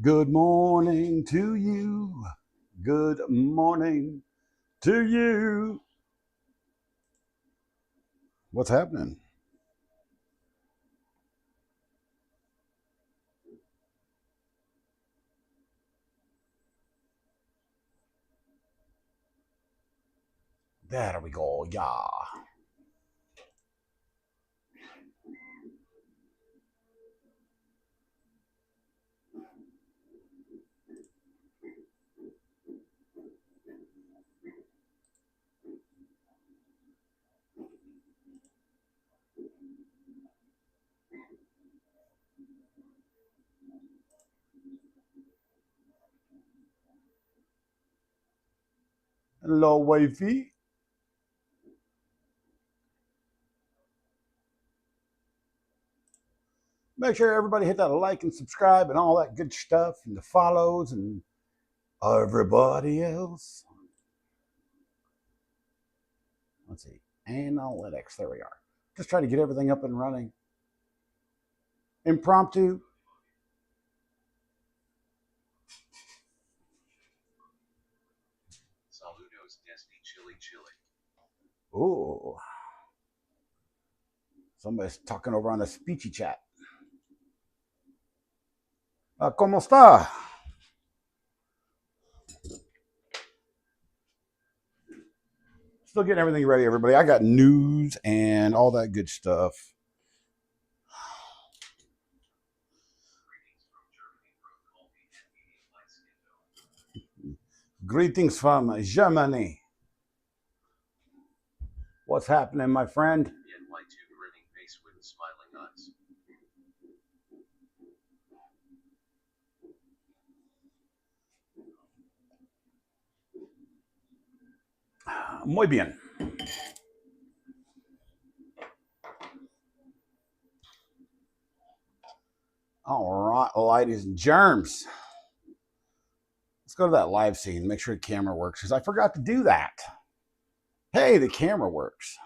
Good morning to you. Good morning to you. What's happening? There we go. Yeah. Hello, wifey. Make sure everybody hit that like and subscribe and all that good stuff and the follows and everybody else. Let's see. Analytics. There we are. Just trying to get everything up and running. Impromptu. Saludos desde Chile, Chile. Ooh. Somebody's talking over on the speechy chat. ¿Cómo está? Still getting everything ready, everybody. I got news and all that good stuff. Greetings from Germany. What's happening, my friend? Yet my two grinning face with smiling eyes. Muy bien. All right, ladies and germs. Let's go to that live scene. Make sure the camera works because I forgot to do that. Hey, the camera works.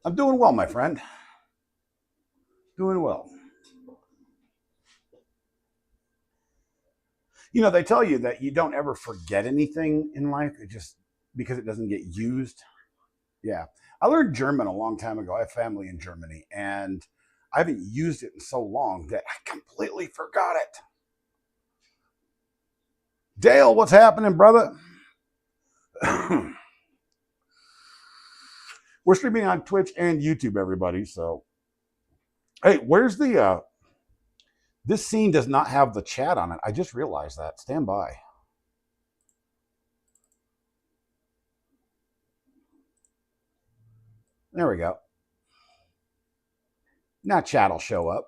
I'm doing well, my friend. Doing well. You know, they tell you that you don't ever forget anything in life, it just because it doesn't get used. Yeah. I learned German a long time ago. I have family in Germany, and I haven't used it in so long that I completely forgot it. Dale, what's happening, brother? We're streaming on Twitch and YouTube, everybody. So, hey, where's the this scene does not have the chat on it. I just realized that. Stand by. There we go. Now chat will show up.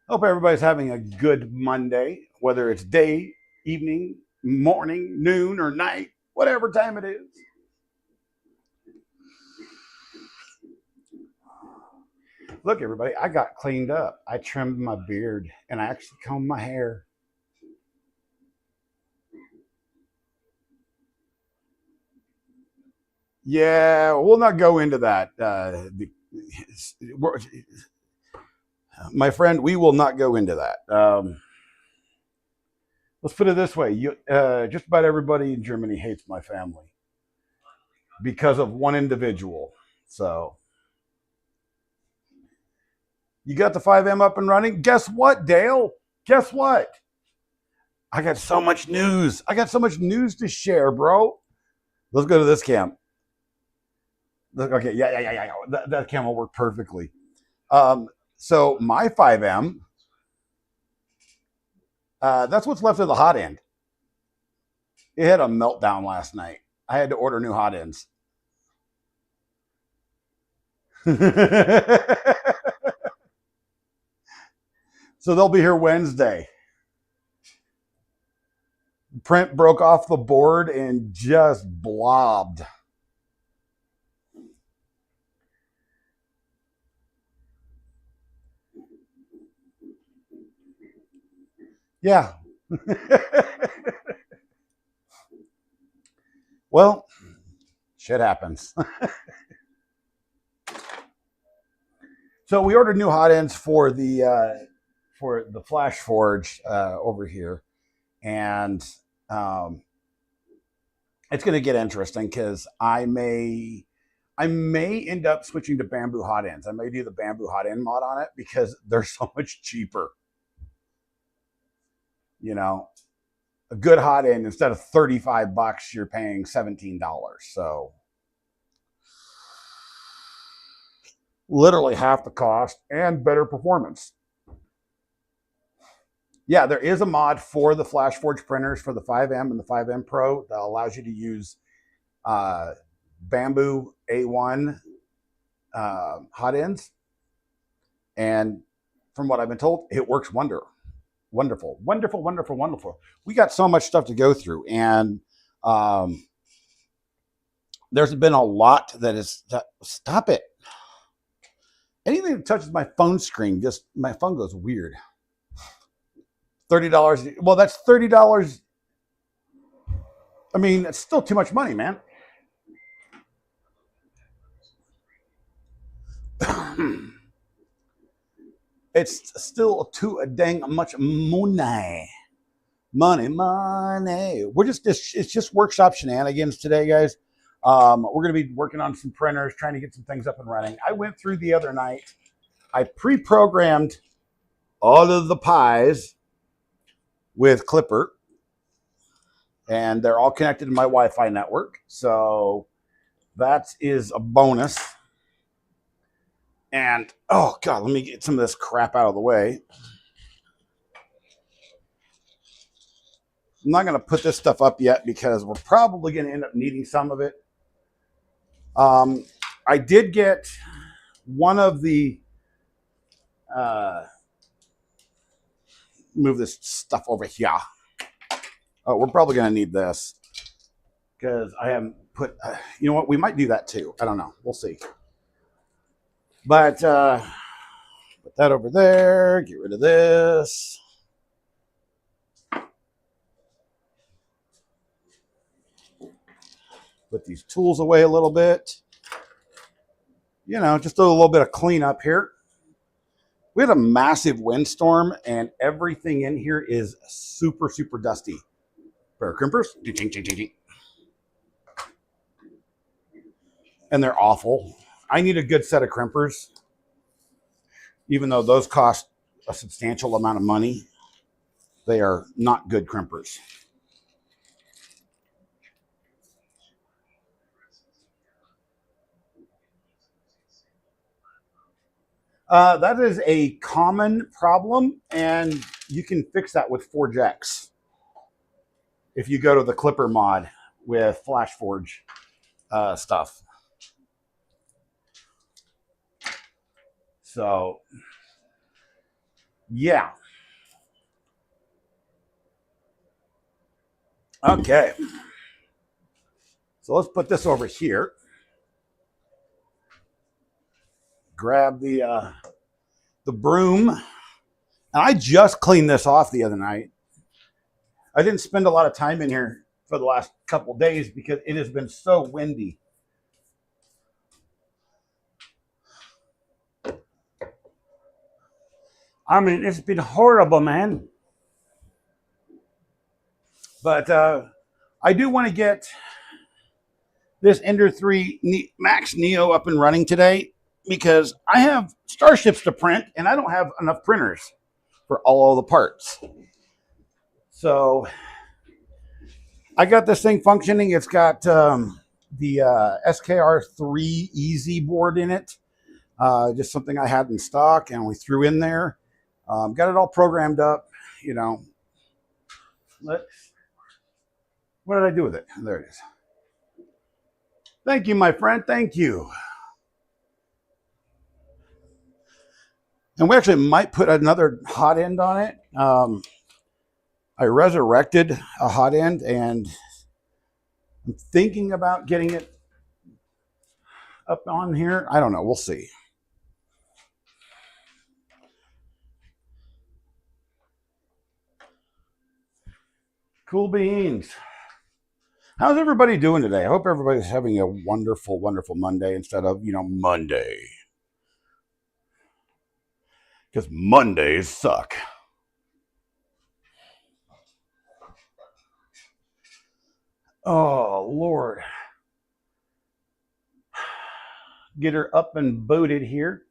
Hope everybody's having a good Monday, whether it's day, evening, morning, noon, or night, whatever time it is. Look, everybody, I got cleaned up. I trimmed my beard and I actually combed my hair. Yeah, we'll not go into that. My friend, we will not go into that. Let's put it this way: just about everybody in Germany hates my family because of one individual. So, you got the 5M up and running? Guess what, Dale? Guess what? I got so much news. I got so much news to share, bro. Let's go to this cam. Okay, yeah. That cam will work perfectly. So my 5M, that's what's left of the hot end. It had a meltdown last night. I had to order new hot ends. So they'll be here Wednesday. Print broke off the board and just blobbed. Yeah. Well, shit happens. So we ordered new hot ends for the Flash Forge over here, and it's going to get interesting because I may end up switching to bamboo hot ends. I may do the bamboo hot end mod on it because they're so much cheaper. You know, a good hot end, instead of $35, you're paying $17. So literally half the cost and better performance. Yeah, there is a mod for the Flash Forge printers for the 5M and the 5M Pro that allows you to use bamboo A1 hot ends. And from what I've been told, it works wonderful. We got so much stuff to go through, and there's been a lot that is, stop it. Anything that touches my phone screen, just my phone goes weird. $30. Well, that's $30. I mean, it's still too much money, man. It's still too dang much money. It's just workshop shenanigans today, guys. We're going to be working on some printers, trying to get some things up and running. I went through the other night. I pre-programmed all of the pies with Klipper, and they're all connected to my Wi-Fi network. So that is a bonus. And, oh, God, let me get some of this crap out of the way. I'm not going to put this stuff up yet because we're probably going to end up needing some of it. I did get one of the, move this stuff over here. Oh, we're probably going to need this because I haven't put, you know what, we might do that too. I don't know. We'll see. But put that over there, get rid of this. Put these tools away a little bit. You know, just a little bit of cleanup here. We had a massive windstorm, and everything in here is super, super dusty. Pair of crimpers. And they're awful. I need a good set of crimpers, even though those cost a substantial amount of money. They are not good crimpers. That is a common problem, and you can fix that with ForgeX if you go to the Klipper mod with Flash Forge stuff. So, yeah. Okay. So let's put this over here. Grab the broom. And I just cleaned this off the other night. I didn't spend a lot of time in here for the last couple of days because it has been so windy. I mean, it's been horrible, man. But I do want to get this Ender 3 Max Neo up and running today because I have starships to print and I don't have enough printers for all of the parts. So I got this thing functioning. It's got the SKR3 Easy board in it. Just something I had in stock and we threw in there. Got it all programmed up, you know. What did I do with it? There it is. Thank you, my friend. Thank you. And we actually might put another hot end on it. I resurrected a hot end and I'm thinking about getting it up on here. I don't know. We'll see. Cool beans. How's everybody doing today? I hope everybody's having a wonderful, wonderful Monday instead of, you know, Monday. because Mondays suck. Oh, Lord. Get her up and booted here.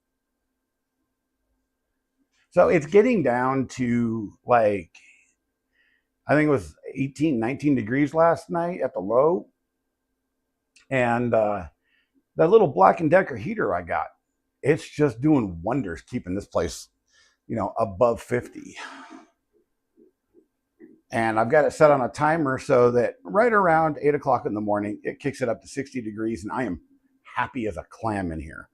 So it's getting down to like, I think it was 18, 19 degrees last night at the low. And that little Black & Decker heater I got, it's just doing wonders keeping this place, above 50. And I've got it set on a timer so that right around 8 o'clock in the morning, it kicks it up to 60 degrees, and I am happy as a clam in here.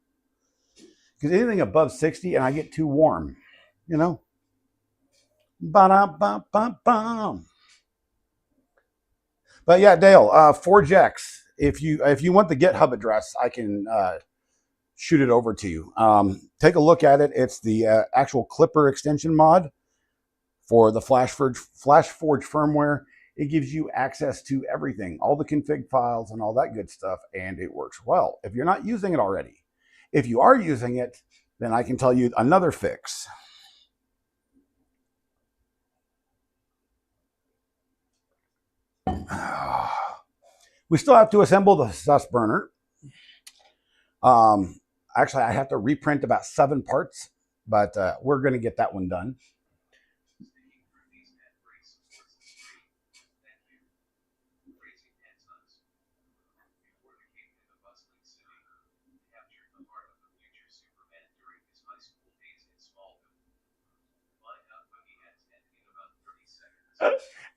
Because anything above 60 and I get too warm, Ba-da-ba-ba-bum. But yeah, Dale, Forge X. If you want the GitHub address, I can shoot it over to you. Take a look at it. It's the actual Klipper extension mod for the FlashForge firmware. It gives you access to everything, all the config files and all that good stuff, and it works well if you're not using it already. If you are using it, then I can tell you another fix. We still have to assemble the sus burner. Actually, I have to reprint about 7 parts, but we're going to get that one done.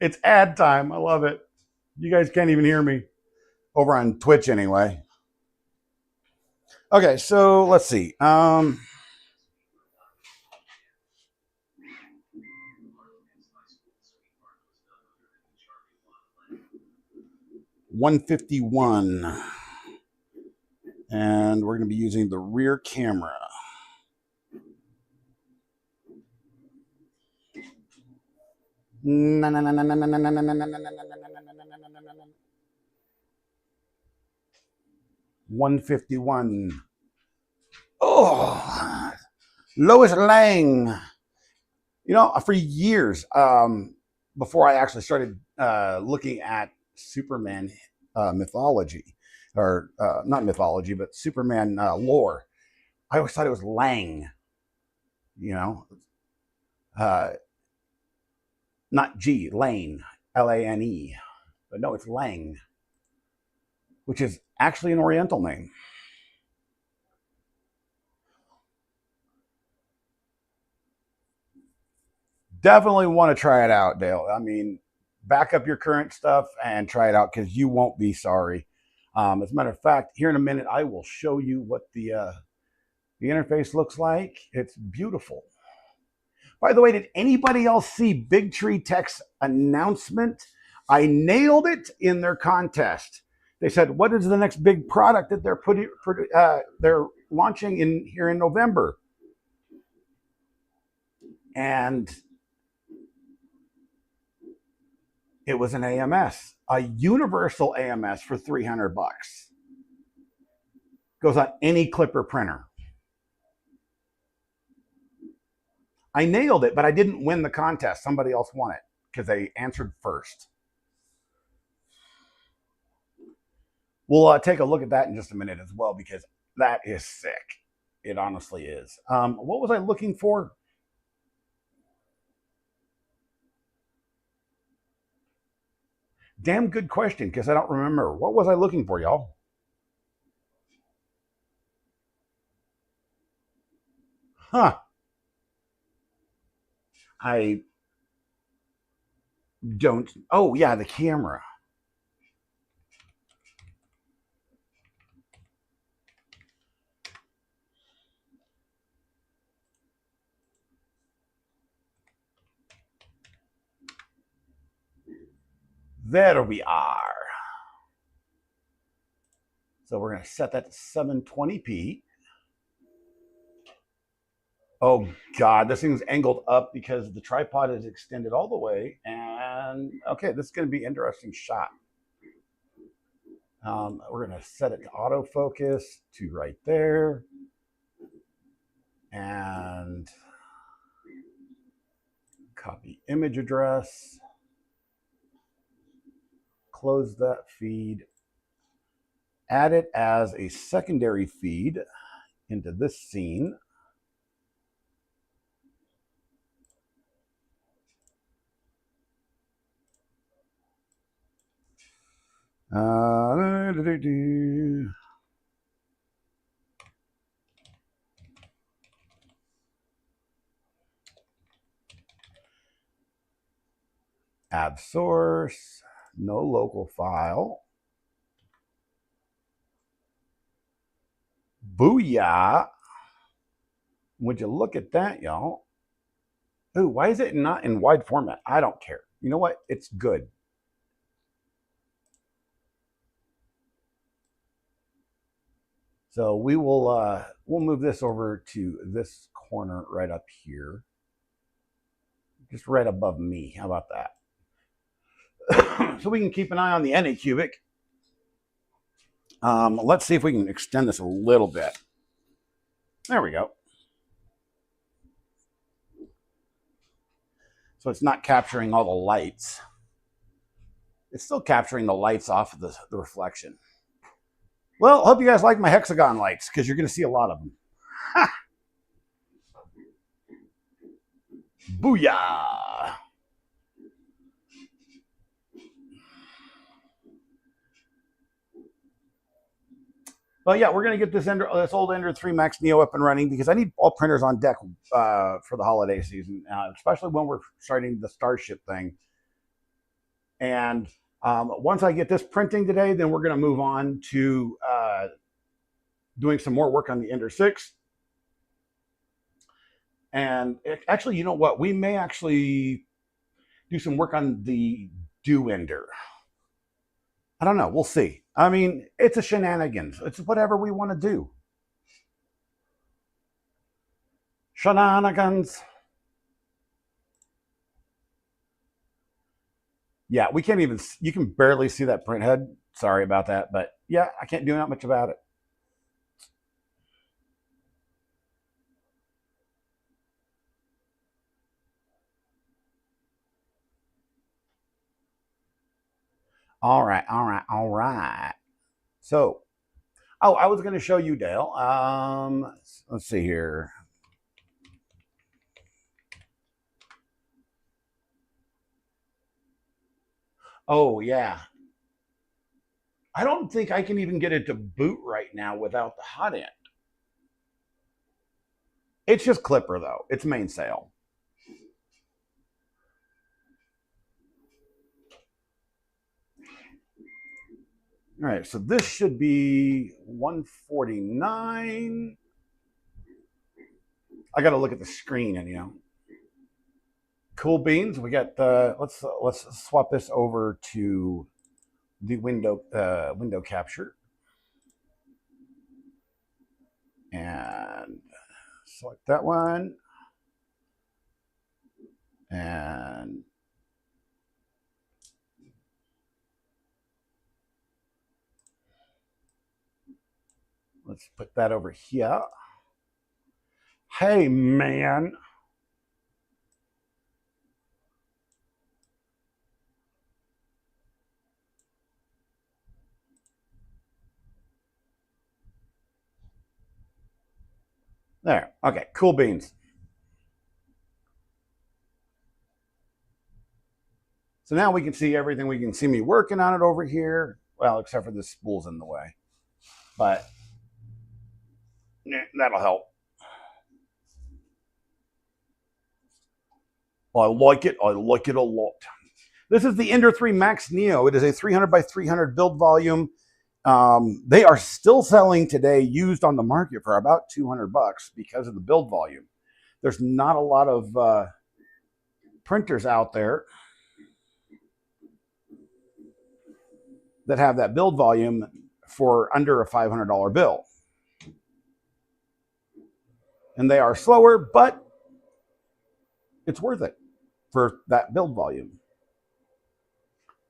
It's ad time. I love it. You guys can't even hear me over on Twitch anyway. Okay, so let's see. 151. And we're going to be using the rear camera. No, no, no, no, no, no, no, no, no, no, no, no, no, no, no, no. 151. Oh, Lois Lang. For years, before I actually started looking at Superman mythology, or not mythology, but Superman lore, I always thought it was Lang. Not G, Lane, Lane. But no, it's Lang, which is actually an Oriental name. Definitely want to try it out, Dale. I mean, back up your current stuff and try it out because you won't be sorry. As a matter of fact, here in a minute, I will show you what the interface looks like. It's beautiful. By the way, did anybody else see Big Tree Tech's announcement? I nailed it in their contest. They said, "What is the next big product that they're launching here in November?" And it was an AMS, a universal AMS for $300. Goes on any Klipper printer. I nailed it, but I didn't win the contest. Somebody else won it because they answered first. We'll take a look at that in just a minute as well because that is sick. It honestly is. What was I looking for? Damn good question because I don't remember. What was I looking for, y'all? Huh. I don't. Oh, yeah, the camera. There we are. So we're going to set that to 720p. Oh, God, this thing's angled up because the tripod is extended all the way. And, okay, this is going to be an interesting shot. We're going to set it to autofocus to right there. And Copy image address. Close that feed. Add it as a secondary feed into this scene. Add source, no local file. Booyah. Would you look at that, y'all? Ooh, why is it not in wide format? I don't care. You know what? It's good. So we will we'll move this over to this corner right up here. Just right above me. How about that? So we can keep an eye on the Anycubic. Let's see if we can extend this a little bit. There we go. So it's not capturing all the lights. It's still capturing the lights off of the reflection. Well, hope you guys like my hexagon lights because you're going to see a lot of them. Ha! Booyah! Well, yeah, we're going to get this old Ender 3 Max Neo up and running because I need all printers on deck for the holiday season, especially when we're starting the Starship thing. And once I get this printing today, then we're going to move on to doing some more work on the Ender 6. And actually, you know what? We may actually do some work on the Do Ender. I don't know. We'll see. I mean, it's a Shenanigans. It's whatever we want to do. Shenanigans. Yeah, we can't even, you can barely see that print head. Sorry about that. But yeah, I can't do that much about it. All right. So, oh, I was going to show you, Dale. Let's see here. Oh, yeah. I don't think I can even get it to boot right now without the hot end. It's just Klipper, though. It's mainsail. All right, so this should be 149. I got to look at the screen, and cool beans. We got let's swap this over to the window capture and select that one and let's put that over here. Hey, man. There. Okay, cool beans. So now we can see everything. We can see me working on it over here. Well, except for this spool's in the way. But that'll help. I like it. I like it a lot. This is the Ender 3 Max Neo. It is a 300 by 300 build volume. They are still selling today used on the market for about $200 because of the build volume. There's not a lot of printers out there that have that build volume for under a $500 bill. And they are slower, but it's worth it for that build volume.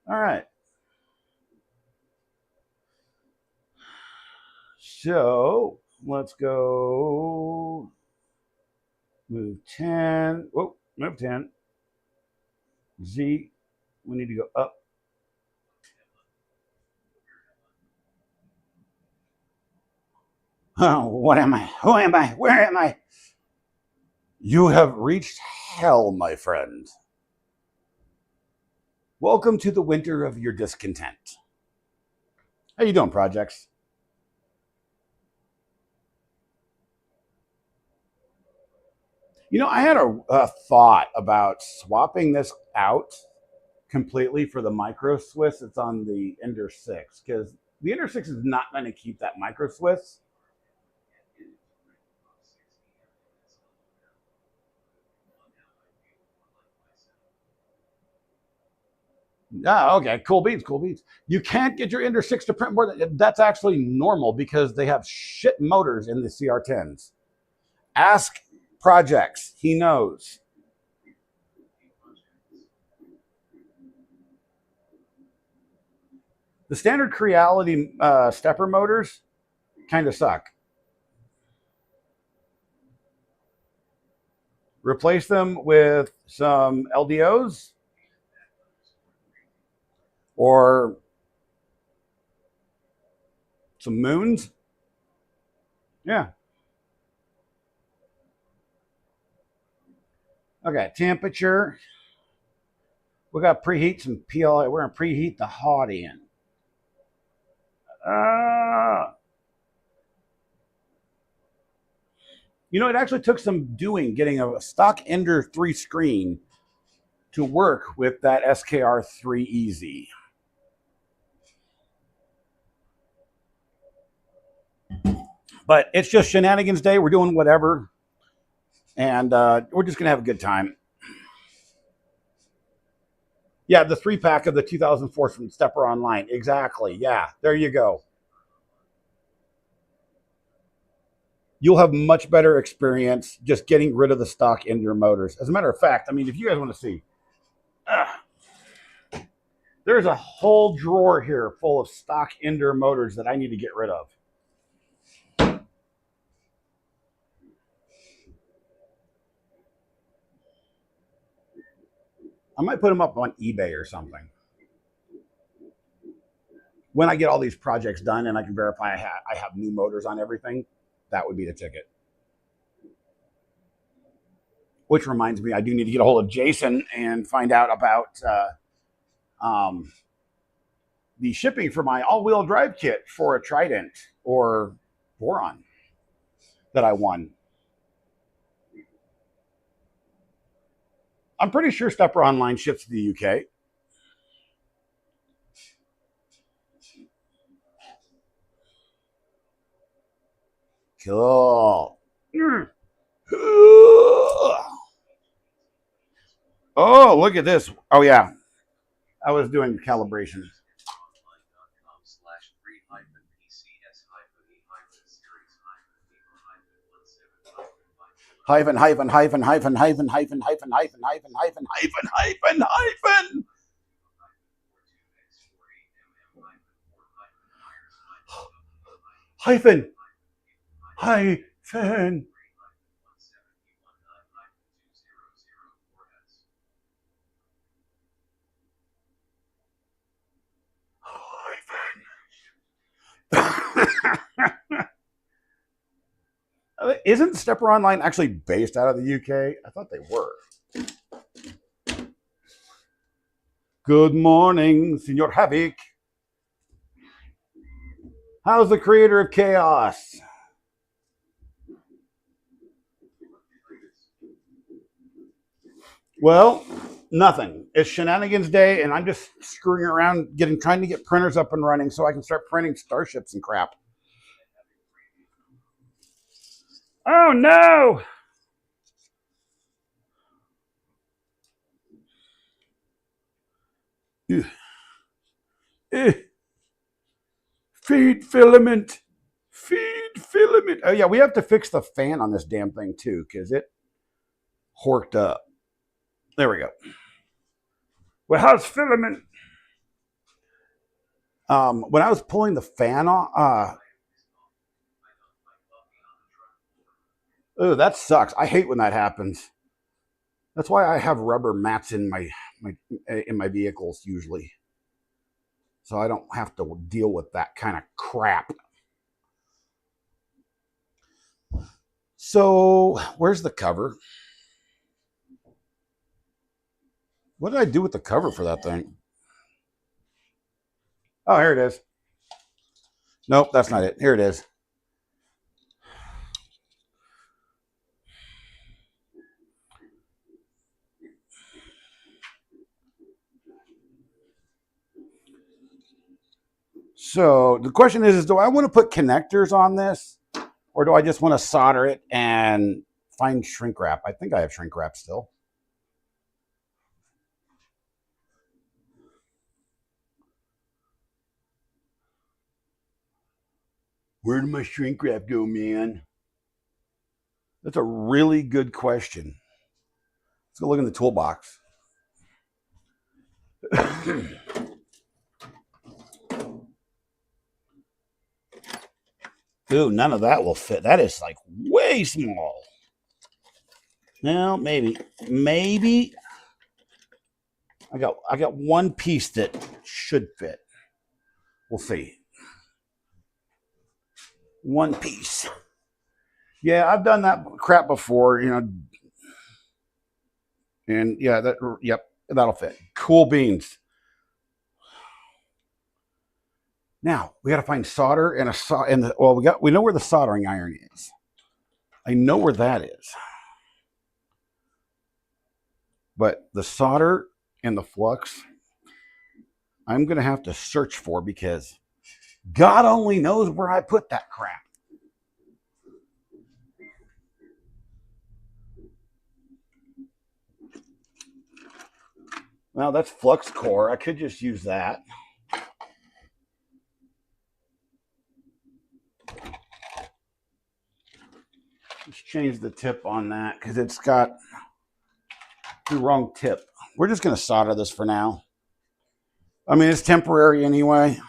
All right. So let's go move 10. Oh, move 10. Z. We need to go up. Oh, what am I? Who am I? Where am I? You have reached hell, my friend. Welcome to the winter of your discontent. How you doing, projects? You know, I had a thought about swapping this out completely for the micro Swiss that's on the Ender 6, because the Ender 6 is not going to keep that micro Swiss. Ah, okay, cool beans, cool beans. You can't get your Ender 6 to print more than that's actually normal because they have shit motors in the CR10s. Ask projects, he knows. The standard Creality stepper motors kind of suck. Replace them with some LDOs or some moons. Yeah. Okay, temperature. We got preheat some PLA. We're gonna preheat the hot end. You know, it actually took some doing getting a stock Ender 3 screen to work with that SKR3 Easy. But it's just Shenanigans Day. We're doing whatever. And we're just going to have a good time. Yeah, the 3-pack of the 2004 from Stepper Online. Exactly. Yeah, there you go. You'll have much better experience just getting rid of the stock Ender motors. As a matter of fact, I mean, if you guys want to see, there's a whole drawer here full of stock Ender motors that I need to get rid of. I might put them up on eBay or something. When I get all these projects done and I can verify I have new motors on everything, that would be the ticket. Which reminds me, I do need to get a hold of Jason and find out about the shipping for my all-wheel drive kit for a Trident or Boron that I won. I'm pretty sure Stepper Online ships to the UK. Cool. Oh, look at this. Oh, yeah. I was doing calibration. Hyphen, hyphen, hyphen, hyphen, hyphen, hyphen, hyphen, hyphen, hyphen, hyphen, hyphen, hyphen, hyphen. Hyphen. Hyphen. Isn't Stepper Online actually based out of the UK? I thought they were. Good morning, Senor Havoc. How's the creator of chaos? Well, nothing. It's Shenanigans Day, and I'm just screwing around trying to get printers up and running so I can start printing starships and crap. Oh no! Feed filament. Feed filament. Oh yeah, we have to fix the fan on this damn thing too, because it horked up. There we go. Well, how's filament? When I was pulling the fan off, oh, that sucks. I hate when that happens. That's why I have rubber mats in my vehicles usually, so I don't have to deal with that kind of crap. So where's the cover? What did I do with the cover for that thing? Oh, here it is. Nope, that's not it. Here it is. So the question is do I want to put connectors on this, or do I just want to solder it and find shrink wrap? I think I have shrink wrap still. Where did my shrink wrap go, man? That's a really good question. Let's go look in the toolbox. Ooh, none of that will fit. That is like way small. Well, maybe. I got one piece that should fit. We'll see. One piece. Yeah, I've done that crap before, you know. And yeah, that'll fit. Cool beans. Now we got to find solder and we know where the soldering iron is. I know where that is. But the solder and the flux, I'm going to have to search for because God only knows where I put that crap. Well, that's flux core. I could just use that. Let's change the tip on that because it's got the wrong tip. We're just going to solder this for now. I mean, it's temporary anyway.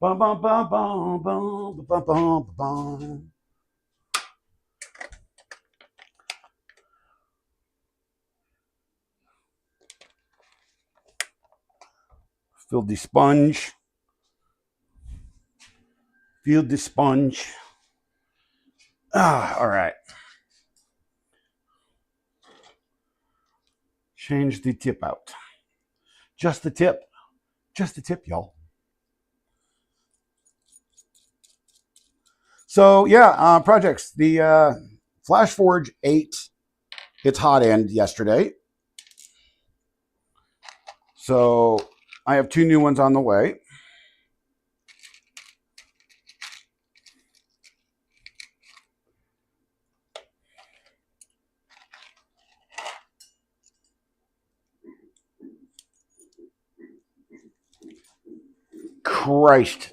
Bum, bum, bum, bum, bum, bum, bum, bum. Fill the sponge. Fill the sponge. All right. Change the tip out. Just the tip. Just the tip, y'all. So yeah, projects. The Flash Forge 8, its hot end yesterday. So I have 2 new ones on the way. Christ.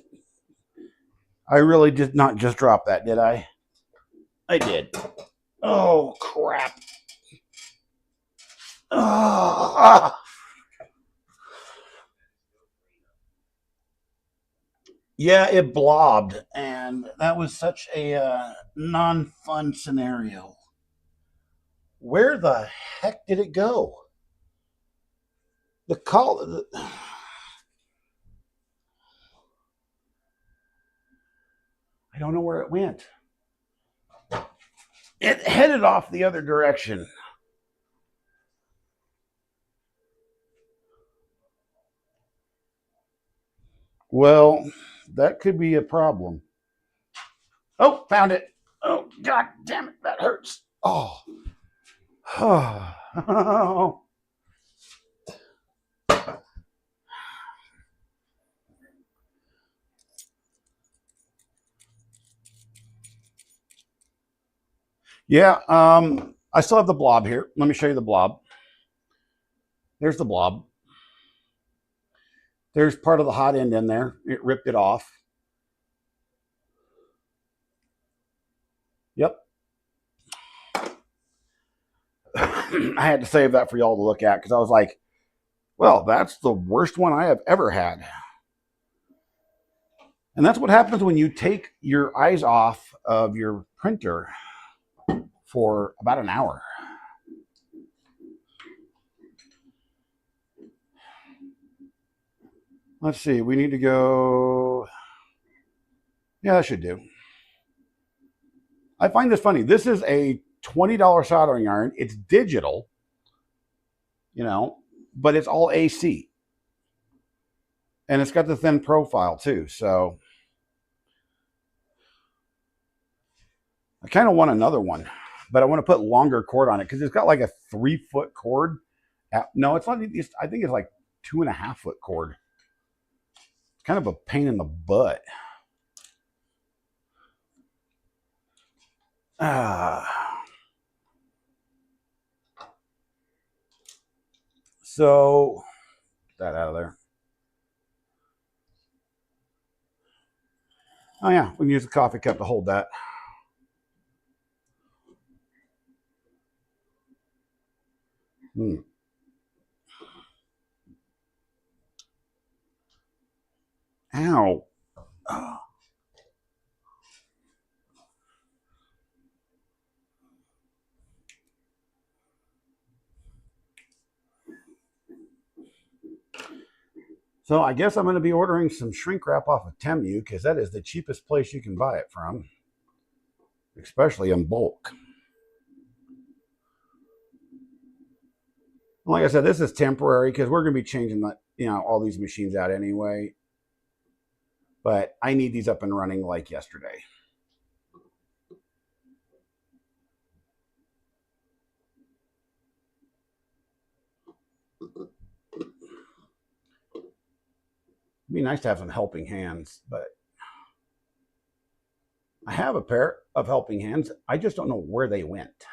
I really did not just drop that, did I? I did. Oh, crap. Oh. Yeah, it blobbed, and that was such a non-fun scenario. Where the heck did it go? I don't know where it went. It headed off the other direction. Well, that could be a problem. Oh, found it. Oh, God damn it. That hurts. Oh. Oh. Yeah, I still have the blob here. Let me show you the blob. There's the blob. There's part of the hot end in there. It ripped it off. Yep. I had to save that for y'all to look at because I was like, well, that's the worst one I have ever had. And that's what happens when you take your eyes off of your printer for about an hour. Let's see, we need to go. Yeah, that should do. I find this funny. This is a $20 soldering iron. It's digital, but it's all AC. And it's got the thin profile too. So I kind of want another one, but I want to put longer cord on it because it's got like a 3-foot cord. No, it's not. I think it's like 2.5-foot cord. It's kind of a pain in the butt. So get that out of there. Oh yeah, we can use a coffee cup to hold that. Ow. So I guess I'm going to be ordering some shrink wrap off of Temu because that is the cheapest place you can buy it from, especially in bulk. Like I said, this is temporary because we're going to be changing all these machines out anyway. But I need these up and running like yesterday. It'd be nice to have some helping hands, but I have a pair of helping hands. I just don't know where they went.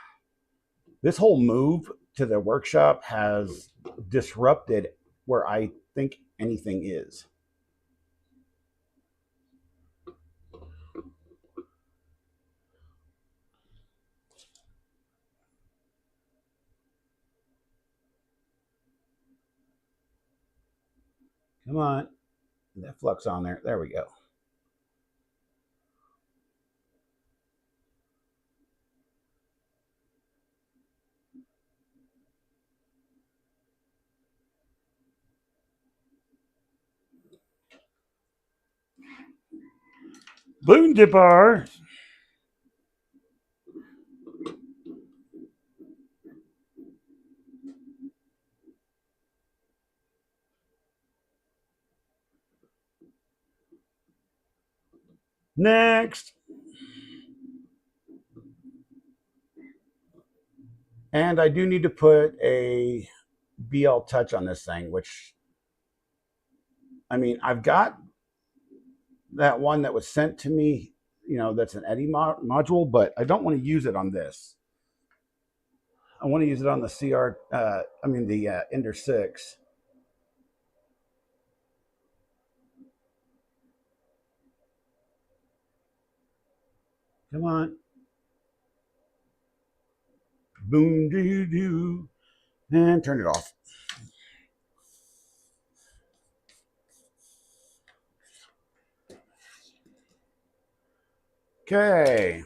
This whole move to the workshop has disrupted where I think anything is. Come on. That flux on there. There we go. Boon dipper. Next. And I do need to put a BL touch on this thing, which, I mean, I've got that one that was sent to me, that's an Eddy module, but I don't want to use it on this. I want to use it on the the Ender 6. Come on. Boom, doo, doo. And turn it off. Okay.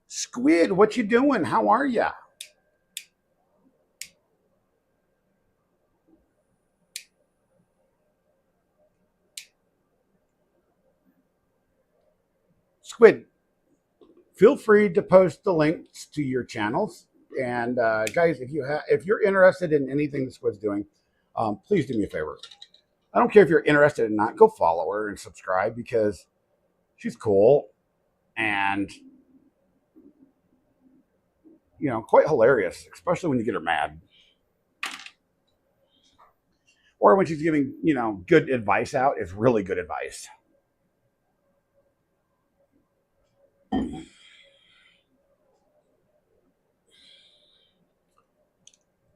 Squid, what you doing? How are ya? Squid, feel free to post the links to your channels. And guys, if you're interested in anything that Squid's doing, please do me a favor. I don't care if you're interested or not. Go follow her and subscribe because she's cool and quite hilarious, especially when you get her mad or when she's giving good advice out. It's really good advice.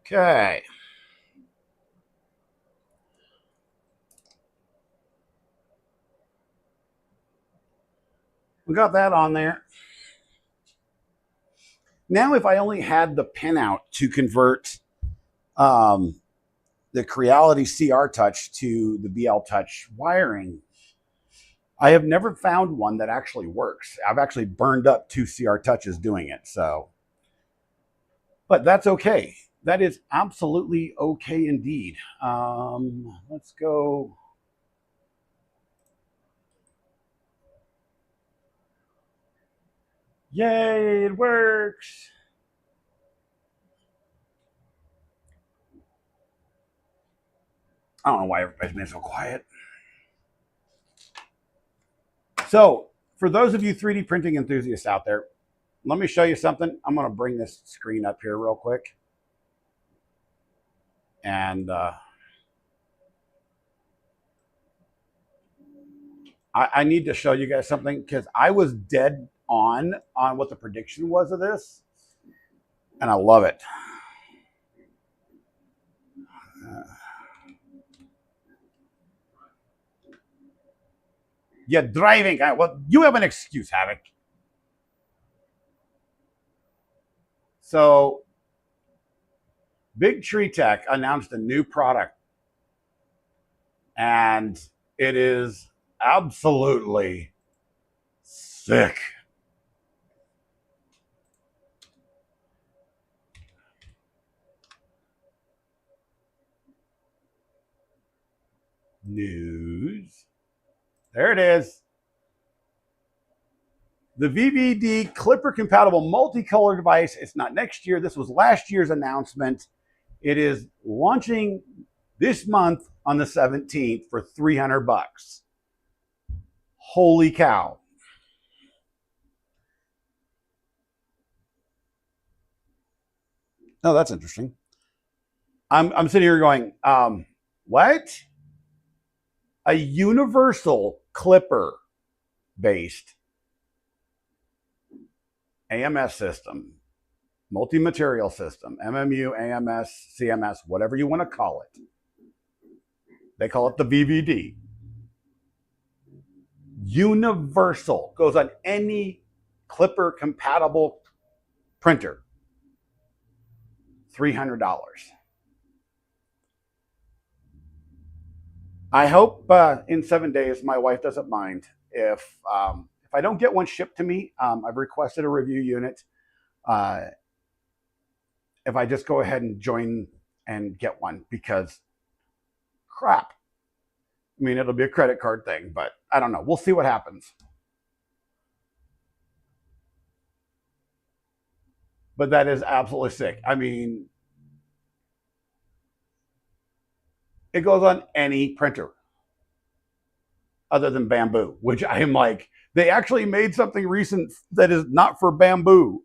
Okay. We got that on there. Now, if I only had the pinout to convert the Creality CR Touch to the BL Touch wiring, I have never found one that actually works. I've actually burned up 2 CR Touches doing it. So, but that's okay. That is absolutely okay indeed. Let's go. Yay, it works. I don't know why everybody's been so quiet. So, for those of you 3D printing enthusiasts out there, let me show you something. I'm going to bring this screen up here real quick. And I need to show you guys something because I was dead on what the prediction was of this. And I love it. You're driving. Well, you have an excuse, Havoc. So, Big Tree Tech announced a new product. And it is absolutely sick. News. There it is. The BBT Klipper compatible multicolor device. It's not next year. This was last year's announcement. It is launching this month on the 17th for $300. Holy cow. Oh, that's interesting. I'm sitting here going, what? A universal Klipper based AMS system, multi-material system, MMU, AMS, CMS, whatever you want to call it. They call it the VVD. Universal, goes on any Klipper compatible printer. $300. I hope in 7 days my wife doesn't mind if I don't get one shipped to me. I've requested a review unit. If I just go ahead and join and get one, because crap. I mean, it'll be a credit card thing, but I don't know. We'll see what happens. But that is absolutely sick. I mean, it goes on any printer other than bamboo, which I am like, they actually made something recent that is not for bamboo.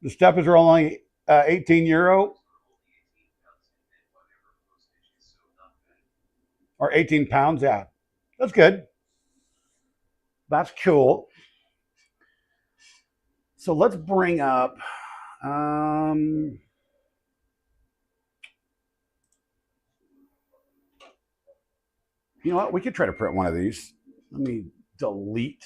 The steppers are only €18 or 18 pounds. Yeah, that's good. That's cool. So let's bring up. You know what? We could try to print one of these. Let me delete.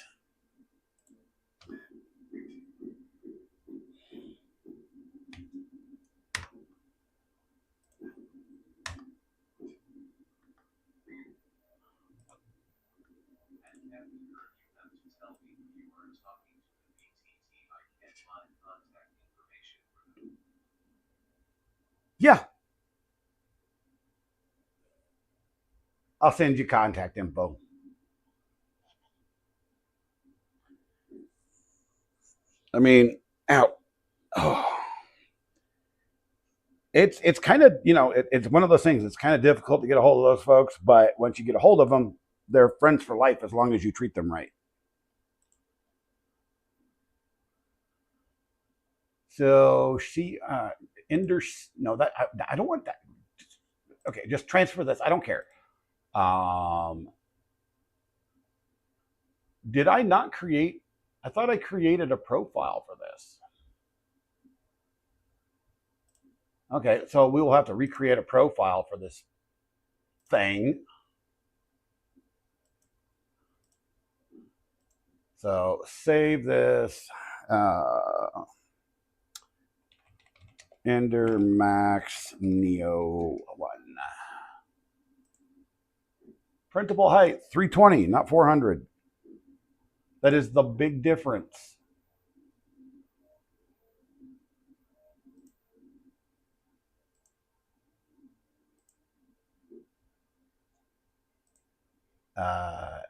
Yeah. I'll send you contact info. I mean, ow. Oh. It's kind of, it's one of those things. It's kind of difficult to get a hold of those folks, but once you get a hold of them, they're friends for life as long as you treat them right. So she no, that I don't want that. Okay, just transfer this. I don't care. Did I not create? I thought I created a profile for this. Okay, so we will have to recreate a profile for this thing. So save this. Ender Max Neo 1. Printable height 320, not 400. That is the big difference.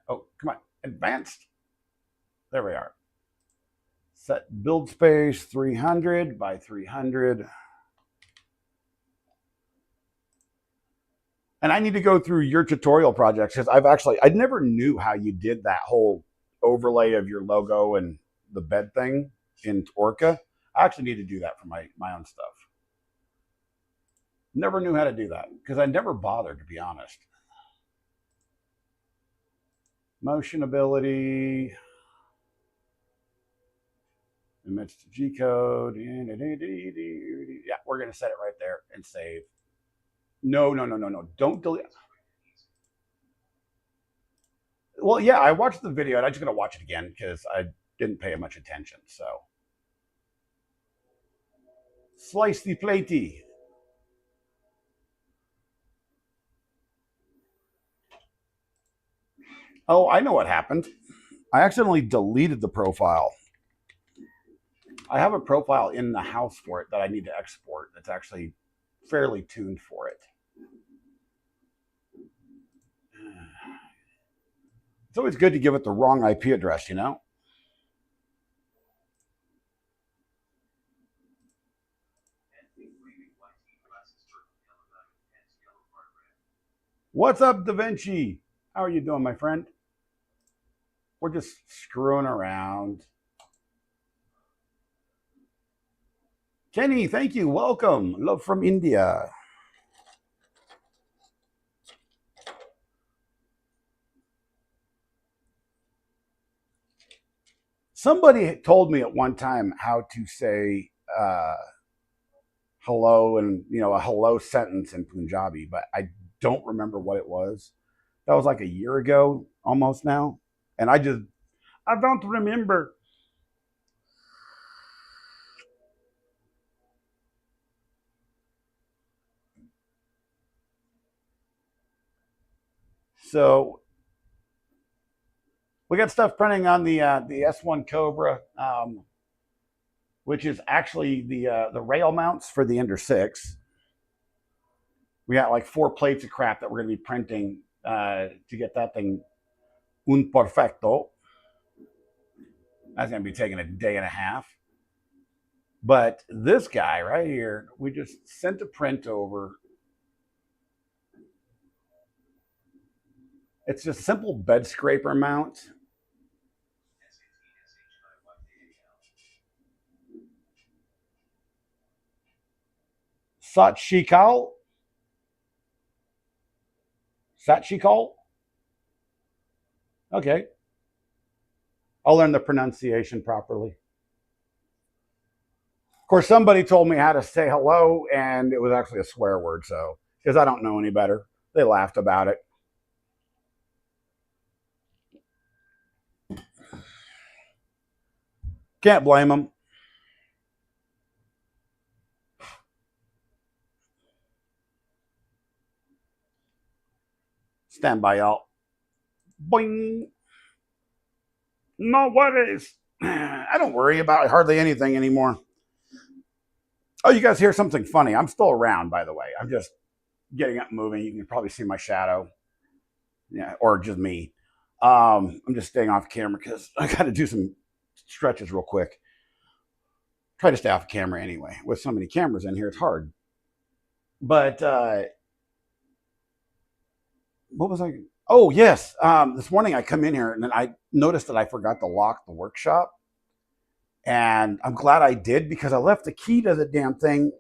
Oh, come on. Advanced. There we are. Set build space 300 by 300. And I need to go through your tutorial projects because I never knew how you did that whole overlay of your logo and the bed thing in Orca. I actually need to do that for my own stuff. Never knew how to do that because I never bothered, to be honest. Motion ability. Image to G code. Yeah, we're going to set it right there and save. No. Don't delete. Well, yeah, I watched the video and I'm just going to watch it again because I didn't pay much attention. So, slice the platey. Oh, I know what happened. I accidentally deleted the profile. I have a profile in the house for it that I need to export that's actually fairly tuned for it. It's always good to give it the wrong IP address, you know? What's up, Da Vinci? How are you doing, my friend? We're just screwing around. Kenny, thank you. Welcome. Love from India. Somebody told me at one time how to say hello and, a hello sentence in Punjabi, but I don't remember what it was. That was like a year ago almost now. And I don't remember. So we got stuff printing on the S1 Cobra, which is actually the rail mounts for the Ender 6. We got like 4 plates of crap that we're going to be printing to get that thing un perfecto. That's going to be taking a day and a half. But this guy right here, we just sent a print over. It's just simple bed scraper mount. Satchikal. Okay. I'll learn the pronunciation properly. Of course, somebody told me how to say hello, and it was actually a swear word, so, because I don't know any better. They laughed about it. Can't blame them. Stand by, y'all. Boing. No worries. I don't worry about hardly anything anymore. Oh, you guys hear something funny? I'm still around, by the way. I'm just getting up and moving. You can probably see my shadow. Yeah, or just me. I'm just staying off camera because I got to do some stretches real quick. Try to stay off camera anyway. With so many cameras in here, it's hard. But what was I? Oh, yes. This morning I come in here and then I noticed that I forgot to lock the workshop. And I'm glad I did because I left the key to the damn thing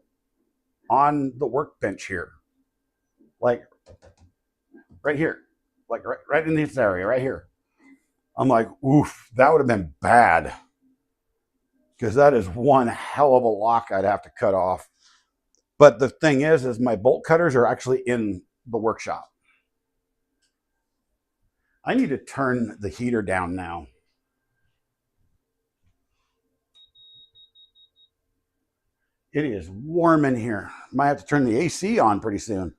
on the workbench here. Like right here. Like right in this area, right here. I'm like, oof, that would have been bad. Because that is one hell of a lock I'd have to cut off. But the thing is my bolt cutters are actually in the workshop. I need to turn the heater down now. It is warm in here. Might have to turn the AC on pretty soon.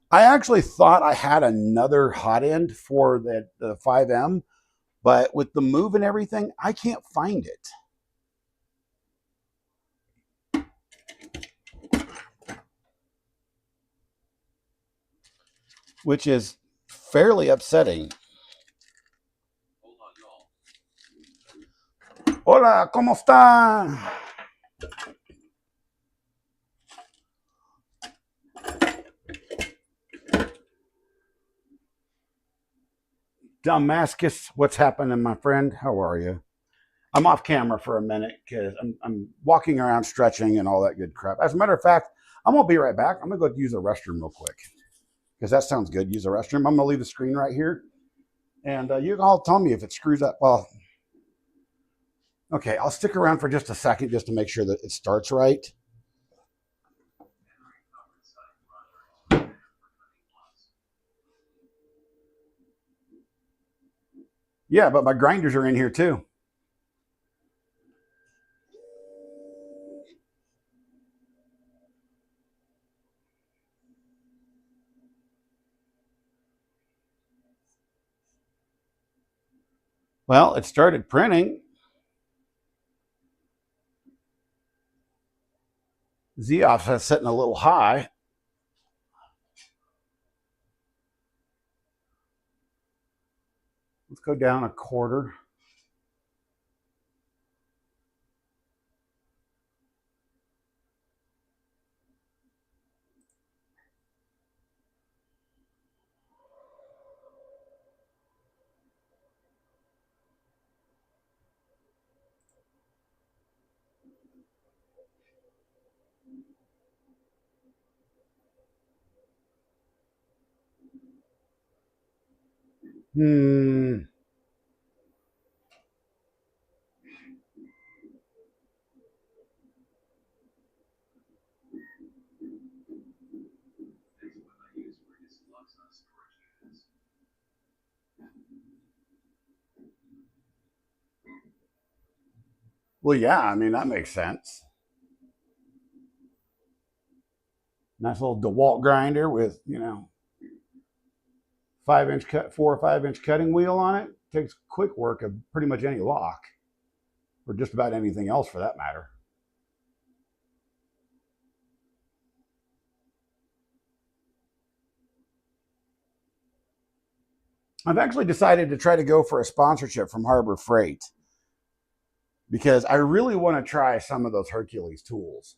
I actually thought I had another hot end for the 5M, but with the move and everything, I can't find it. Which is fairly upsetting. Hola, ¿cómo está? Damascus, what's happening, my friend? How are you? I'm off camera for a minute because I'm walking around stretching and all that good crap. As a matter of fact, I'm going to be right back. I'm going to go use the restroom real quick because that sounds good. Use the restroom. I'm going to leave the screen right here. And you can all tell me if it screws up. Well, okay, I'll stick around for just a second just to make sure that it starts right. Yeah, but my grinders are in here too. Well, it started printing. Z offset setting a little high. Let's go down a quarter. Well, yeah, I mean, that makes sense. Nice little DeWalt grinder with, 5-inch cut, 4 or 5-inch cutting wheel on it. Takes quick work of pretty much any lock, or just about anything else for that matter. I've actually decided to try to go for a sponsorship from Harbor Freight because I really want to try some of those Hercules tools.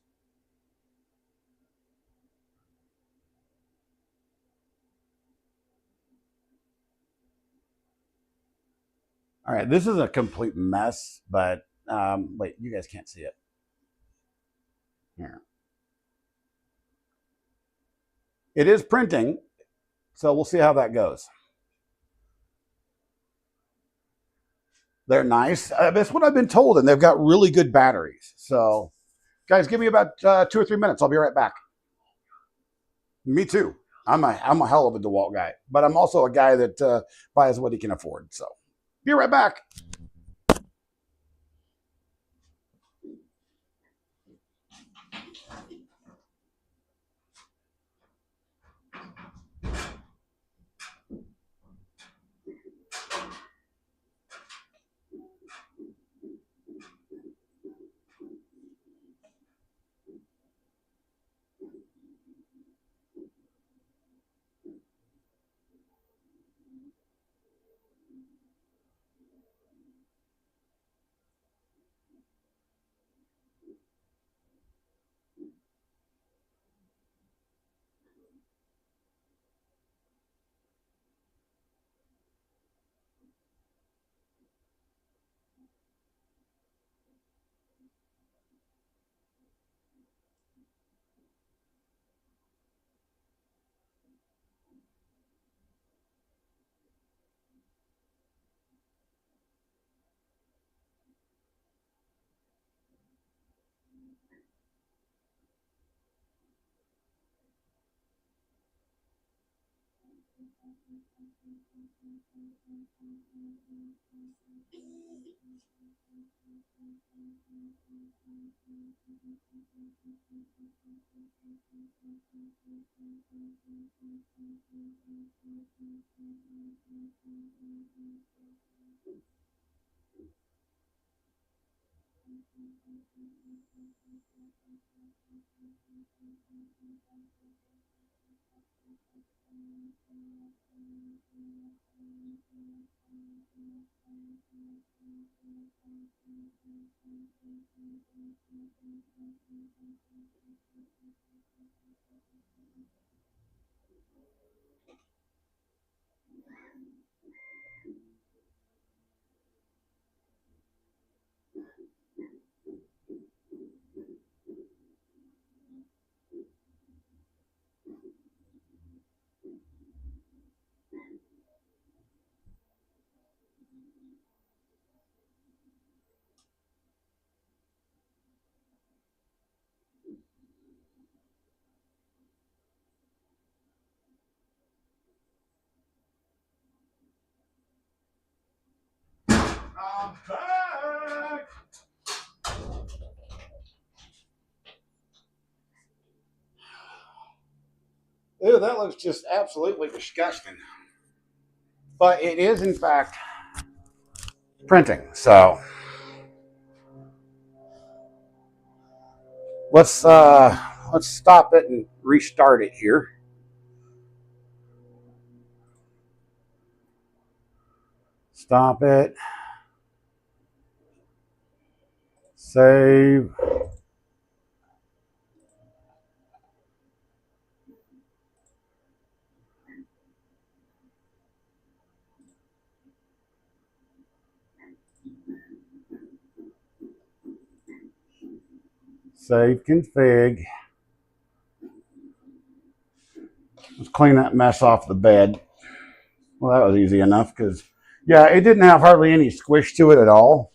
All right, this is a complete mess, but wait, you guys can't see it. Here. It is printing, so we'll see how that goes. They're nice. That's what I've been told, and they've got really good batteries. So, guys, give me about 2 or 3 minutes. I'll be right back. Me too. I'm a hell of a DeWalt guy, but I'm also a guy that buys what he can afford. So, be right back. I'm back. Ew, that looks just absolutely disgusting. But it is, in fact, printing. So let's stop it and restart it here. Stop it. Save. Save config. Let's clean that mess off the bed. Well, that was easy enough because, yeah, it didn't have hardly any squish to it at all.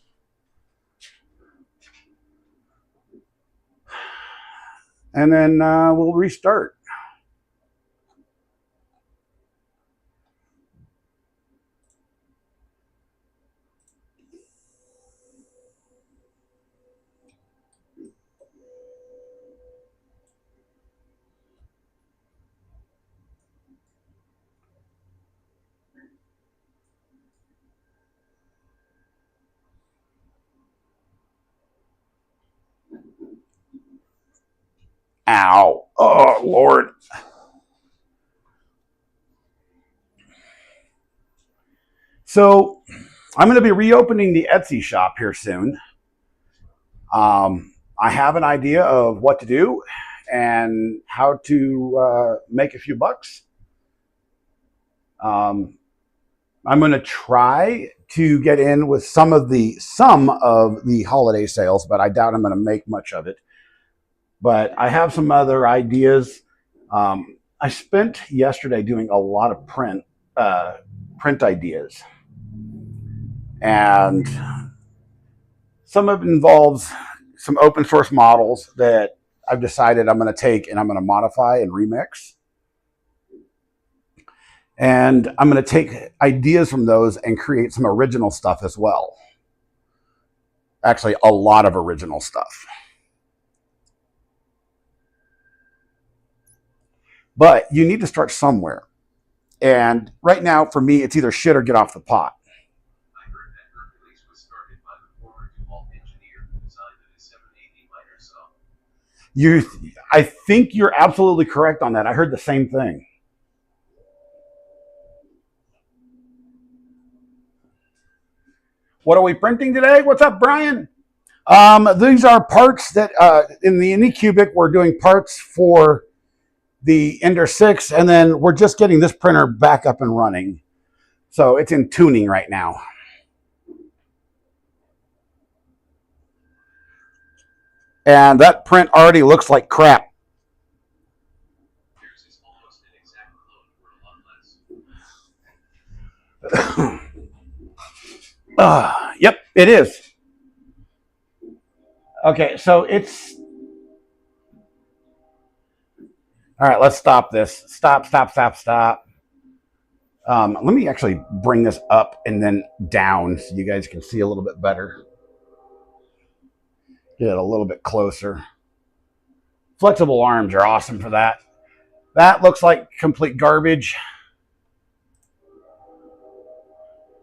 And then we'll restart. Ow. Oh, Lord. So I'm going to be reopening the Etsy shop here soon. I have an idea of what to do and how to make a few bucks. I'm going to try to get in with some of the holiday sales, but I doubt I'm going to make much of it. But I have some other ideas. I spent yesterday doing a lot of print ideas, and some of it involves some open source models that I've decided I'm going to take and I'm going to modify and remix. And I'm going to take ideas from those and create some original stuff as well. Actually, a lot of original stuff. But you need to start somewhere. And right now, for me, it's either shit or get off the pot. I heard that Hercules was started by the former DeWalt engineer who designed the 780 miner saw. I think you're absolutely correct on that. I heard the same thing. What are we printing today? What's up, Brian? These are parts that in the Anycubic, we're doing parts for the Ender 6, and then we're just getting this printer back up and running. So it's in tuning right now. And that print already looks like crap. Yours is almost an exact clone for a lot less. Yep, it is. Okay, so it's... All right, let's stop this. Stop. Let me actually bring this up and then down so you guys can see a little bit better. Get it a little bit closer. Flexible arms are awesome for that. That looks like complete garbage.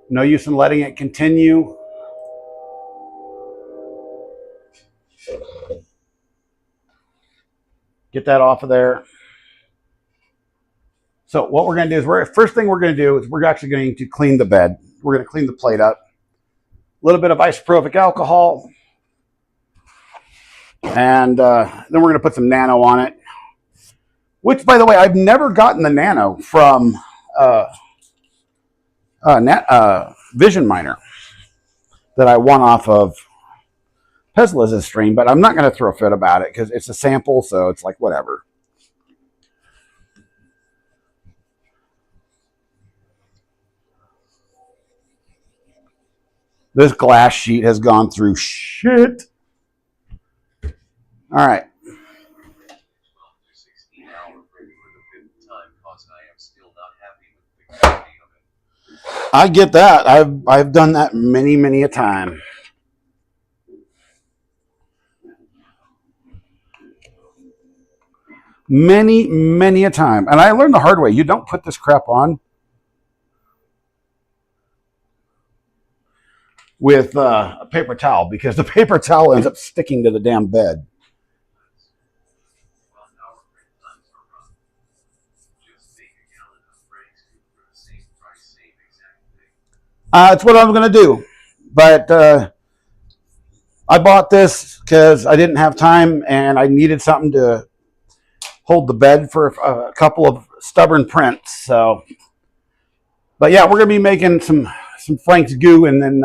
No use in letting it continue. Get that off of there. So what we're going to do is first thing we're going to do is we're actually going to clean the bed. We're going to clean the plate up. A little bit of isopropyl alcohol. And then we're going to put some nano on it. Which, by the way, I've never gotten the nano from Vision Miner that I won off of Pesla's stream, but I'm not going to throw a fit about it because it's a sample, so it's like whatever. This glass sheet has gone through shit. All right. I get that. I've done that many a time. Many a time. And I learned the hard way. You don't put this crap on with a paper towel because the paper towel ends up sticking to the damn bed. It's what I'm going to do. But I bought this because I didn't have time and I needed something to hold the bed for a couple of stubborn prints. So, but yeah, we're going to be making some Frank's goo and then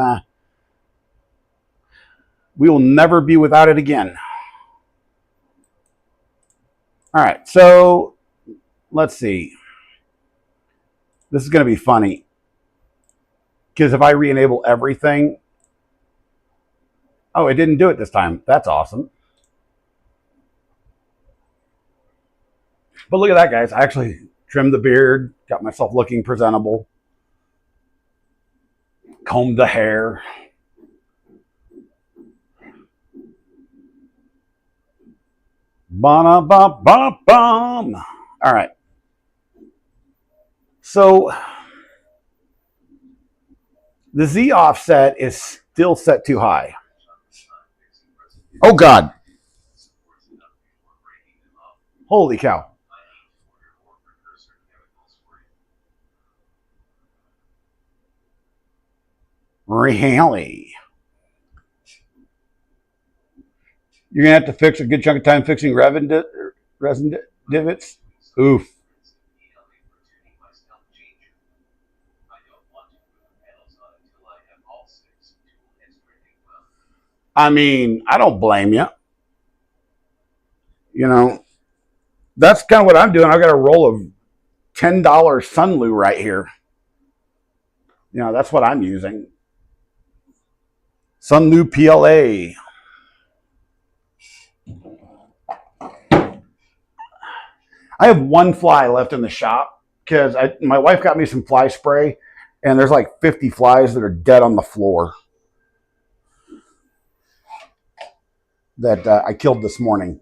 we will never be without it again. All right, so let's see. This is going to be funny. Because if I re-enable everything, oh, it didn't do it this time. That's awesome. But look at that, guys. I actually trimmed the beard, got myself looking presentable, combed the hair. Ba-da-ba-ba-bum. All right. So the Z offset is still set too high. Oh, God. Holy cow. Really? You're going to have to fix a good chunk of time fixing resin divots? Oof. I mean, I don't blame you. You know, that's kind of what I'm doing. I've got a roll of $10 Sunlu right here. You know, that's what I'm using. Sunlu PLA. I have one fly left in the shop because my wife got me some fly spray and there's like 50 flies that are dead on the floor that I killed this morning.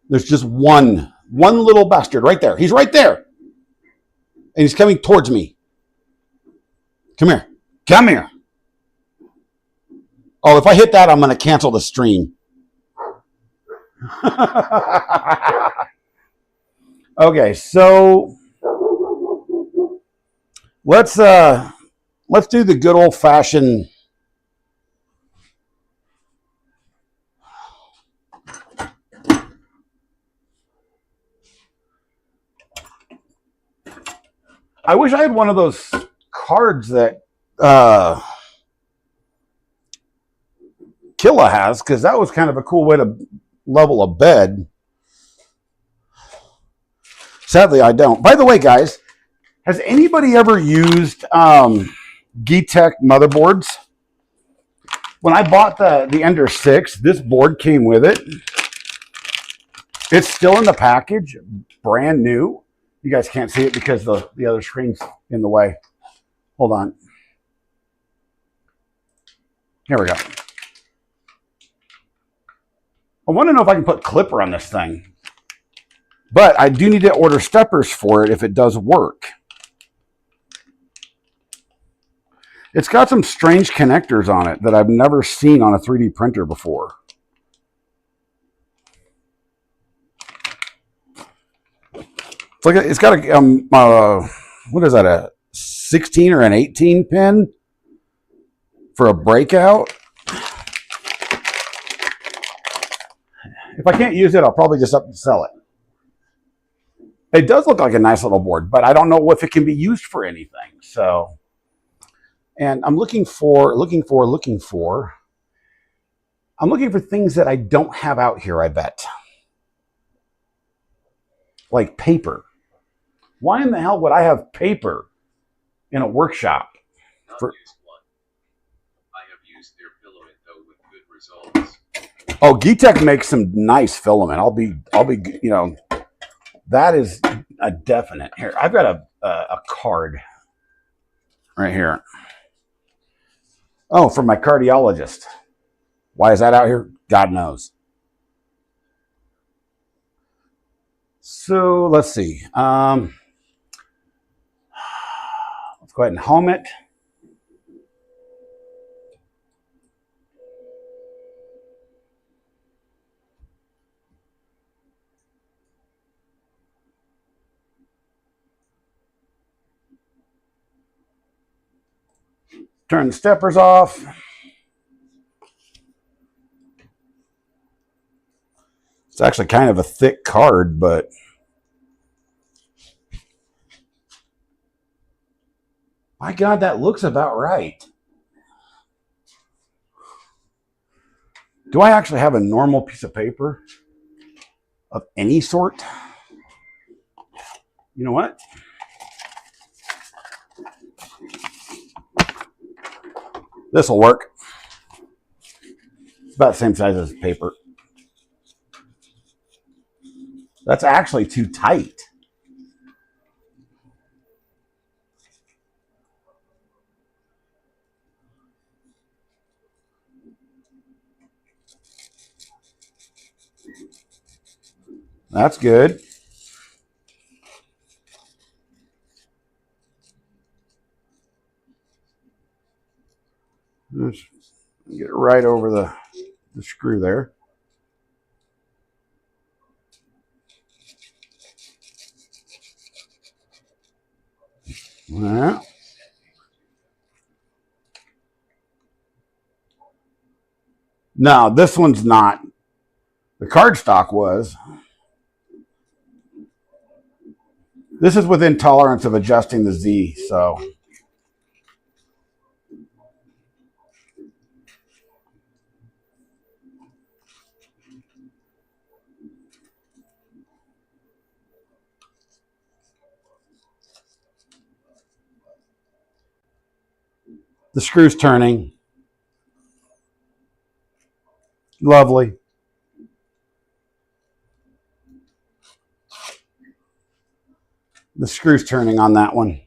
There's just one little bastard right there. He's right there. And he's coming towards me. Come here. Come here. Oh, if I hit that, I'm going to cancel the stream. Okay, so let's do the good old-fashioned I wish I had one of those cards that Killa has, because that was kind of a cool way to level a bed. Sadly, I don't. By the way, guys, has anybody ever used Geetek motherboards? When I bought the Ender 6, this board came with it. It's still in the package, brand new. You guys can't see it because the other screen's in the way. Hold on. Here we go. I want to know if I can put Klipper on this thing. But I do need to order steppers for it if it does work. It's got some strange connectors on it that I've never seen on a 3D printer before. It's like it's got a what is that, a 16 or an 18 pin for a breakout? If I can't use it, I'll probably just up to sell it. It does look like a nice little board, but I don't know if it can be used for anything. So, and I'm looking for things that I don't have out here, I bet. Like paper. Why in the hell would I have paper in a workshop? Not used one. I have used their filament though with good results. Oh, Geetek makes some nice filament. I'll be, you know, that is a definite. Here, I've got a card right here. Oh, from my cardiologist. Why is that out here? God knows. So let's see. Let's go ahead and home it. Turn the steppers off. It's actually kind of a thick card, but my God, that looks about right. Do I actually have a normal piece of paper of any sort? You know what? This will work. It's about the same size as paper. That's actually too tight. That's good. Let's get it right over the screw there. Well, no, this one's not. The cardstock was. This is within tolerance of adjusting the Z, so. The screw's turning. Lovely. The screw's turning on that one.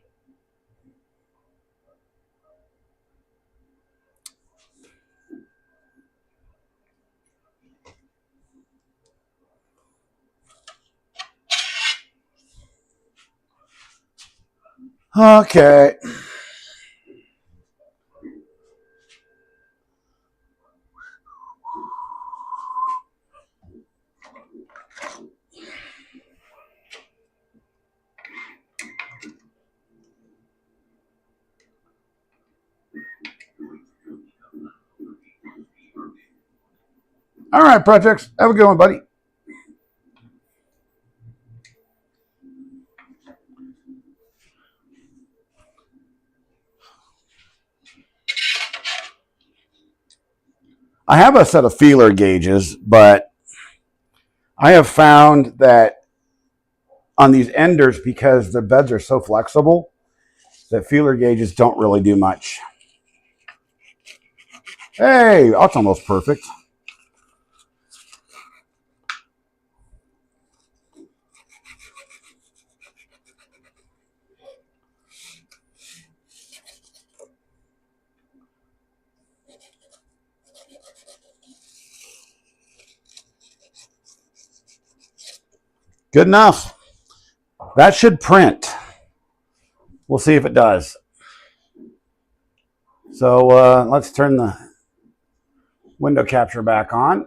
Okay. All right, projects. Have a good one, buddy. I have a set of feeler gauges, but I have found that on these enders, because the beds are so flexible, that feeler gauges don't really do much. Hey, that's almost perfect. Good enough. That should print. We'll see if it does. So let's turn the window capture back on.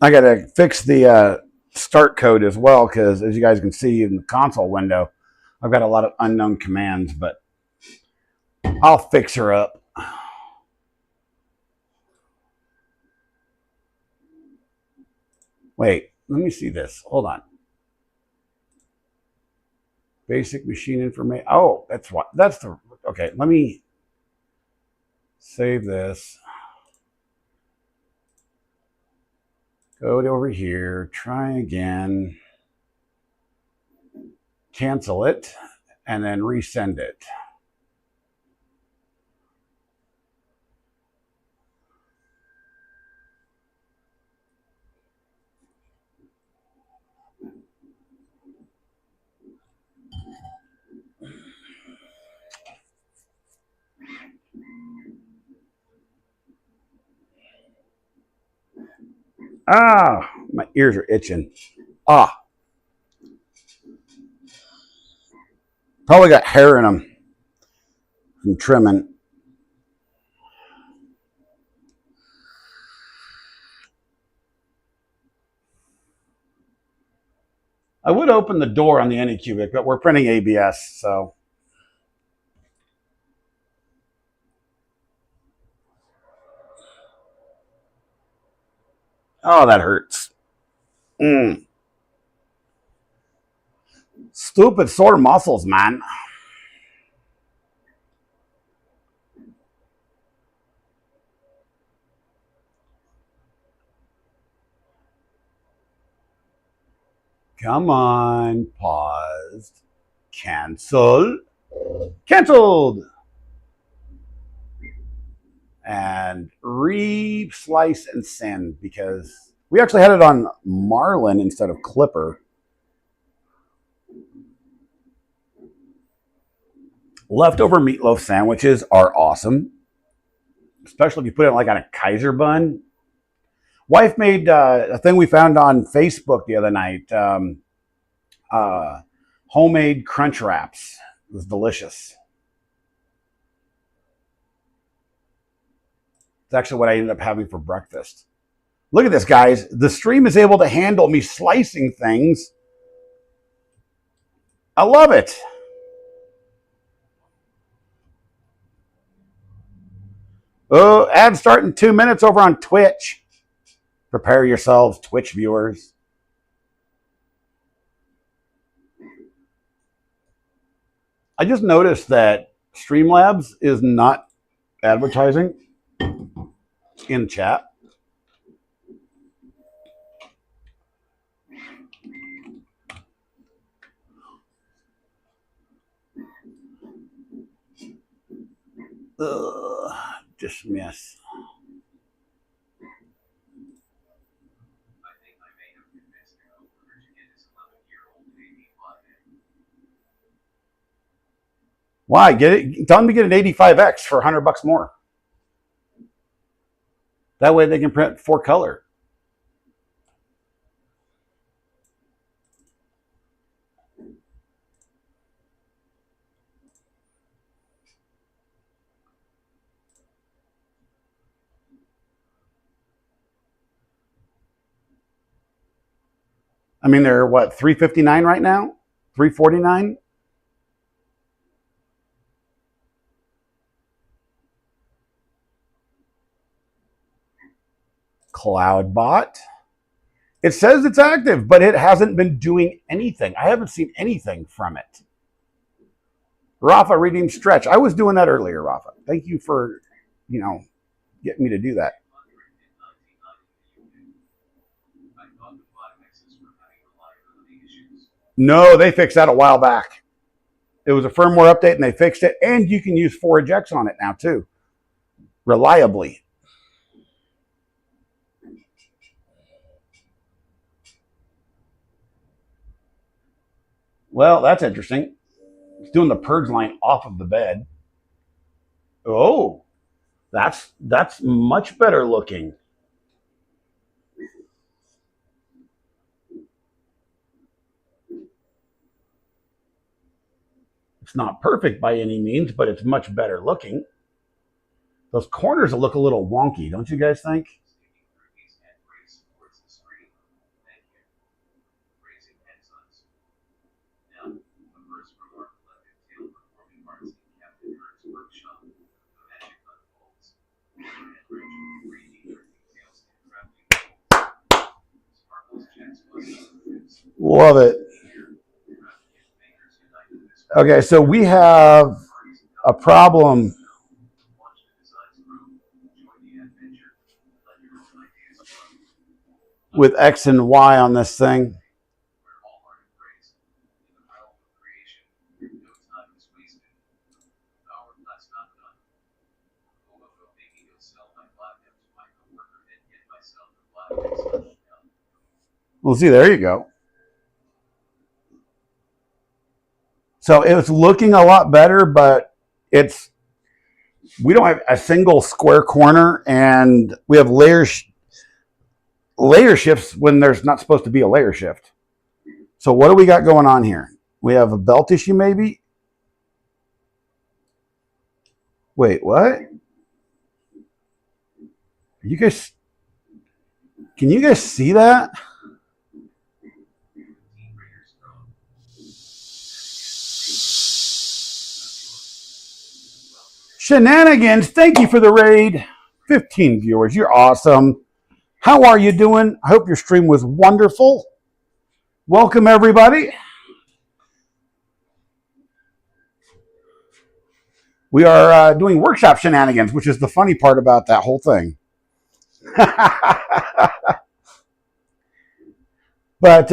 I got to fix the start code as well, because as you guys can see in the console window, I've got a lot of unknown commands, but I'll fix her up. Wait, let me see this. Hold on. Basic machine information. Oh, that's what. That's the. Okay, let me save this. Go over here. Try again. Cancel it, and then resend it. Ah, my ears are itching. Ah, probably got hair in them from trimming. I would open the door on the Anycubic, but we're printing ABS, so. Oh, that hurts. Stupid sore muscles, man. Come on, paused. Cancel. Canceled. And re-slice and send, because we actually had it on Marlin instead of Klipper. Leftover meatloaf sandwiches are awesome, especially if you put it like on a Kaiser bun. Wife made a thing we found on Facebook the other night. Homemade crunch wraps. It was delicious. It's actually what I ended up having for breakfast. Look at this, guys. The stream is able to handle me slicing things. I love it. Oh, ad start in 2 minutes over on Twitch. Prepare yourselves, Twitch viewers. I just noticed that StreamLabs is not advertising in chat. Dismiss. I think I may have convinced the coworker to get his 11-year-old baby five. Why? Get it? Tell them to get an 85X for $100 more. That way they can print 4-color. I mean, they're what, $359 right now? $349? CloudBot. It says it's active, but it hasn't been doing anything. I haven't seen anything from it. Rafa, redeem stretch. I was doing that earlier, Rafa. Thank you for, getting me to do that. No, they fixed that a while back. It was a firmware update and they fixed it. And you can use 4X on it now too. Reliably. Well, that's interesting. It's doing the purge line off of the bed. Oh, that's much better looking. It's not perfect by any means, but it's much better looking. Those corners will look a little wonky, don't you guys think? Love it. Okay, so we have a problem with X and Y on this thing. Well, see, there you go. So it's looking a lot better, but we don't have a single square corner, and we have layer shifts when there's not supposed to be a layer shift. So what do we got going on here? We have a belt issue maybe? Wait, what? Can you guys see that? Shenanigans, thank you for the raid. 15 viewers, you're awesome. How are you doing? I hope your stream was wonderful. Welcome, everybody. We are doing workshop shenanigans, which is the funny part about that whole thing. But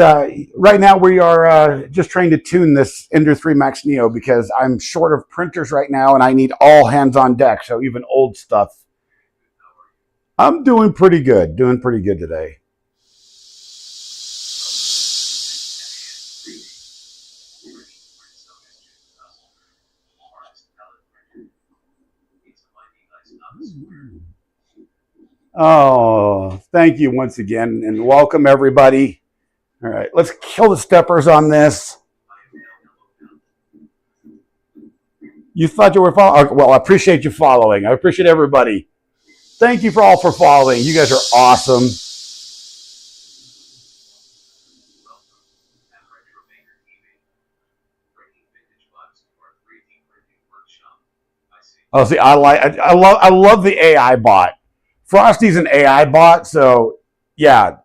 right now we are just trying to tune this Ender 3 Max Neo because I'm short of printers right now and I need all hands on deck. So even old stuff. I'm doing pretty good today. Oh, thank you once again and welcome everybody. All right, let's kill the steppers on this. You thought you were following? Well, I appreciate you following. I appreciate everybody. Thank you all for following. You guys are awesome. Oh, see, I love the AI bot. Frosty's an AI bot, so yeah.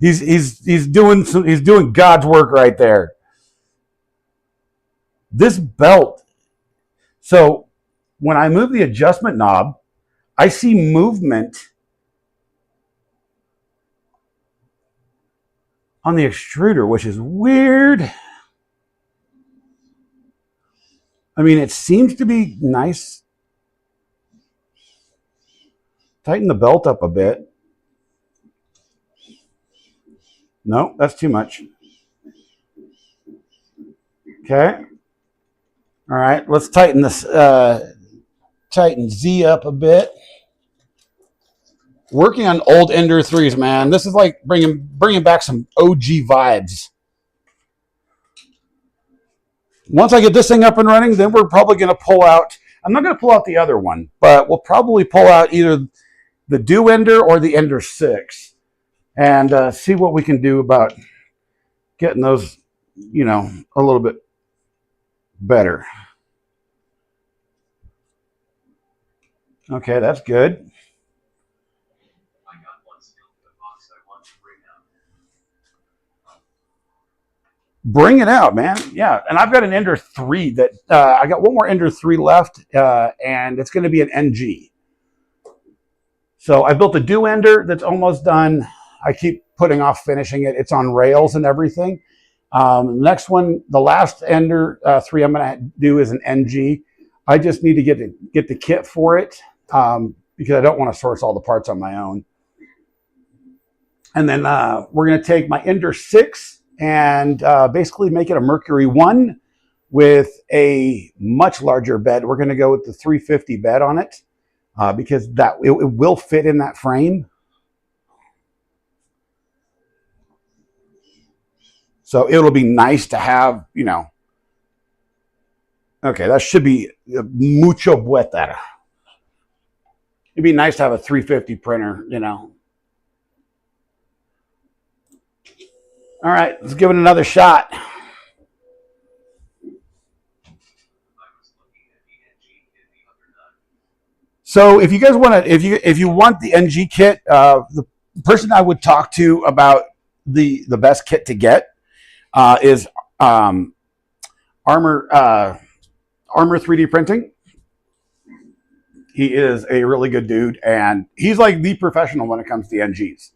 He's doing God's work right there. This belt. So when I move the adjustment knob, I see movement on the extruder, which is weird. I mean, it seems to be nice. Tighten the belt up a bit. No, that's too much. Okay. All right, let's tighten this. Tighten Z up a bit. Working on old Ender 3s, man. This is like bringing back some OG vibes. Once I get this thing up and running, then we're probably going to pull out. I'm not going to pull out the other one, but we'll probably pull out either the Do Ender or the Ender 6. And see what we can do about getting those, a little bit better. Okay, that's good. I got one still in the box I want to bring out. Bring it out, man. Yeah, and I've got an Ender 3 that I got one more Ender 3 left, and it's going to be an NG. So I built a Do Ender that's almost done. I keep putting off finishing it. It's on rails and everything. Next one, the last Ender 3 I'm going to do is an NG. I just need to get the kit for it because I don't want to source all the parts on my own. And then we're going to take my Ender 6 and basically make it a Mercury 1 with a much larger bed. We're going to go with the 350 bed on it because it will fit in that frame. So it'll be nice to have, you know. Okay, that should be mucho better. It'd be nice to have a 350 printer, you know. All right, let's give it another shot. So if you guys want to, if you want the NG kit, the person I would talk to about the best kit to get is Armor 3D Printing. He is a really good dude, and he's like the professional when it comes to NGs.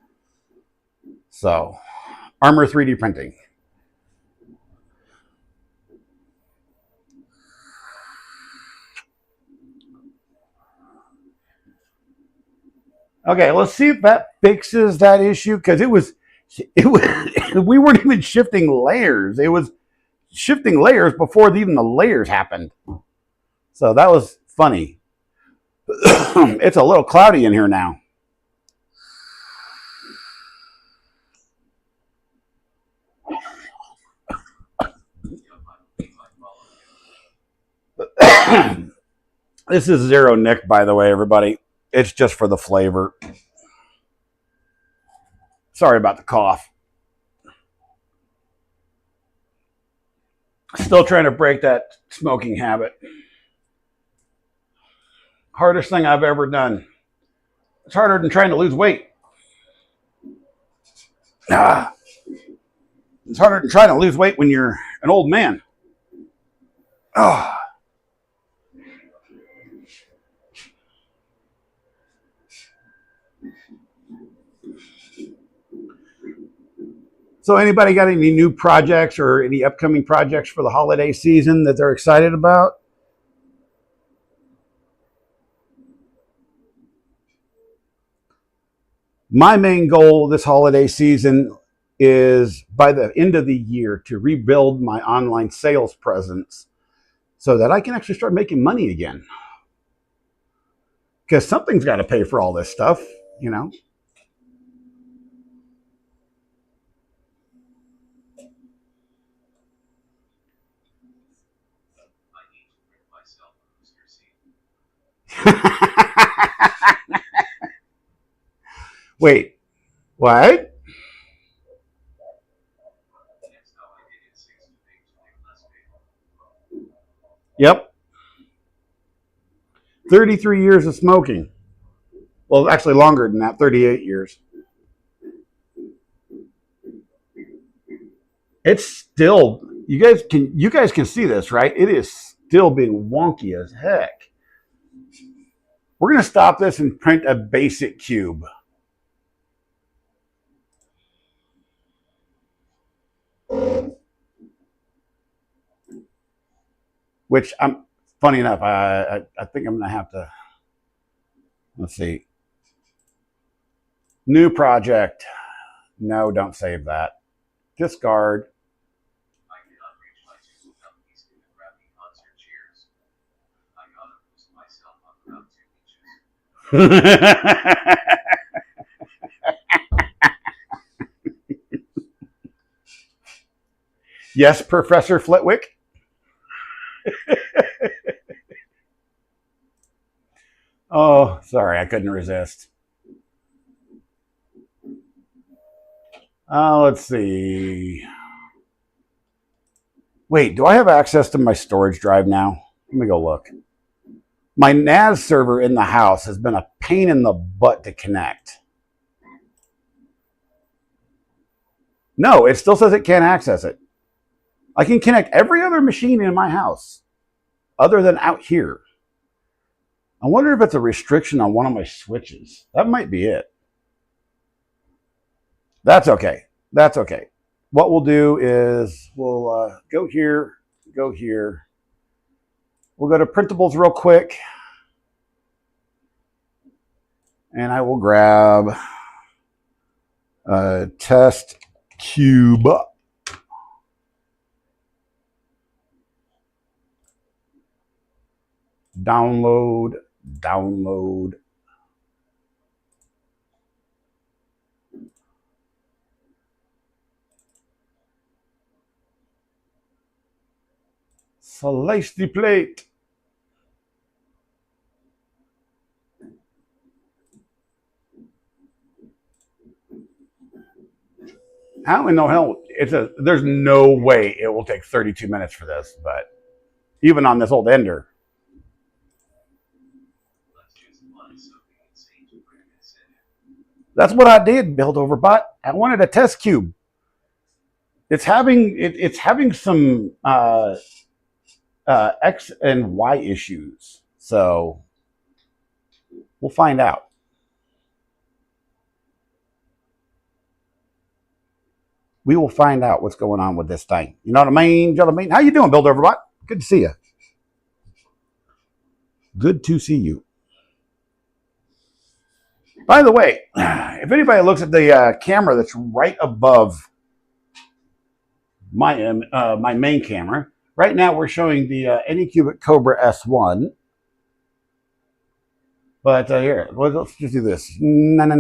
So, Armor 3D Printing. Okay, let's see if that fixes that issue, because it was we weren't even shifting layers. It was shifting layers before even the layers happened. So that was funny. It's a little cloudy in here now. This is Zero Nick, by the way, everybody. It's just for the flavor. Sorry about the cough. Still trying to break that smoking habit. Hardest thing I've ever done. It's harder than trying to lose weight. It's harder than trying to lose weight when you're an old man. Oh. So anybody got any new projects or any upcoming projects for the holiday season that they're excited about? My main goal this holiday season is by the end of the year to rebuild my online sales presence so that I can actually start making money again. Because something's got to pay for all this stuff, you know. Wait, what? Yep. 33 years of smoking. Well, actually longer than that, 38 years. It's still, you guys can see this, right? It is still being wonky as heck. We're going to stop this and print a basic cube. Which funny enough, I think I'm going to have to, let's see. New project. No, don't save that. Discard. I cannot reach my two companies in the crappy concert cheers. I gotta boost myself up about 2 inches. Yes, Professor Flitwick. Oh, sorry, I couldn't resist. Let's see. Wait, do I have access to my storage drive now? Let me go look. My NAS server in the house has been a pain in the butt to connect. No, it still says it can't access it. I can connect every other machine in my house other than out here. I wonder if it's a restriction on one of my switches. That might be it. That's okay. That's okay. What we'll do is we'll go here, go here. We'll go to printables real quick. And I will grab a test cube. Download. Slice the plate. How in the hell? There's no way it will take 32 minutes for this, but even on this old Ender. That's what I did, Build Overbot. I wanted a test cube. It's having some X and Y issues, so we'll find out. We will find out what's going on with this thing. You know what I mean? How you doing, Build Overbot? Good to see you. Good to see you. By the way, if anybody looks at the camera that's right above my main camera, right now we're showing the Anycubic Cobra S1. But here, let's just do this. And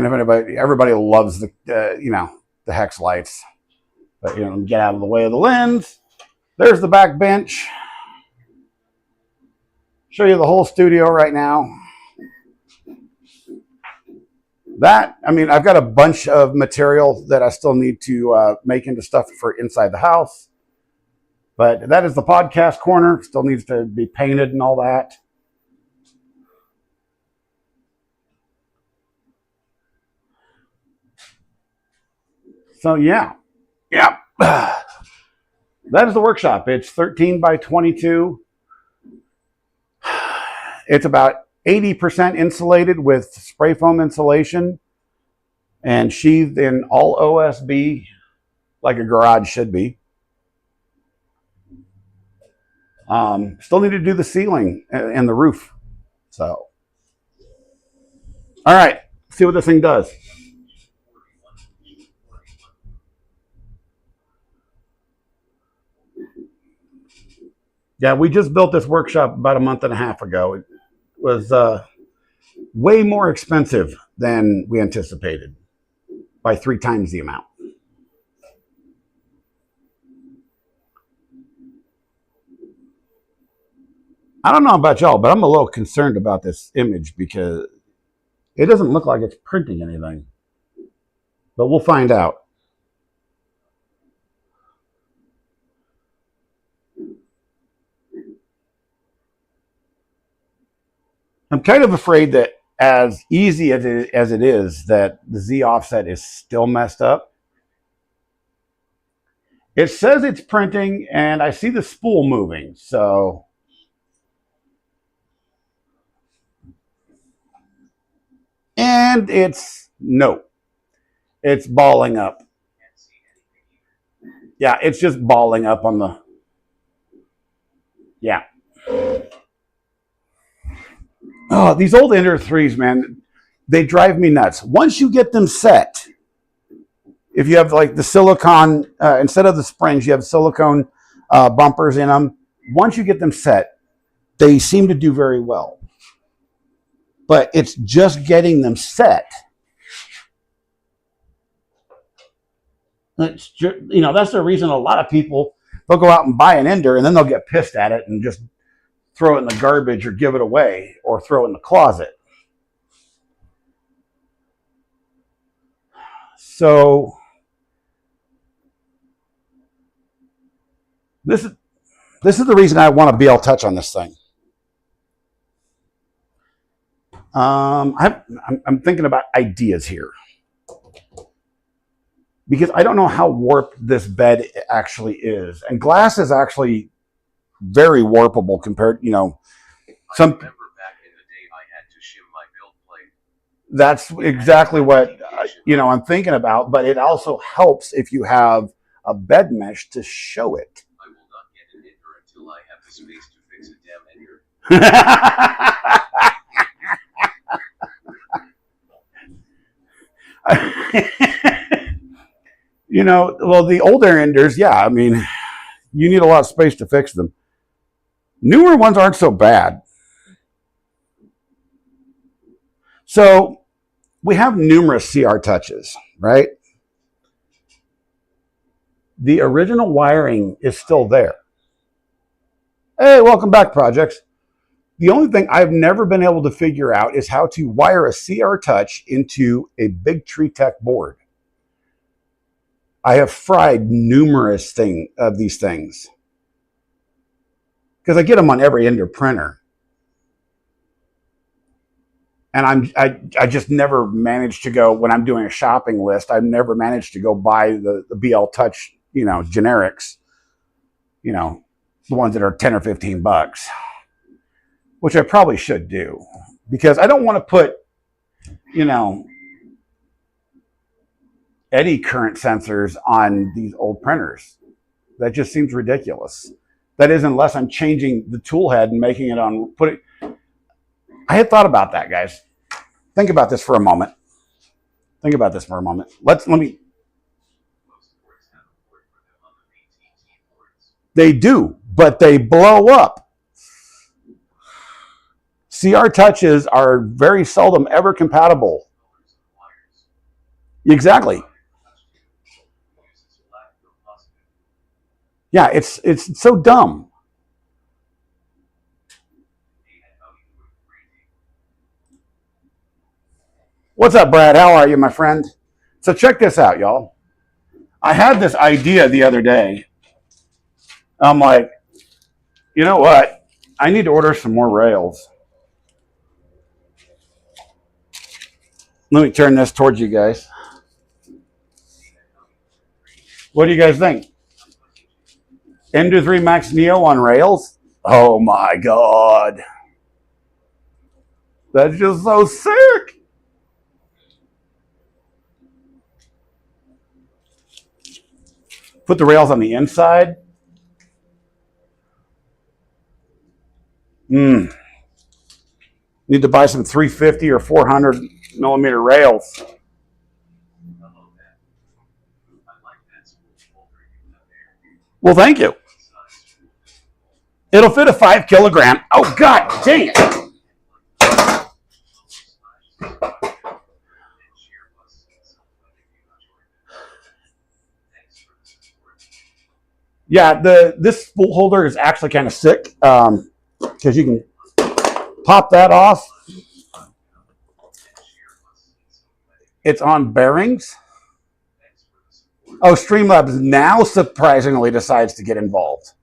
if everybody loves the the hex lights, but get out of the way of the lens. There's the back bench. Show you the whole studio right now. I've got a bunch of material that I still need to make into stuff for inside the house. But that is the podcast corner. Still needs to be painted and all that. So yeah. That is the workshop. It's 13 by 22. It's about 80% insulated with spray foam insulation and sheathed in all OSB like a garage should be. Still need to do the ceiling and the roof. So, all right, see what this thing does. Yeah, we just built this workshop about a month and a half ago. It was way more expensive than we anticipated by 3 times the amount. I don't know about y'all, but I'm a little concerned about this image because it doesn't look like it's printing anything. But we'll find out. I'm kind of afraid that as easy as it is, that the Z offset is still messed up. It says it's printing, and I see the spool moving, so. And it's balling up. Yeah, it's just balling up on the, yeah. Oh, these old Ender 3s, man, they drive me nuts. Once you get them set, if you have like the silicone, instead of the springs, you have silicone bumpers in them. Once you get them set, they seem to do very well. But it's just getting them set. It's just, that's the reason a lot of people, they'll go out and buy an Ender and then they'll get pissed at it and just throw it in the garbage or give it away or throw it in the closet. So this is the reason I want to BL touch on this thing. I'm thinking about ideas here because I don't know how warped this bed actually is, and glass is actually very warpable compared, I remember back in the day I had to shim my build plate. That's exactly what I'm thinking about, but it also helps if you have a bed mesh to show it. I will not get an Ender until I have the space to fix a damn Ender. Well, the older Enders, yeah, I mean, You need a lot of space to fix them. Newer ones aren't so bad. So we have numerous CR touches, right? The original wiring is still there. Hey, welcome back, projects. The only thing I've never been able to figure out is how to wire a CR touch into a big Tree Tech board. I have fried numerous of these things because I get them on every Ender printer. And I just never managed to go, when I'm doing a shopping list, I've never managed to go buy the BL Touch, generics, the ones that are 10 or 15 bucks, which I probably should do because I don't want to put, eddy current sensors on these old printers. That just seems ridiculous. That is, unless I'm changing the tool head and making it on, I had thought about that, guys. Think about this for a moment. Let me. Most ports have a port for them on the BTT ports. They do, but they blow up. CR touches are very seldom ever compatible. Exactly. Yeah, it's so dumb. What's up, Brad? How are you, my friend? So check this out, y'all. I had this idea the other day. I'm like, you know what? I need to order some more rails. Let me turn this towards you guys. What do you guys think? Ender 3 Max Neo on rails? Oh my God. That's just so sick. Put the rails on the inside. Need to buy some 350 or 400 millimeter rails. Well, thank you. It'll fit a 5 kilogram. Oh, God dang it. Yeah, this spool holder is actually kind of sick because you can pop that off. It's on bearings. Oh, StreamLabs now surprisingly decides to get involved.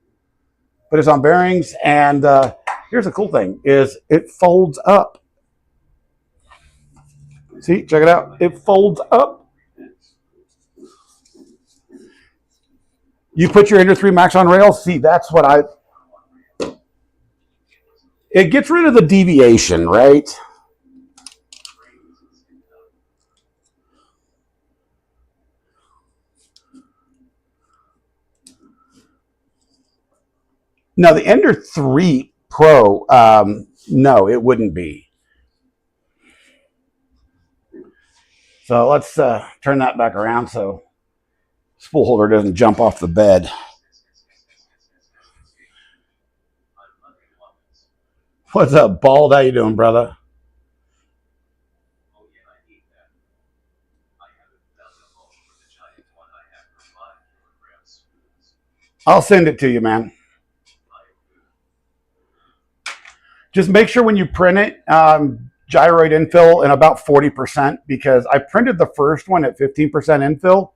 But it's on bearings, and here's the cool thing, is it folds up. See, check it out. It folds up. You put your Ender 3 Max on rails, see, that's what it gets rid of the deviation, right? Now, the Ender 3 Pro, no, it wouldn't be. So let's turn that back around so spool holder doesn't jump off the bed. What's up, Bald? How you doing, brother? I'll send it to you, man. Just make sure when you print it, gyroid infill in about 40%, because I printed the first one at 15% infill,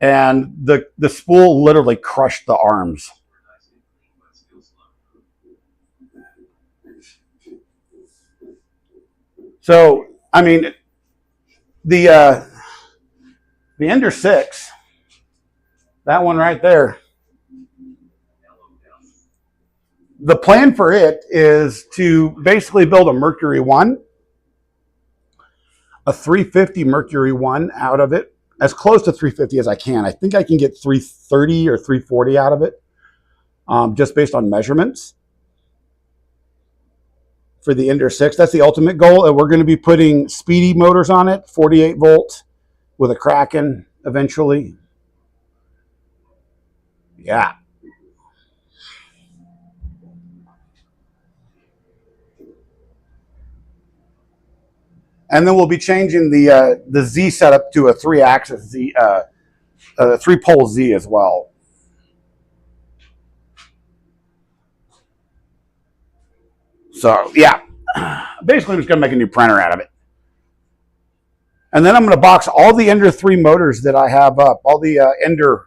and the spool literally crushed the arms. So, I mean, the Ender 6, that one right there, the plan for it is to basically build a Mercury 1, a 350 Mercury 1 out of it, as close to 350 as I can. I think I can get 330 or 340 out of it, just based on measurements. For the Ender 6, that's the ultimate goal. And we're going to be putting speedy motors on it, 48 volt with a Kraken eventually. Yeah. And then we'll be changing the Z setup to a 3-axis Z, 3-pole Z as well. So yeah, basically I'm just gonna make a new printer out of it. And then I'm gonna box all the Ender 3 motors that I have up, all the Ender,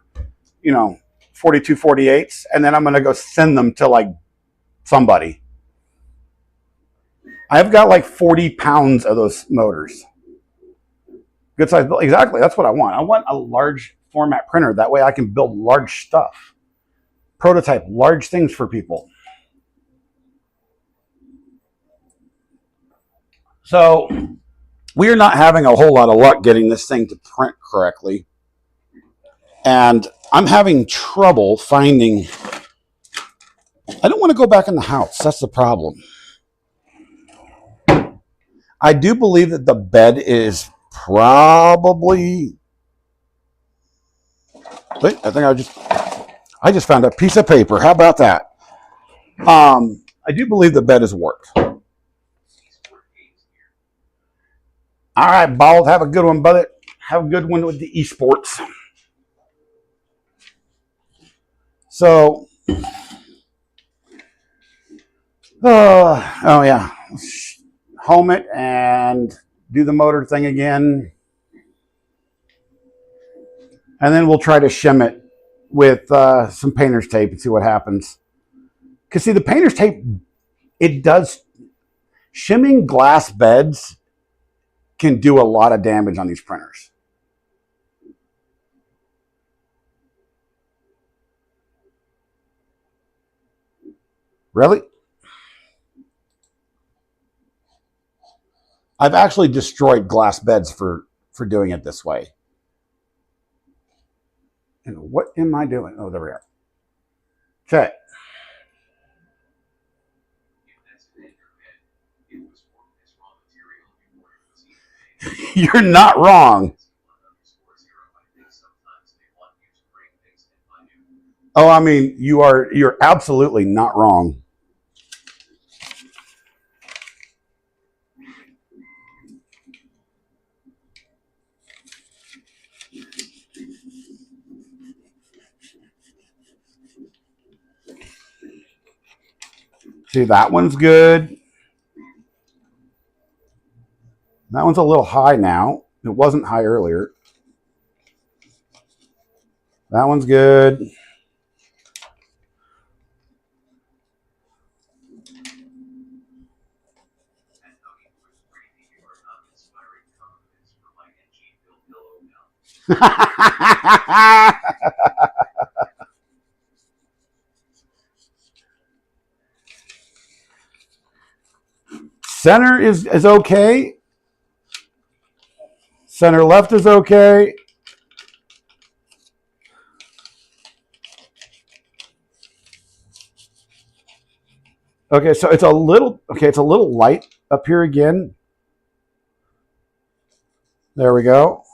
4248s, and then I'm gonna go send them to like somebody. I've got like 40 pounds of those motors. Good size build. Exactly. That's what I want. I want a large format printer. That way I can build large stuff. Prototype large things for people. So we are not having a whole lot of luck getting this thing to print correctly. And I'm having trouble finding... I don't want to go back in the house. That's the problem. I do believe that the bed is probably... Wait, I think I just found a piece of paper. How about that? I do believe the bed has worked. All right, Bald. Have a good one, brother. Have a good one with the esports. So, oh yeah, home it and do the motor thing again. And then we'll try to shim it with some painter's tape and see what happens. Because see, the painter's tape, it does, shimming glass beds can do a lot of damage on these printers. Really? I've actually destroyed glass beds for doing it this way. And what am I doing? Oh, there we are. Okay. You're not wrong. Oh, I mean, you're absolutely not wrong. See, that one's good. That one's a little high now. It wasn't high earlier. That one's good. Center is okay. Center left is okay. Okay, so it's a little light up here again. There we go.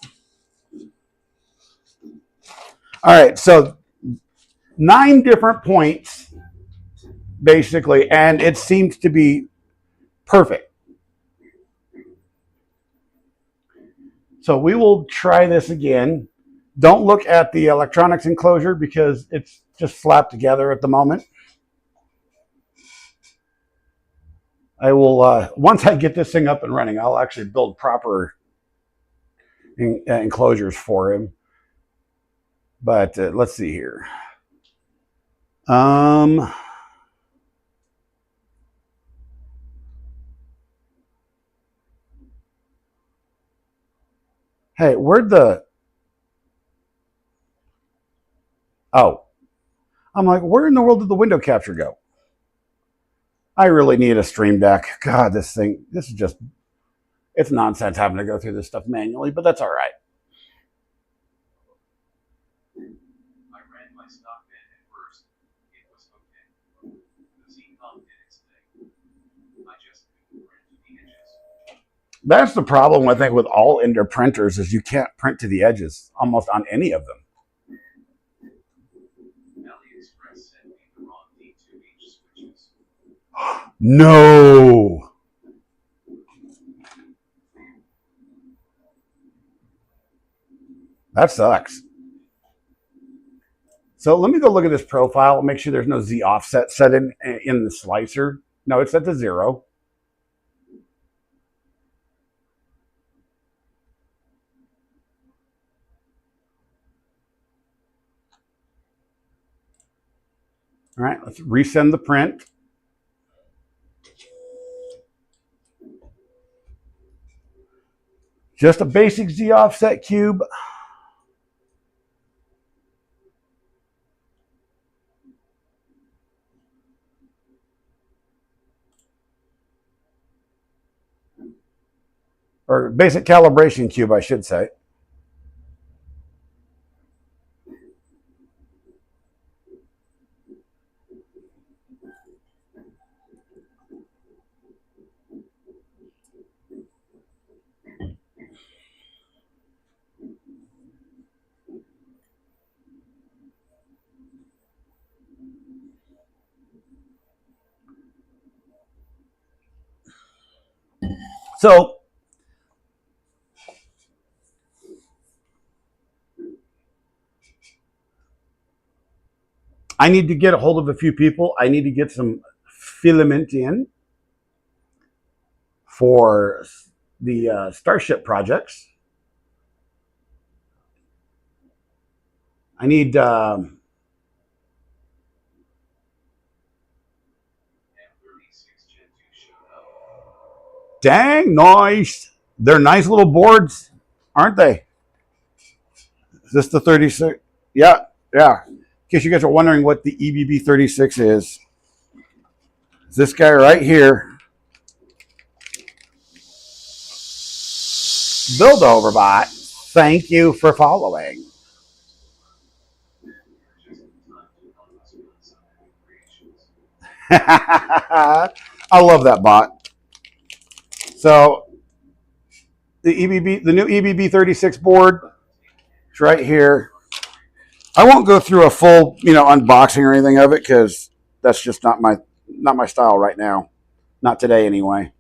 All right, so 9 different points basically, and it seems to be perfect. So we will try this again. Don't look at the electronics enclosure because it's just slapped together at the moment. I will, once I get this thing up and running, I'll actually build proper enclosures for him. But let's see here. Hey, where'd the... Oh. I'm like, where in the world did the window capture go? I really need a stream deck. God, this is just... It's nonsense having to go through this stuff manually, but that's all right. I ran my stock bed at first. It was okay. The Z-Pump did its thing. I just couldn't print to the edges. That's the problem, I think, with all Ender printers is you can't print to the edges almost on any of them. AliExpress sent me the wrong D2H switches. No. That sucks. So let me go look at this profile, make sure there's no Z offset set in the slicer. No, it's set to 0. All right, let's resend the print. Just a basic Z offset cube. Or basic calibration cube, I should say. So I need to get a hold of a few people. I need to get some filament in for the Starship projects. I need dang nice. They're nice little boards, aren't they? Is this the 36? Yeah, yeah. In case you guys are wondering what the EBB 36 is, it's this guy right here. Build Overbot, thank you for following. I love that bot. So the new EBB 36 board, it's right here. I won't go through a full, unboxing or anything of it because that's just not my style right now. Not today anyway.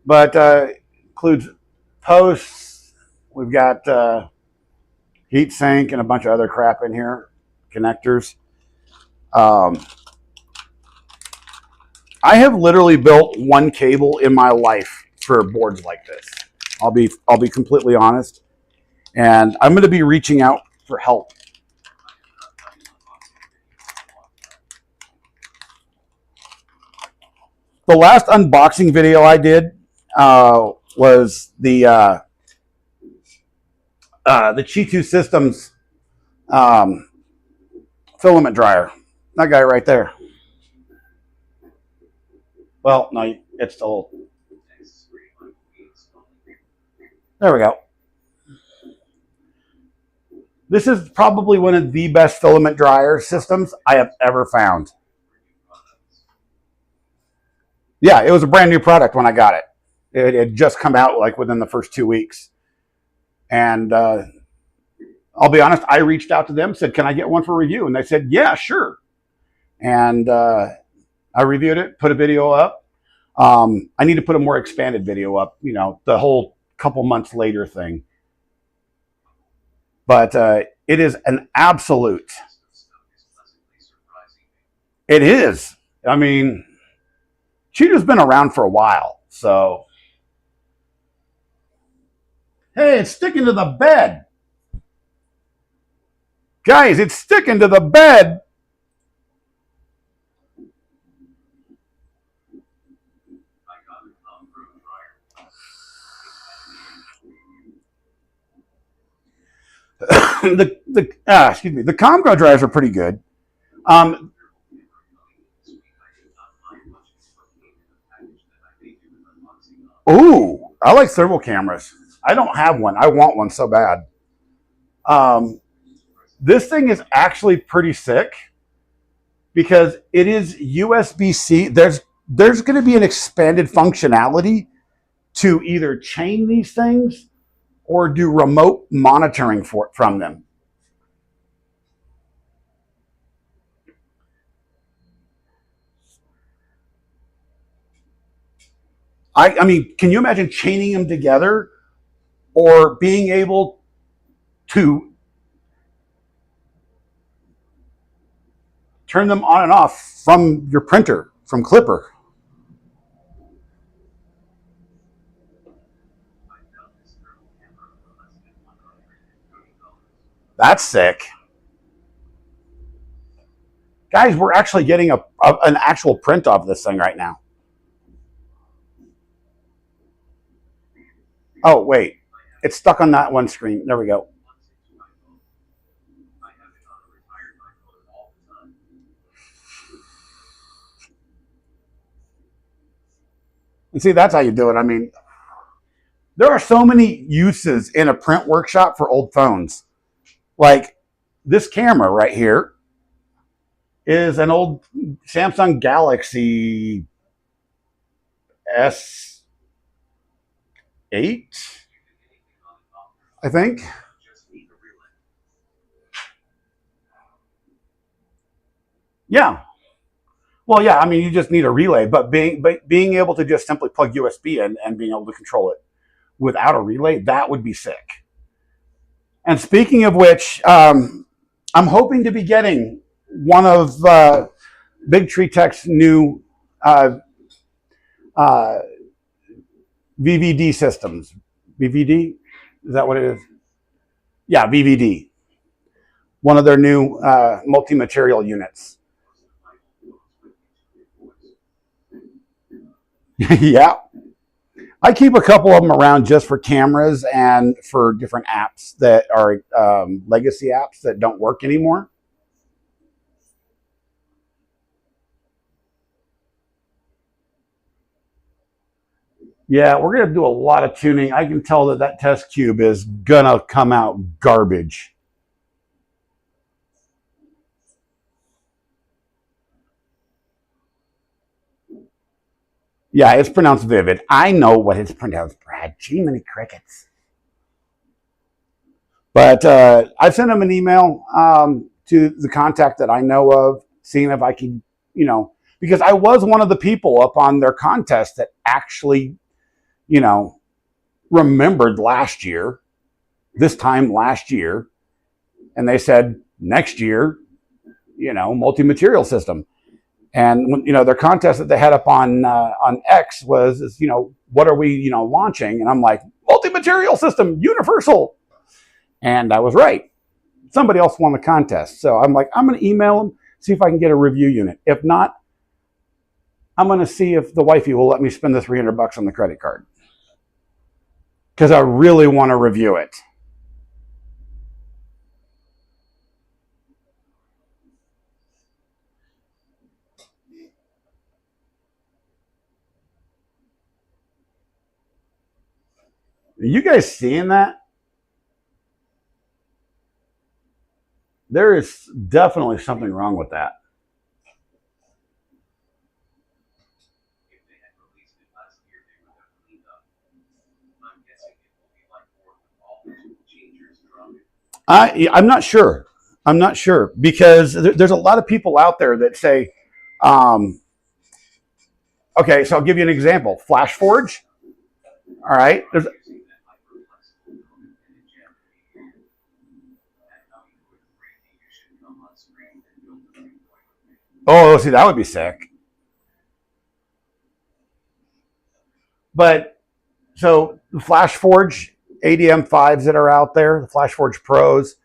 But includes posts. We've got heat sink and a bunch of other crap in here, connectors. I have literally built one cable in my life for boards like this. I'll be completely honest, and I'm going to be reaching out for help. The last unboxing video I did was the Chi2 Systems filament dryer. That guy right there. Well, no, it's still. There we go. This is probably one of the best filament dryer systems I have ever found. Yeah, it was a brand new product when I got it. It had just come out like within the first 2 weeks. And I'll be honest, I reached out to them, said, can I get one for review? And they said, yeah, sure. And I reviewed it, put a video up. I need to put a more expanded video up, the whole couple months later thing. But it is an absolute. It is. I mean, Cheetah's been around for a while, so. Hey, it's sticking to the bed. Guys, it's sticking to the bed. The Comgo dryers are pretty good. Ooh, I like thermal cameras. I don't have one. I want one so bad. This thing is actually pretty sick because it is USB-C. There's going to be an expanded functionality to either chain these things or do remote monitoring from them. I mean, can you imagine chaining them together or being able to turn them on and off from your printer, from Klipper. That's sick. Guys, we're actually getting an actual print of this thing right now. Oh, wait. It's stuck on that one screen. There we go. And see, that's how you do it. I mean, there are so many uses in a print workshop for old phones. Like this camera right here is an old Samsung Galaxy S8, I think. Yeah. Well, yeah, I mean, you just need a relay, but being able to just simply plug USB in and being able to control it without a relay, that would be sick. And speaking of which, I'm hoping to be getting one of Big Tree Tech's new VVD systems. VVD? Is that what it is? Yeah, VVD. One of their new multi-material units. Yeah. I keep a couple of them around just for cameras and for different apps that are legacy apps that don't work anymore. Yeah, we're going to do a lot of tuning. I can tell that that test cube is going to come out garbage. Yeah, it's pronounced Vivid. I know what it's pronounced, Brad. Gee, many crickets. But I sent him an email to the contact that I know of, seeing if I could, because I was one of the people up on their contest that actually, remembered last year, this time last year, and they said next year, multi-material system. And their contest that they had up on X was, what are we, launching? And I'm like, multi-material system, universal. And I was right. Somebody else won the contest. So I'm like, I'm going to email them, see if I can get a review unit. If not, I'm going to see if the wifey will let me spend the $300 on the credit card. Because I really want to review it. Are you guys seeing that? There is definitely something wrong with that. I'm not sure. I'm not sure because there's a lot of people out there that say, okay, so I'll give you an example. FlashForge. All right. Oh, see, that would be sick. But so the FlashForge ADM5s that are out there, the FlashForge Pros,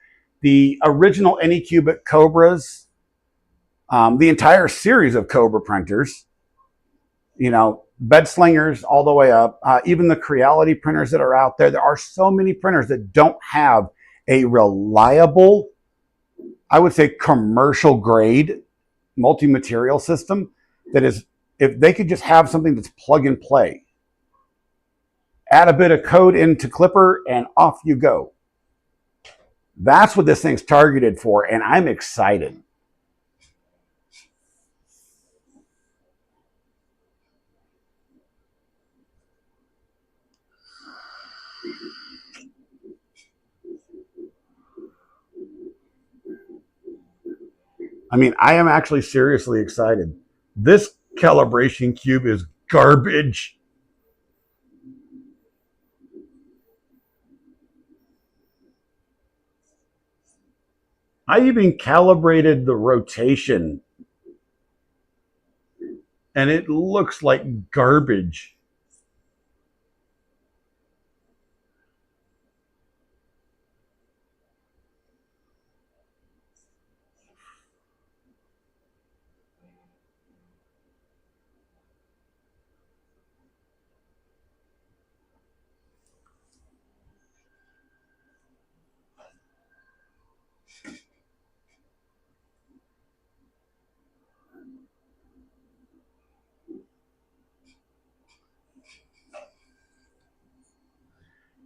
the original Anycubic Cobras, the entire series of Cobra printers, bed slingers all the way up, even the Creality printers that are out there. There are so many printers that don't have a reliable, I would say commercial grade multi-material system that is, if they could just have something that's plug and play, add a bit of code into Klipper and off you go. That's what this thing's targeted for, and I'm excited. I mean, I am actually seriously excited. This calibration cube is garbage. I even calibrated the rotation, and it looks like garbage.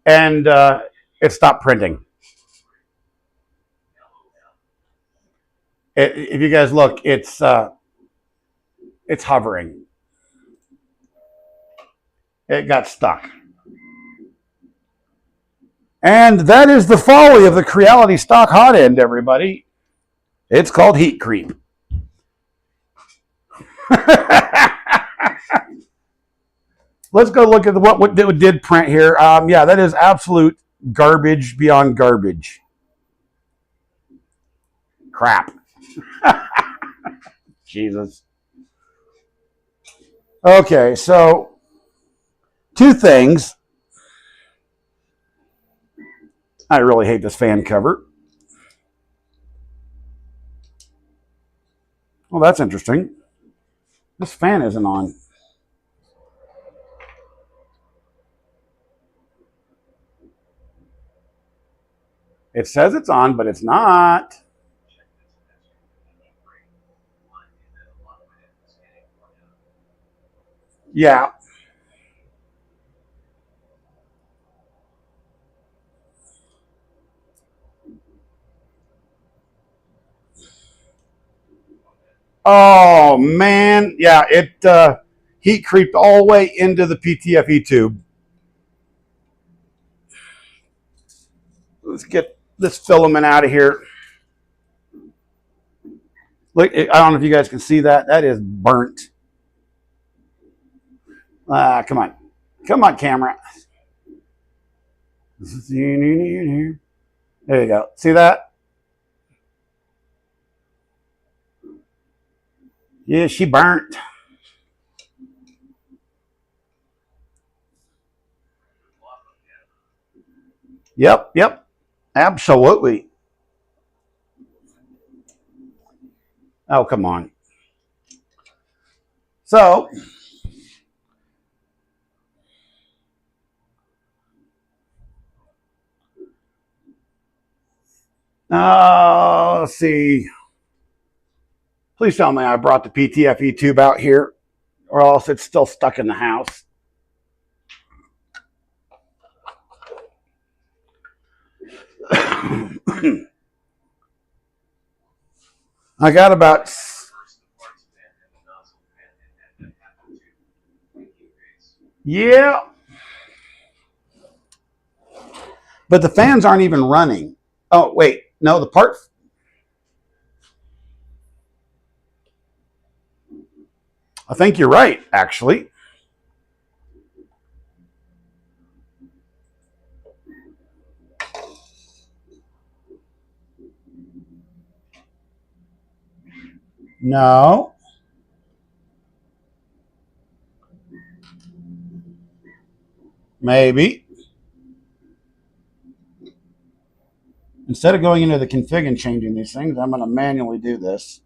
And it stopped printing. If you guys look, it's hovering. It got stuck. And that is the folly of the Creality stock hot end, everybody. It's called heat creep. Let's go look at what it did print here. Yeah, that is absolute garbage beyond garbage. Crap. Jesus. Okay, so two things. I really hate this fan cover. Well, that's interesting. This fan isn't on. It says it's on, but it's not. Yeah. Oh, man. Yeah, it heat creeped all the way into the PTFE tube. Let's get this filament out of here. Look, I don't know if you guys can see that. That is burnt. Come on. Come on, camera. There you go. See that? Yeah, she burnt. Yep. Absolutely. Oh, come on. So, let's see. Please tell me I brought the PTFE tube out here, or else it's still stuck in the house. I got about. Yeah. But the fans aren't even running. Oh, wait. No, the part. I think you're right, actually. No. Maybe. Instead of going into the config and changing these things, I'm going to manually do this.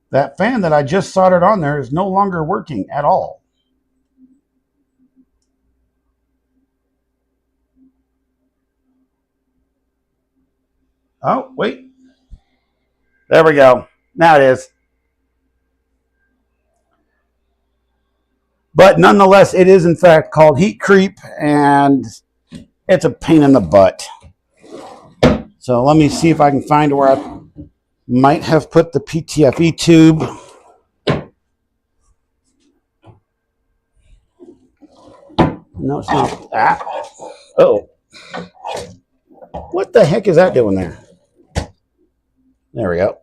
That fan that I just soldered on there is no longer working at all. Oh, wait. There we go. Now it is. But nonetheless, it is in fact called heat creep, and it's a pain in the butt. So let me see if I can find where I might have put the PTFE tube. No, it's not that. Oh. What the heck is that doing there? There we go.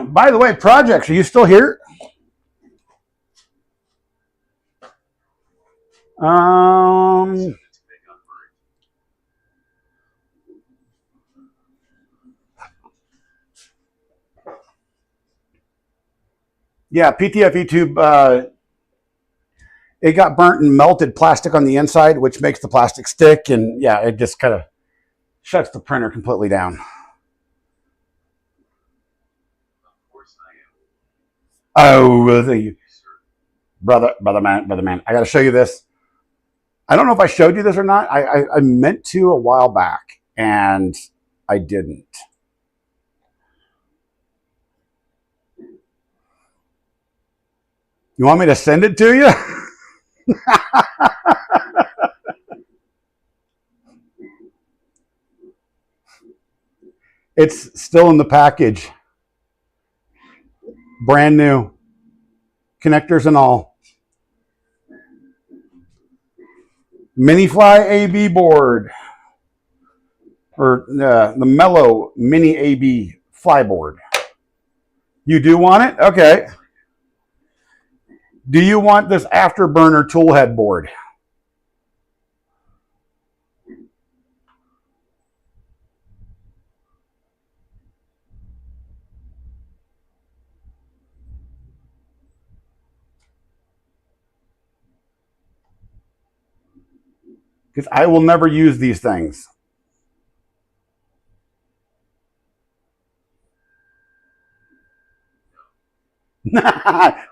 By the way, projects, are you still here? Yeah, PTFE tube, it got burnt and melted plastic on the inside, which makes the plastic stick, and yeah, it just kind of shuts the printer completely down. Oh, brother man, I got to show you this. I don't know if I showed you this or not. I meant to a while back, and I didn't. You want me to send it to you? It's still in the package. Brand new. Connectors and all. Mini-Fly AB board. Or the Mellow Mini AB fly board. You do want it? Okay. Do you want this afterburner tool head board? Because I will never use these things.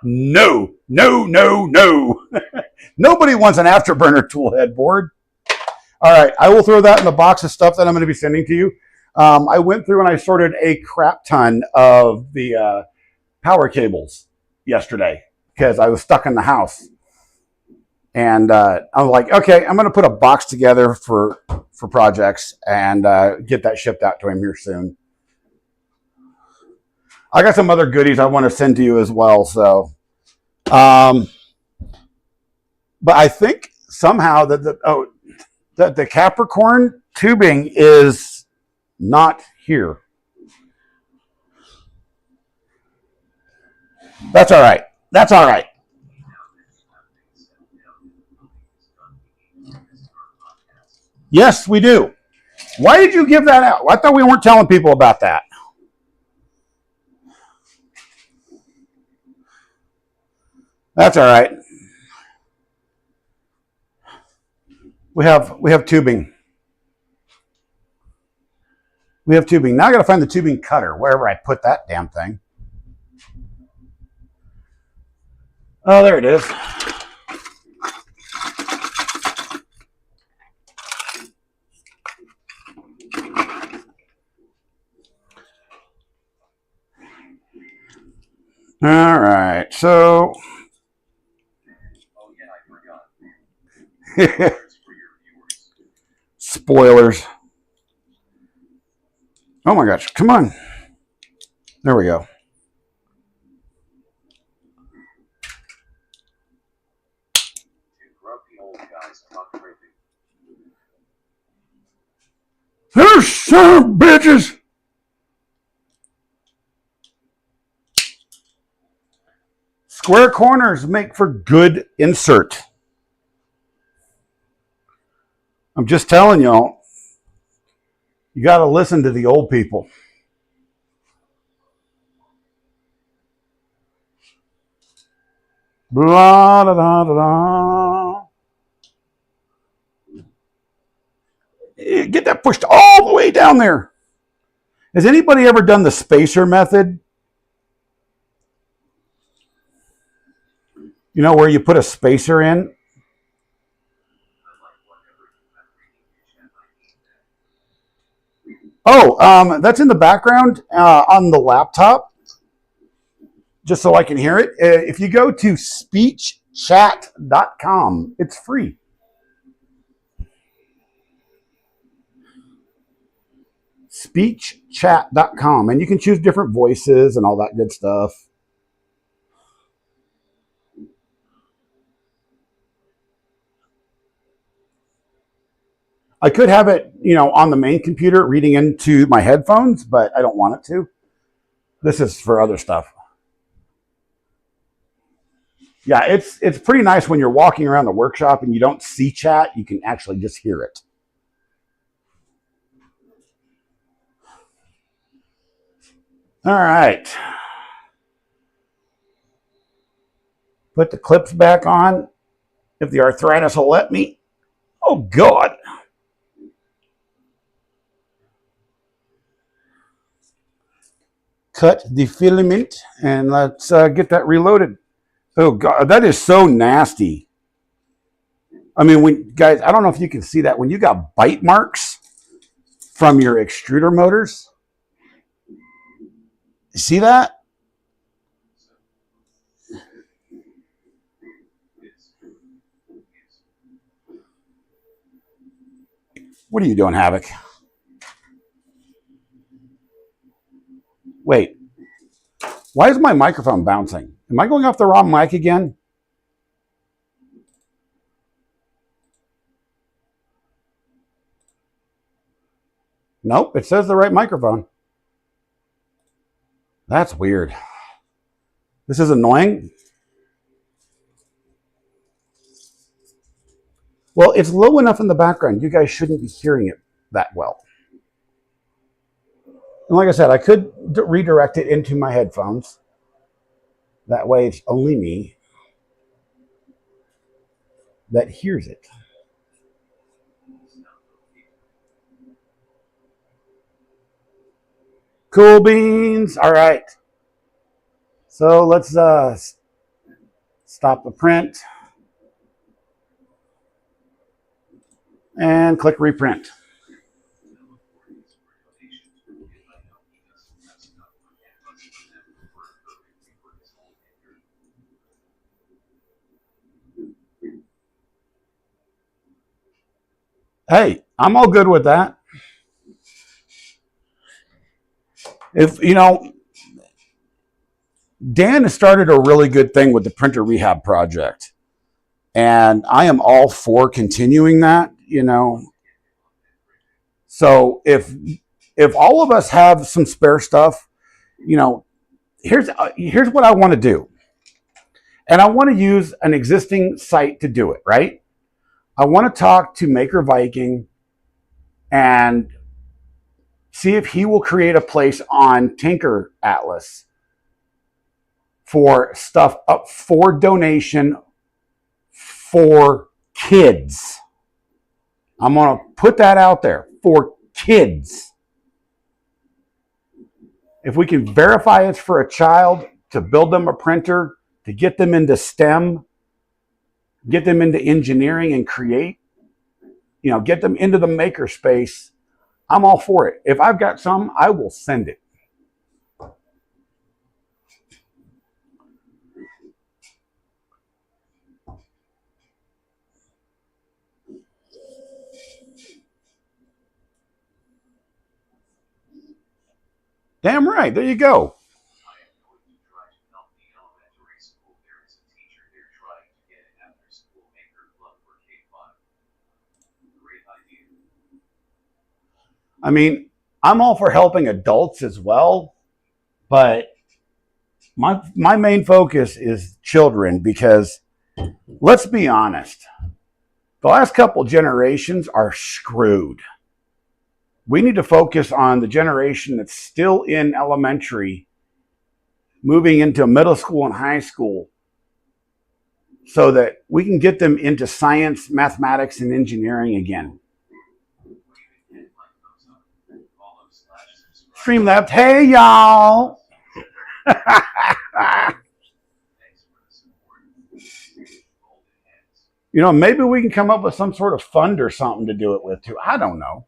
No. Nobody wants an afterburner tool head board. All right, I will throw that in the box of stuff that I'm going to be sending to you. I went through and I sorted a crap ton of the power cables yesterday because I was stuck in the house. And I'm like, okay, I'm going to put a box together for projects and get that shipped out to him here soon. I got some other goodies I want to send to you as well. So, but I think somehow that the Capricorn tubing is not here. That's all right. That's all right. Yes, we do. Why did you give that out? I thought we weren't telling people about that. That's all right. We have tubing. We have tubing. Now I got to find the tubing cutter, wherever I put that damn thing. Oh, there it is. All right, so. Oh yeah, I forgot. Spoilers. Oh my gosh, come on. There we go. There's some bitches. Square corners make for good insert. I'm just telling y'all, you got to listen to the old people. Blah, da, da, da, da. Get that pushed all the way down there. Has anybody ever done the spacer method? You know, where you put a spacer in? Oh, that's in the background on the laptop, just so I can hear it. If you go to speechchat.com, it's free. Speechchat.com, and you can choose different voices and all that good stuff. I could have it, on the main computer reading into my headphones, but I don't want it to. This is for other stuff. Yeah, it's pretty nice when you're walking around the workshop and you don't see chat, you can actually just hear it. All right. Put the clips back on if the arthritis will let me. Oh, God. Cut the filament and let's get that reloaded. Oh, God, that is so nasty. I mean, guys, I don't know if you can see that. When you got bite marks from your extruder motors, see that? What are you doing, Havoc? Wait. Why is my microphone bouncing? Am I going off the wrong mic again? Nope, it says the right microphone. That's weird. This is annoying. Well, it's low enough in the background. You guys shouldn't be hearing it that well. And like I said, I could redirect it into my headphones. That way it's only me that hears it. Cool beans. All right. So let's stop the print and click reprint. Hey, I'm all good with that. If Dan has started a really good thing with the printer rehab project, and I am all for continuing that. So if all of us have some spare stuff, here's what I want to do, and I want to use an existing site to do it. Right? I want to talk to Maker Viking and see if he will create a place on Tinker Atlas for stuff up for donation for kids. I'm going to put that out there for kids. If we can verify it's for a child, to build them a printer, to get them into STEM, get them into engineering and create, get them into the maker space, I'm all for it. If I've got some, I will send it. Damn right. There you go. I mean, I'm all for helping adults as well, but my main focus is children because let's be honest, the last couple generations are screwed. We need to focus on the generation that's still in elementary, moving into middle school and high school, so that we can get them into science, mathematics, and engineering again. StreamLabs, hey y'all. Maybe we can come up with some sort of fund or something to do it with too. I don't know.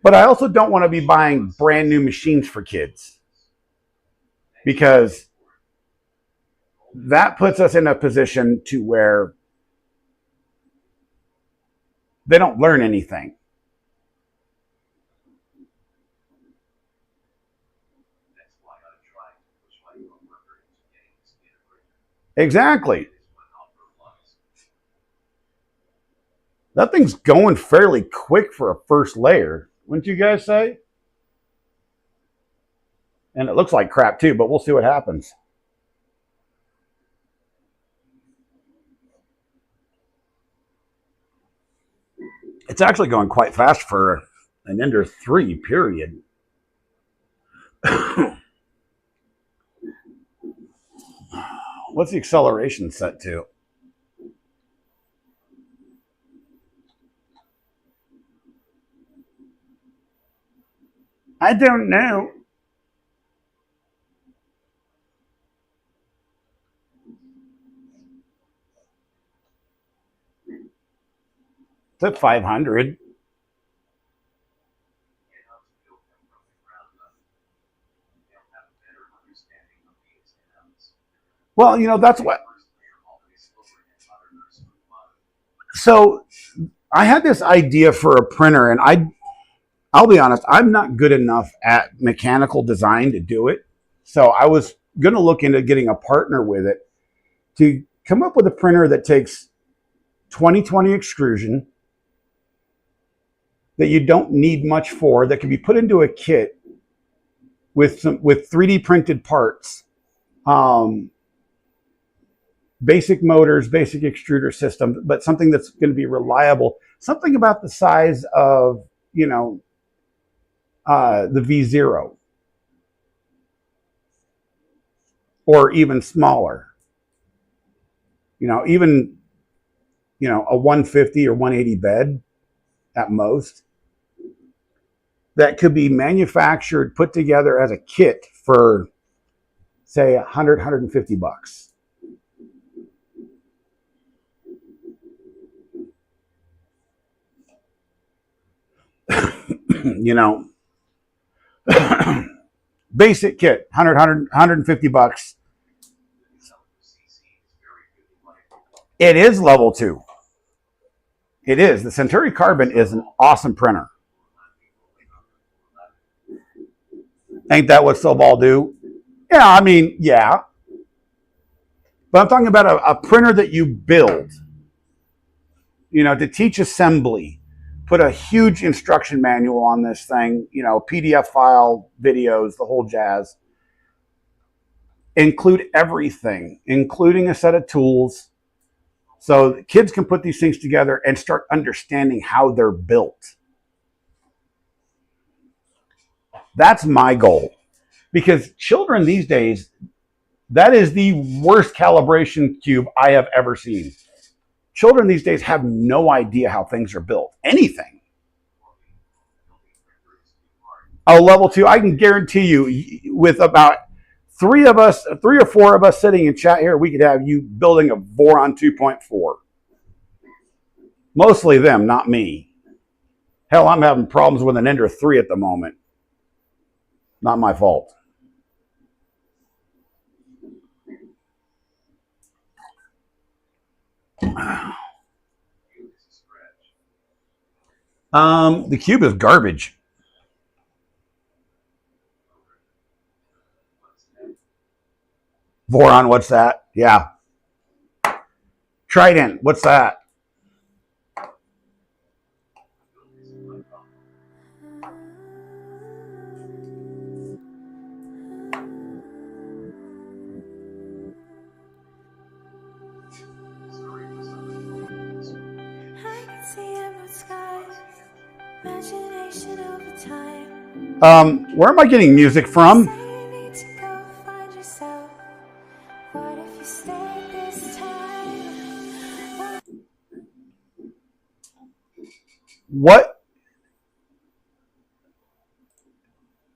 But I also don't want to be buying brand new machines for kids, because that puts us in a position to where they don't learn anything. Exactly. That thing's going fairly quick for a first layer, wouldn't you guys say? And it looks like crap too, but we'll see what happens. It's actually going quite fast for an Ender 3, period. What's the acceleration set to? I don't know. It's at 500. Well, you know, that's what. So I had this idea for a printer, and I'll be honest, I'm not good enough at mechanical design to do it. So I was going to look into getting a partner with it to come up with a printer that takes 2020 extrusion that you don't need much for, that can be put into a kit with 3D printed parts, basic motors, basic extruder system, but something that's going to be reliable. Something about the size of, you know, the V0, or even smaller. You know, even, you know, a 150 or 180 bed at most, that could be manufactured, put together as a kit for, say, 100, 150 bucks. You know, basic kit, 100, 150 bucks. It is level 2. It is. The Centauri Carbon is an awesome printer. Ain't that what Sobal do? Yeah, I mean, yeah. But I'm talking about a printer that you build, you know, to teach assembly. Put a huge instruction manual on this thing, you know, PDF file, videos, the whole jazz. Include everything, including a set of tools, so the kids can put these things together and start understanding how they're built. That's my goal. Because children these days, that is the worst calibration cube I have ever seen. Children these days have no idea how things are built. Anything. Oh, level 2, I can guarantee you, with about 3 or 4 of us sitting in chat here, we could have you building a Voron 2.4. Mostly them, not me. Hell, I'm having problems with an Ender 3 at the moment. Not my fault. The cube is garbage. Voron, what's that? Yeah. Trident, what's that? Where am I getting music from? What?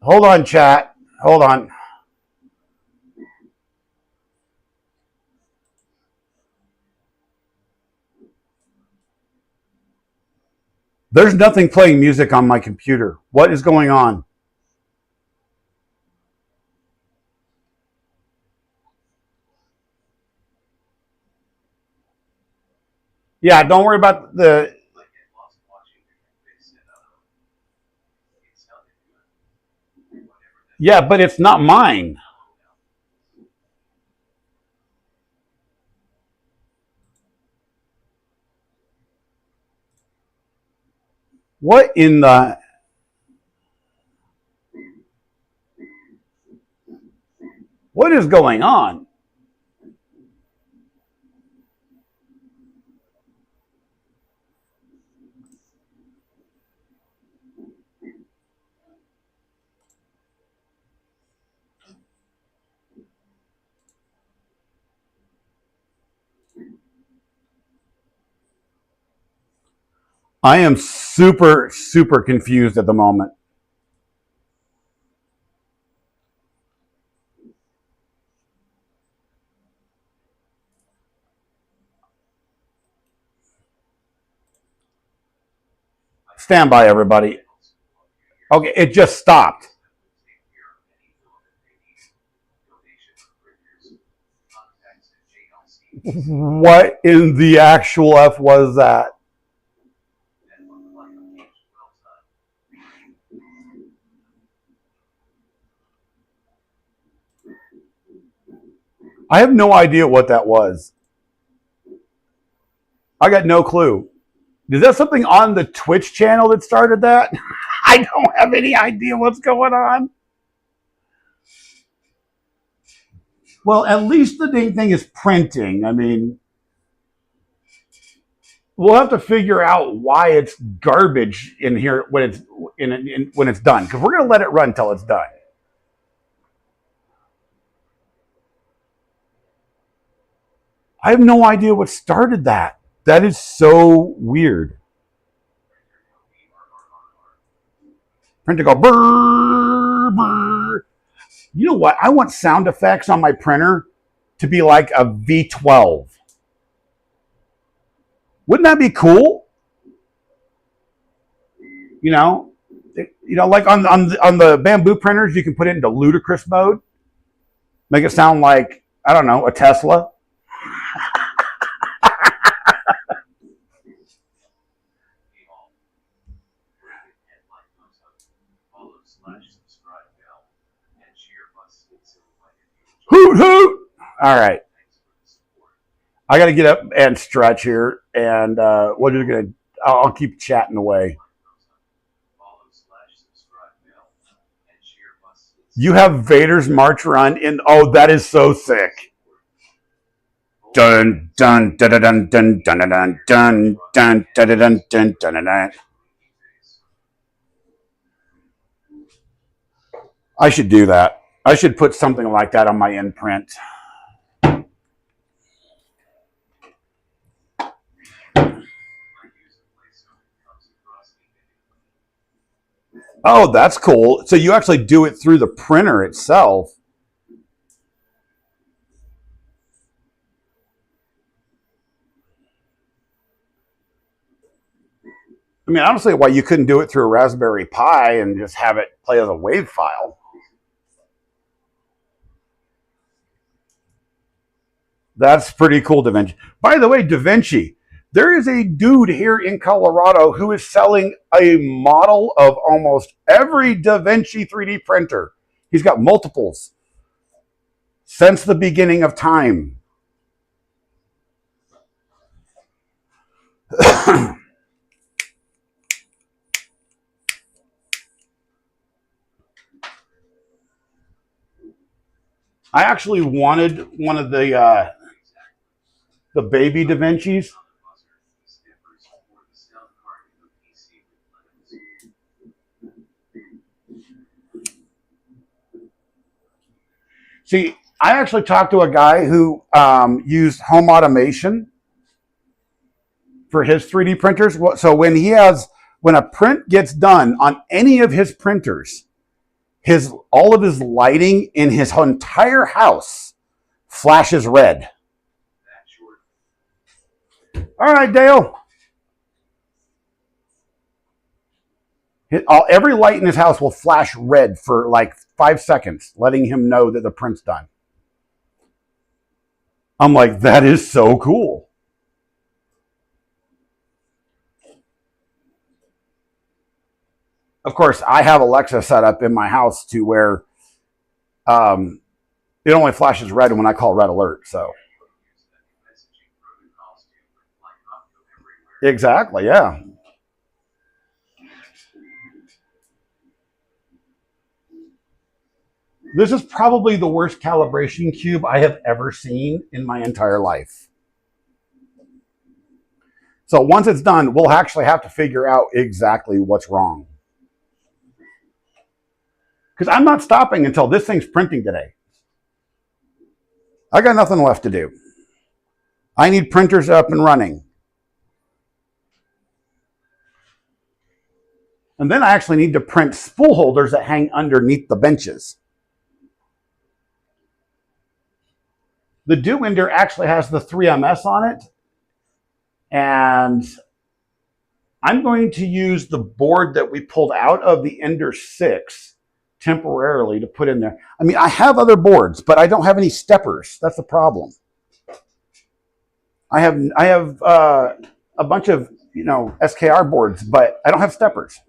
Hold on, chat. Hold on. There's nothing playing music on my computer. What is going on? Yeah, don't worry about the... Yeah, but it's not mine. What in the... What is going on? I am super, super confused at the moment. Stand by, everybody. Okay, it just stopped. What in the actual F was that? I have no idea what that was. I got no clue. Is that something on the Twitch channel that started that? I don't have any idea what's going on. Well, at least the dang thing is printing. I mean, we'll have to figure out why it's garbage in here when it's when it's done, because we're going to let it run until it's done. I have no idea what started that. That is so weird. Printer go brrr, brrr. You know what? I want sound effects on my printer to be like a V12. Wouldn't that be cool? You know, like on the bamboo printers, you can put it into ludicrous mode, make it sound like, I don't know, a Tesla. Hoot hoot! All right, I got to get up and stretch here, and we're just gonna. I'll keep chatting away. You have Vader's March Run in. Oh, that is so sick. Dun dun dun dun dun dun dun dun dun dun dun dun dun dun. I should do that. I should put something like that on my imprint. Oh, that's cool. So you actually do it through the printer itself. I mean, I don't see why you couldn't do it through a Raspberry Pi and just have it play as a WAV file. That's pretty cool, DaVinci. By the way, DaVinci, there is a dude here in Colorado who is selling a model of almost every DaVinci 3D printer. He's got multiples since the beginning of time. I actually wanted one of the baby DaVincis. See, I actually talked to a guy who used home automation for his 3D printers. So when a print gets done on any of his printers, all of his lighting in his entire house flashes red. All right, Dale. Every light in his house will flash red for like 5 seconds, letting him know that the print's done. I'm like, that is so cool. Of course, I have Alexa set up in my house to where it only flashes red when I call red alert. So exactly, yeah. This is probably the worst calibration cube I have ever seen in my entire life. So once it's done, we'll actually have to figure out exactly what's wrong. Because I'm not stopping until this thing's printing today. I got nothing left to do. I need printers up and running. And then I actually need to print spool holders that hang underneath the benches. The Do Ender actually has the 3MS on it. And I'm going to use the board that we pulled out of the Ender 6 temporarily to put in there. I mean, I have other boards, but I don't have any steppers. That's the problem. I have a bunch of, SKR boards, but I don't have steppers.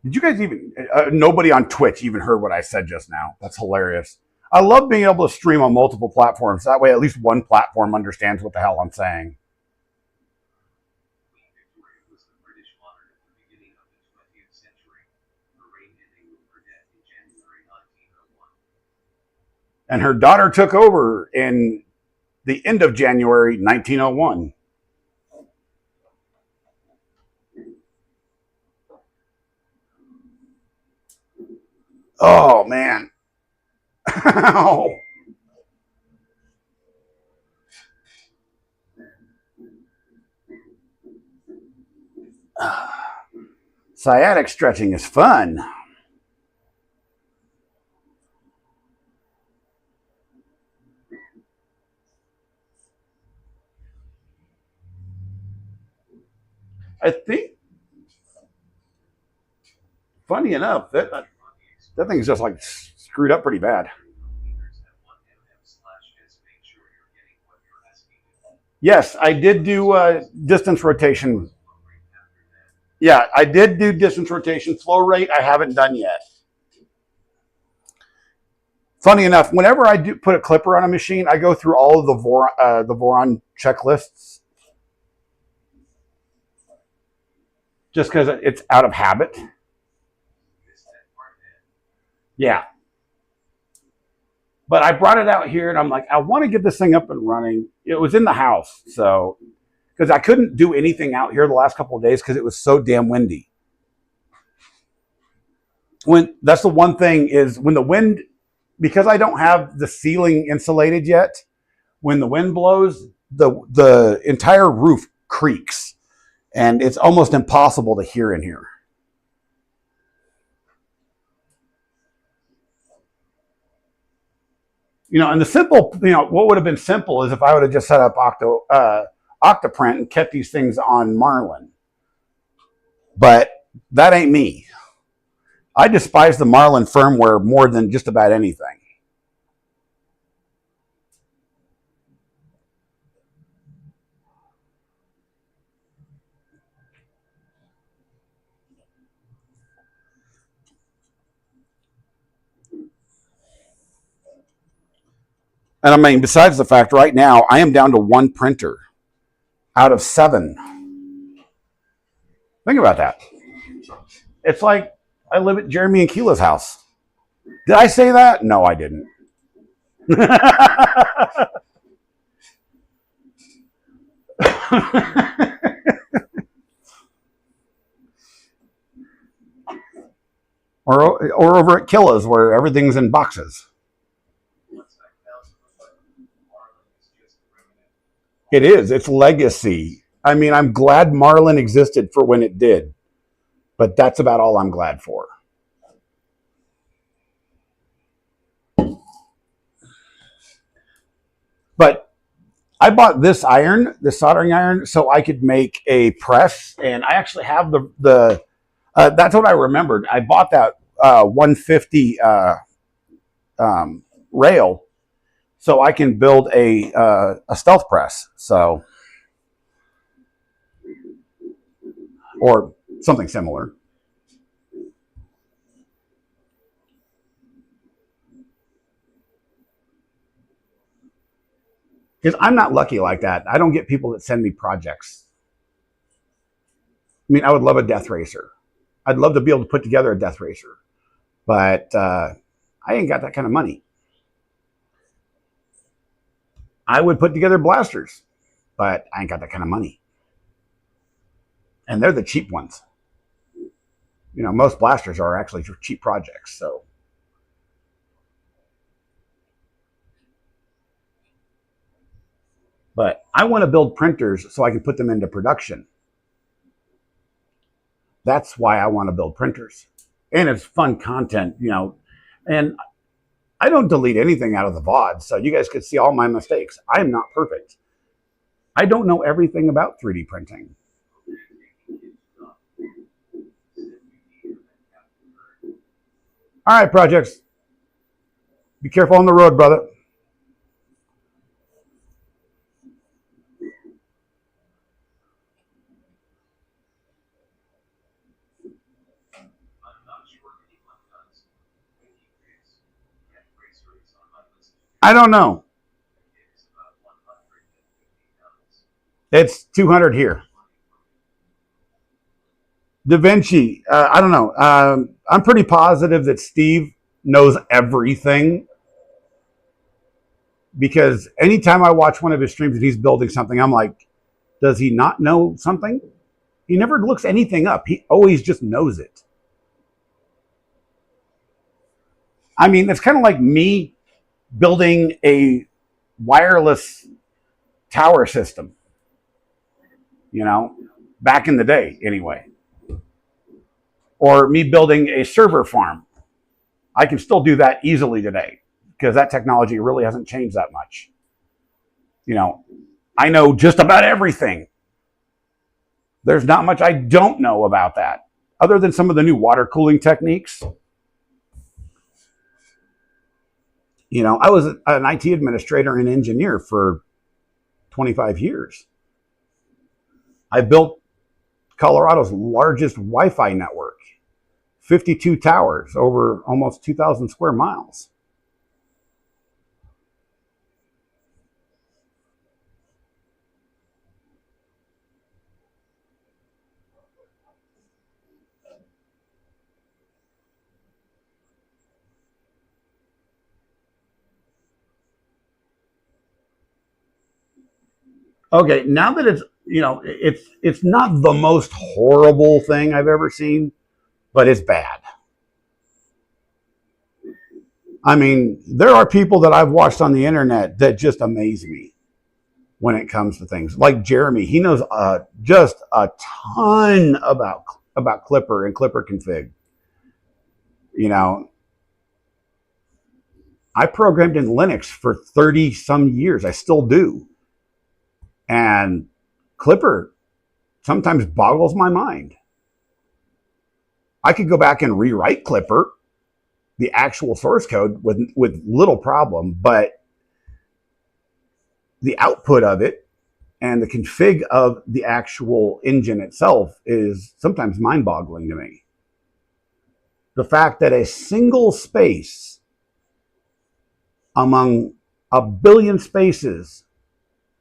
Did you guys even, nobody on Twitch even heard what I said just now. That's hilarious. I love being able to stream on multiple platforms. That way at least one platform understands what the hell I'm saying. And her daughter took over in the end of January 1901. Oh, man. Sciatic stretching is fun. I think, funny enough, that thing's just like screwed up pretty bad. Yes, I did do distance rotation. Yeah, I did do distance rotation. Flow rate, I haven't done yet. Funny enough, whenever I do put a Klipper on a machine, I go through all of the Voron checklists, just because it's out of habit. Yeah. But I brought it out here, and I'm like, I want to get this thing up and running. It was in the house, so because I couldn't do anything out here the last couple of days because it was so damn windy. That's the one thing is when the wind, because I don't have the ceiling insulated yet, when the wind blows, the entire roof creaks, and it's almost impossible to hear in here. And the simple, what would have been simple is if I would have just set up Octoprint and kept these things on Marlin. But that ain't me. I despise the Marlin firmware more than just about anything. And I mean, besides the fact right now, I am down to one printer out of 7. Think about that. It's like I live at Jeremy and Keela's house. Did I say that? No, I didn't. or over at Killa's where everything's in boxes. It is. It's legacy. I mean, I'm glad Marlin existed for when it did, but that's about all I'm glad for. But I bought this soldering iron, so I could make a press, and I actually have the that's what I remembered. I bought that 150 rail, so I can build a stealth press, or something similar. Because I'm not lucky like that. I don't get people that send me projects. I mean, I would love a death racer. I'd love to be able to put together a death racer. But I ain't got that kind of money. I would put together blasters, but I ain't got that kind of money. And they're the cheap ones. You know, most blasters are actually cheap projects. So, but I want to build printers so I can put them into production. That's why I want to build printers. And it's fun content, you know. And I don't delete anything out of the VOD, so you guys could see all my mistakes. I am not perfect. I don't know everything about 3D printing. All right, projects. Be careful on the road, brother. I don't know. It's 200 here. Da Vinci, I don't know. I'm pretty positive that Steve knows everything, because anytime I watch one of his streams and he's building something, I'm like, does he not know something? He never looks anything up. He always just knows it. I mean, it's kind of like me building a wireless tower system, you know, back in the day anyway. Or me building a server farm. I can still do that easily today because that technology really hasn't changed that much. You know, I know just about everything. There's not much I don't know about that, other than some of the new water cooling techniques. You know, I was an IT administrator and engineer for 25 years. I built Colorado's largest Wi-Fi network, 52 towers over almost 2,000 square miles. Okay, now that it's, you know, it's not the most horrible thing I've ever seen, but it's bad. I mean, there are people that I've watched on the internet that just amaze me when it comes to things. Like Jeremy, he knows just a ton about Klipper and Klipper config. You know, I programmed in Linux for 30 some years. I still do. And Klipper sometimes boggles my mind. I could go back and rewrite Klipper, the actual source code, with little problem, but the output of it and the config of the actual engine itself is sometimes mind-boggling to me. The fact that a single space among a billion spaces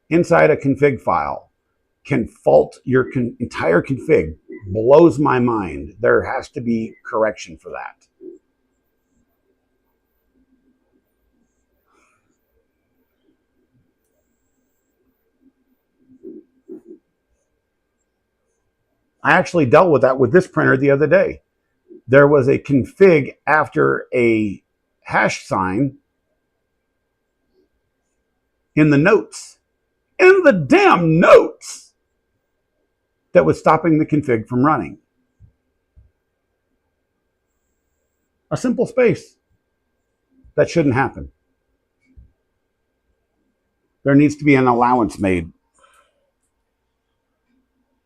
inside a config file can fault your entire config blows my mind. There has to be correction for that. I actually dealt with that with this printer the other day. There was a config after a hash sign in the notes. In the damn notes, that was stopping the config from running. A simple space. That shouldn't happen. There needs to be an allowance made.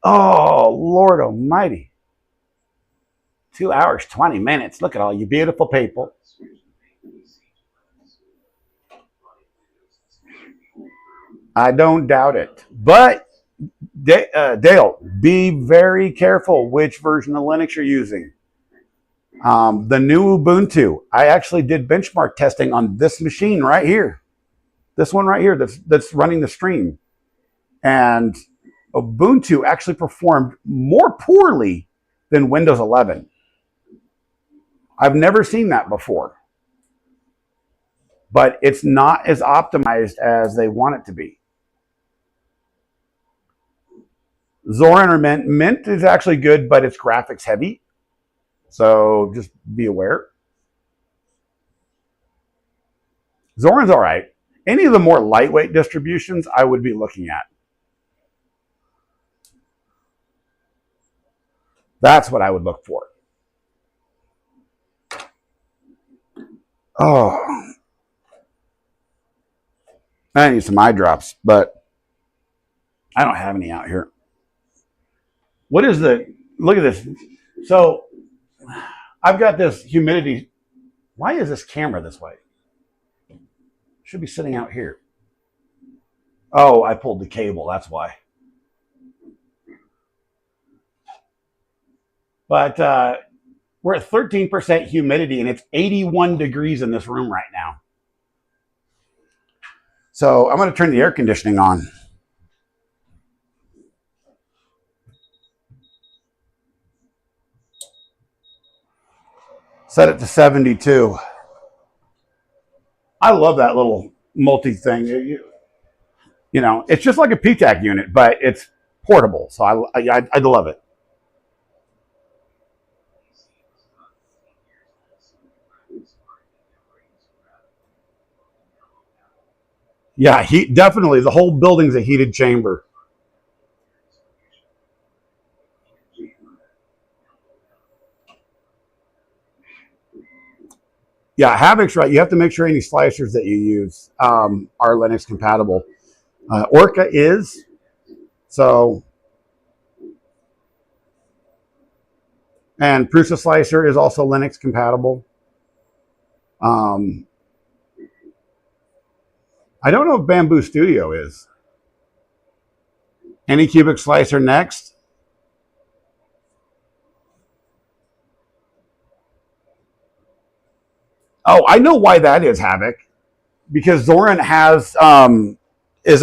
Oh, Lord Almighty. 2 hours, 20 minutes. Look at all you beautiful people. I don't doubt it. But, Dale, be very careful which version of Linux you're using. The new Ubuntu. I actually did benchmark testing on this machine right here. This one right here that's running the stream. And Ubuntu actually performed more poorly than Windows 11. I've never seen that before. But it's not as optimized as they want it to be. Zorin or Mint. Mint is actually good, but it's graphics heavy. So just be aware. Zorin's all right. Any of the more lightweight distributions I would be looking at. That's what I would look for. Oh, I need some eye drops, but I don't have any out here. What is look at this. So I've got this humidity. Why is this camera this way? Should be sitting out here. Oh, I pulled the cable, that's why. But we're at 13% humidity and it's 81 degrees in this room right now. So I'm going to turn the air conditioning on. Set it to 72. I love that little multi thing. You know, it's just like a PTAC unit, but it's portable. So I love it. Yeah, heat, definitely. The whole building's a heated chamber. Yeah, Havoc's right. You have to make sure any slicers that you use are Linux compatible. Orca is. So, and Prusa Slicer is also Linux compatible. I don't know if Bamboo Studio is. Anycubic Slicer next. Oh, I know why that is, Havoc. Because Zorin has is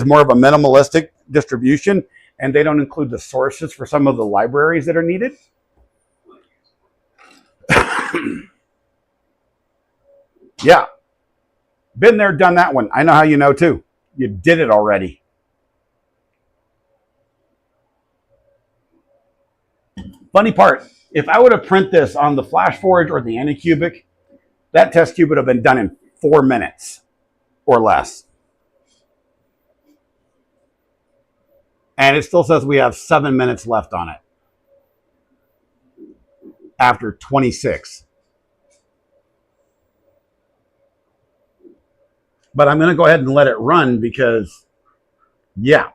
more of a minimalistic distribution, and they don't include the sources for some of the libraries that are needed. Yeah. Been there, done that one. I know how you know too. You did it already. Funny part, if I would have print this on the FlashForge or the Anycubic, that test cube would have been done in 4 minutes or less. And it still says we have 7 minutes left on it after 26. But I'm going to go ahead and let it run because, yeah,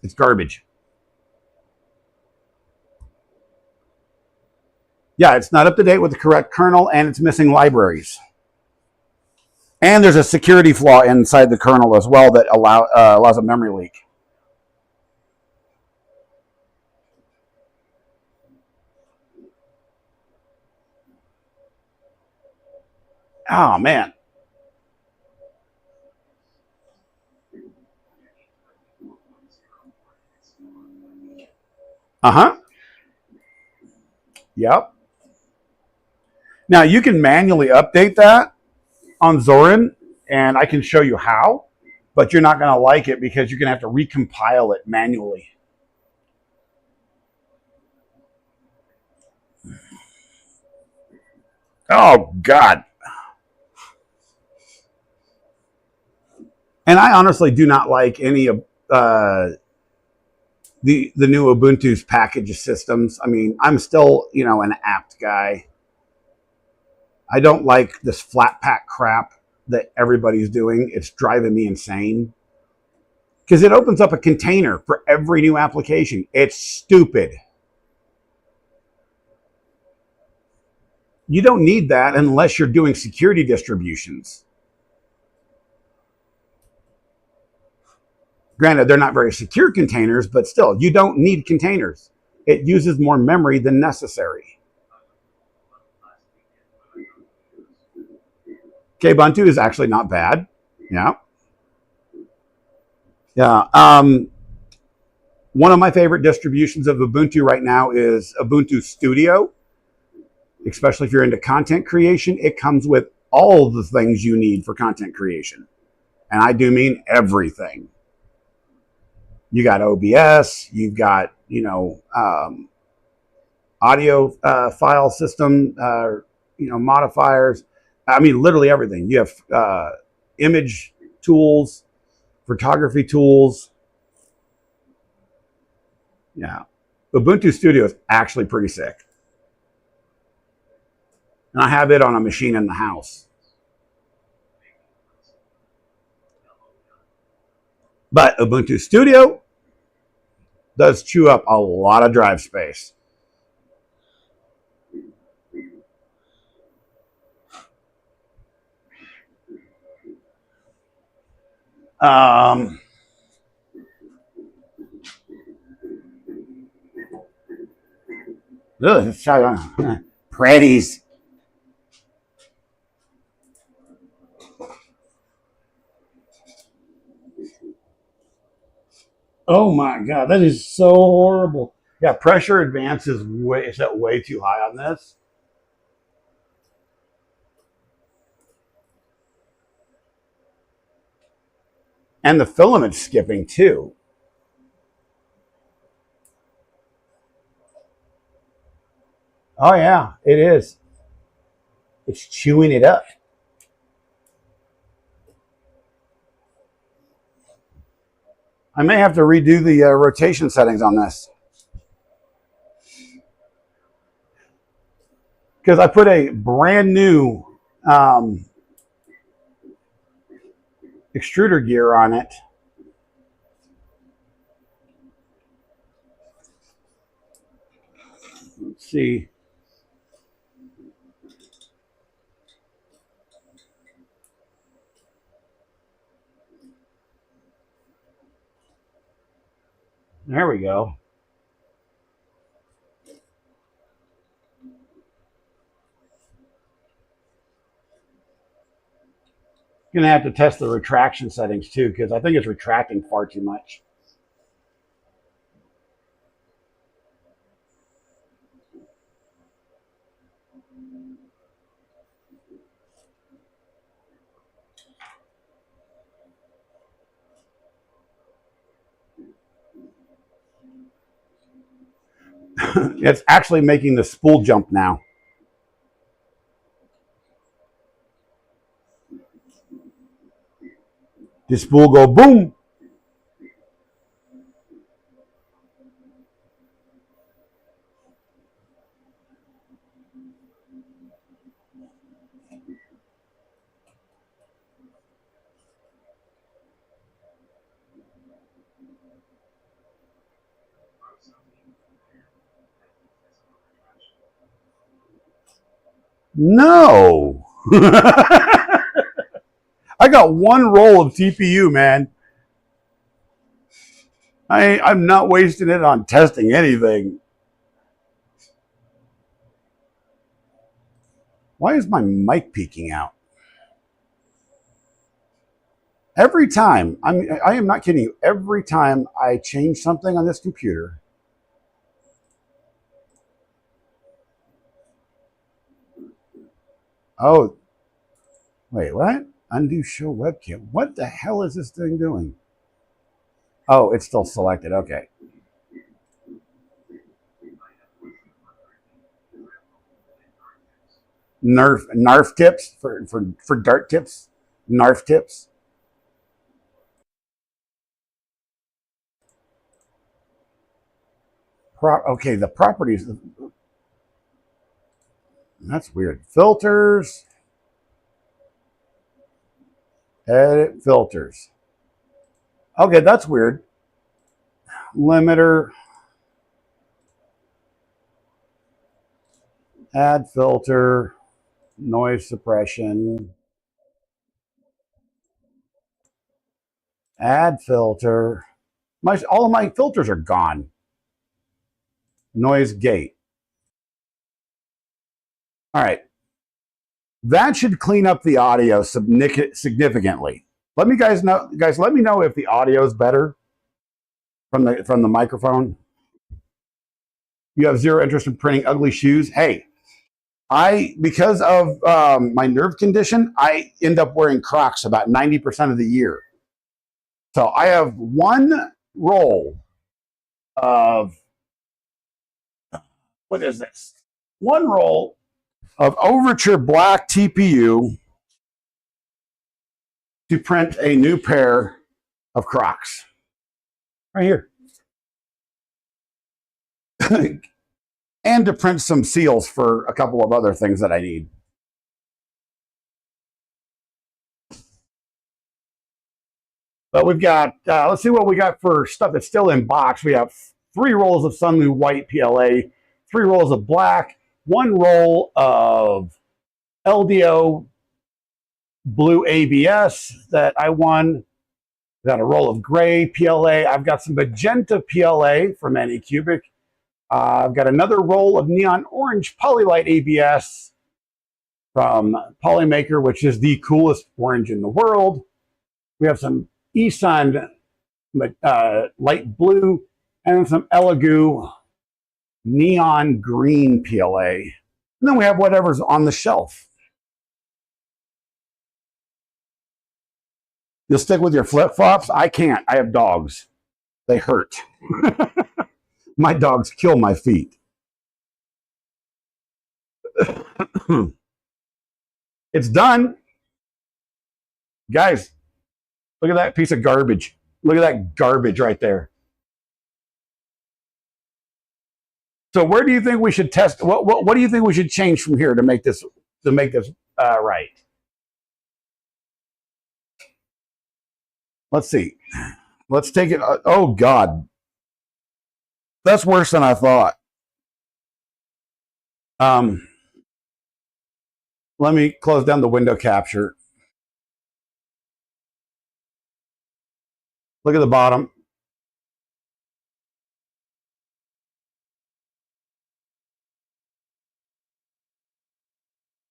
it's garbage. Yeah, it's not up to date with the correct kernel, and it's missing libraries. And there's a security flaw inside the kernel as well that allows a memory leak. Oh, man. Uh-huh. Yep. Now, you can manually update that on Zorin, and I can show you how, but you're not going to like it because you're going to have to recompile it manually. Oh, God. And I honestly do not like any of the new Ubuntu's package systems. I mean, I'm still, an apt guy. I don't like this flat pack crap that everybody's doing. It's driving me insane. Because it opens up a container for every new application. It's stupid. You don't need that unless you're doing security distributions. Granted, they're not very secure containers, but still, you don't need containers. It uses more memory than necessary. Kubuntu is actually not bad. Yeah. Yeah. One of my favorite distributions of Ubuntu right now is Ubuntu Studio, especially if you're into content creation. It comes with all the things you need for content creation. And I do mean everything. You got OBS, you've got, audio file system, modifiers. I mean, literally everything. You have image tools, photography tools. Yeah. Ubuntu Studio is actually pretty sick. And I have it on a machine in the house. But Ubuntu Studio does chew up a lot of drive space. Um, Pretties. Oh my God, that is so horrible. Yeah, pressure advance is set way too high on this. And the filament's skipping too. Oh yeah, it is. It's chewing it up. I may have to redo the rotation settings on this. Because I put a brand new extruder gear on it. Let's see. There we go. Gonna have to test the retraction settings too, because I think it's retracting far too much. It's actually making the spool jump now. The spool go boom. No. I got one roll of TPU, man. I'm not wasting it on testing anything. Why is my mic peeking out? Every time, I am not kidding you, every time I change something on this computer, oh, wait, what? Undo show webcam. What the hell is this thing doing? Oh, it's still selected. Okay. Narf tips for dart tips. Narf tips. Okay, the properties. That's weird. Filters. Edit filters. Okay, that's weird. Limiter. Add filter. Noise suppression. Add filter. All of my filters are gone. Noise gate. All right. That should clean up the audio significantly. Let me guys know, guys. Let me know if the audio is better from the microphone. You have zero interest in printing ugly shoes. Hey, because of my nerve condition, I end up wearing Crocs about 90% of the year. So I have one roll of, what is this? One roll of Overture Black TPU to print a new pair of Crocs. Right here. And to print some seals for a couple of other things that I need. But we've got, let's see what we got for stuff that's still in box. We have 3 rolls of Sunlu White PLA, 3 rolls of black, 1 roll of LDO blue ABS that I won. Got a roll of gray PLA. I've got some magenta PLA from Anycubic. I've got another roll of neon orange Polylite ABS from Polymaker, which is the coolest orange in the world. We have some Esun light blue and some Elegoo neon green PLA. And then we have whatever's on the shelf. You'll stick with your flip-flops? I can't. I have dogs. They hurt. My dogs kill my feet. It's done. Guys, look at that piece of garbage. Look at that garbage right there. So where do you think we should test? What do you think we should change from here to make this right? Let's see. Let's take it. Oh God, that's worse than I thought. Let me close down the window capture. Look at the bottom.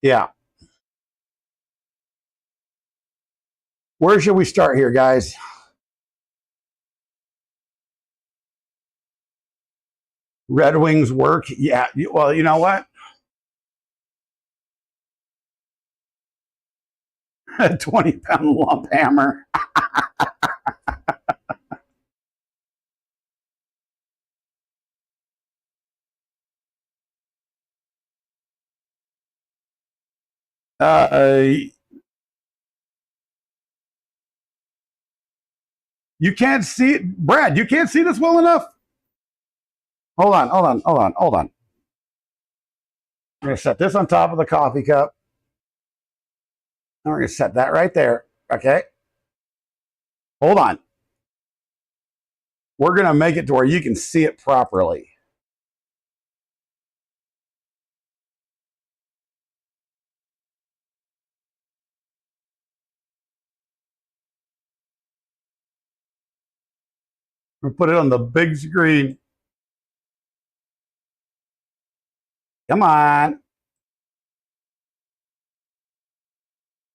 Yeah. Where should we start here, guys? Red Wings work? Yeah. Well, you know what? A 20-pound lump hammer. You can't see it. Brad, you can't see this well enough? Hold on. I'm going to set this on top of the coffee cup. I'm going to set that right there. Okay. Hold on. We're going to make it to where you can see it properly. We'll put it on the big screen. Come on.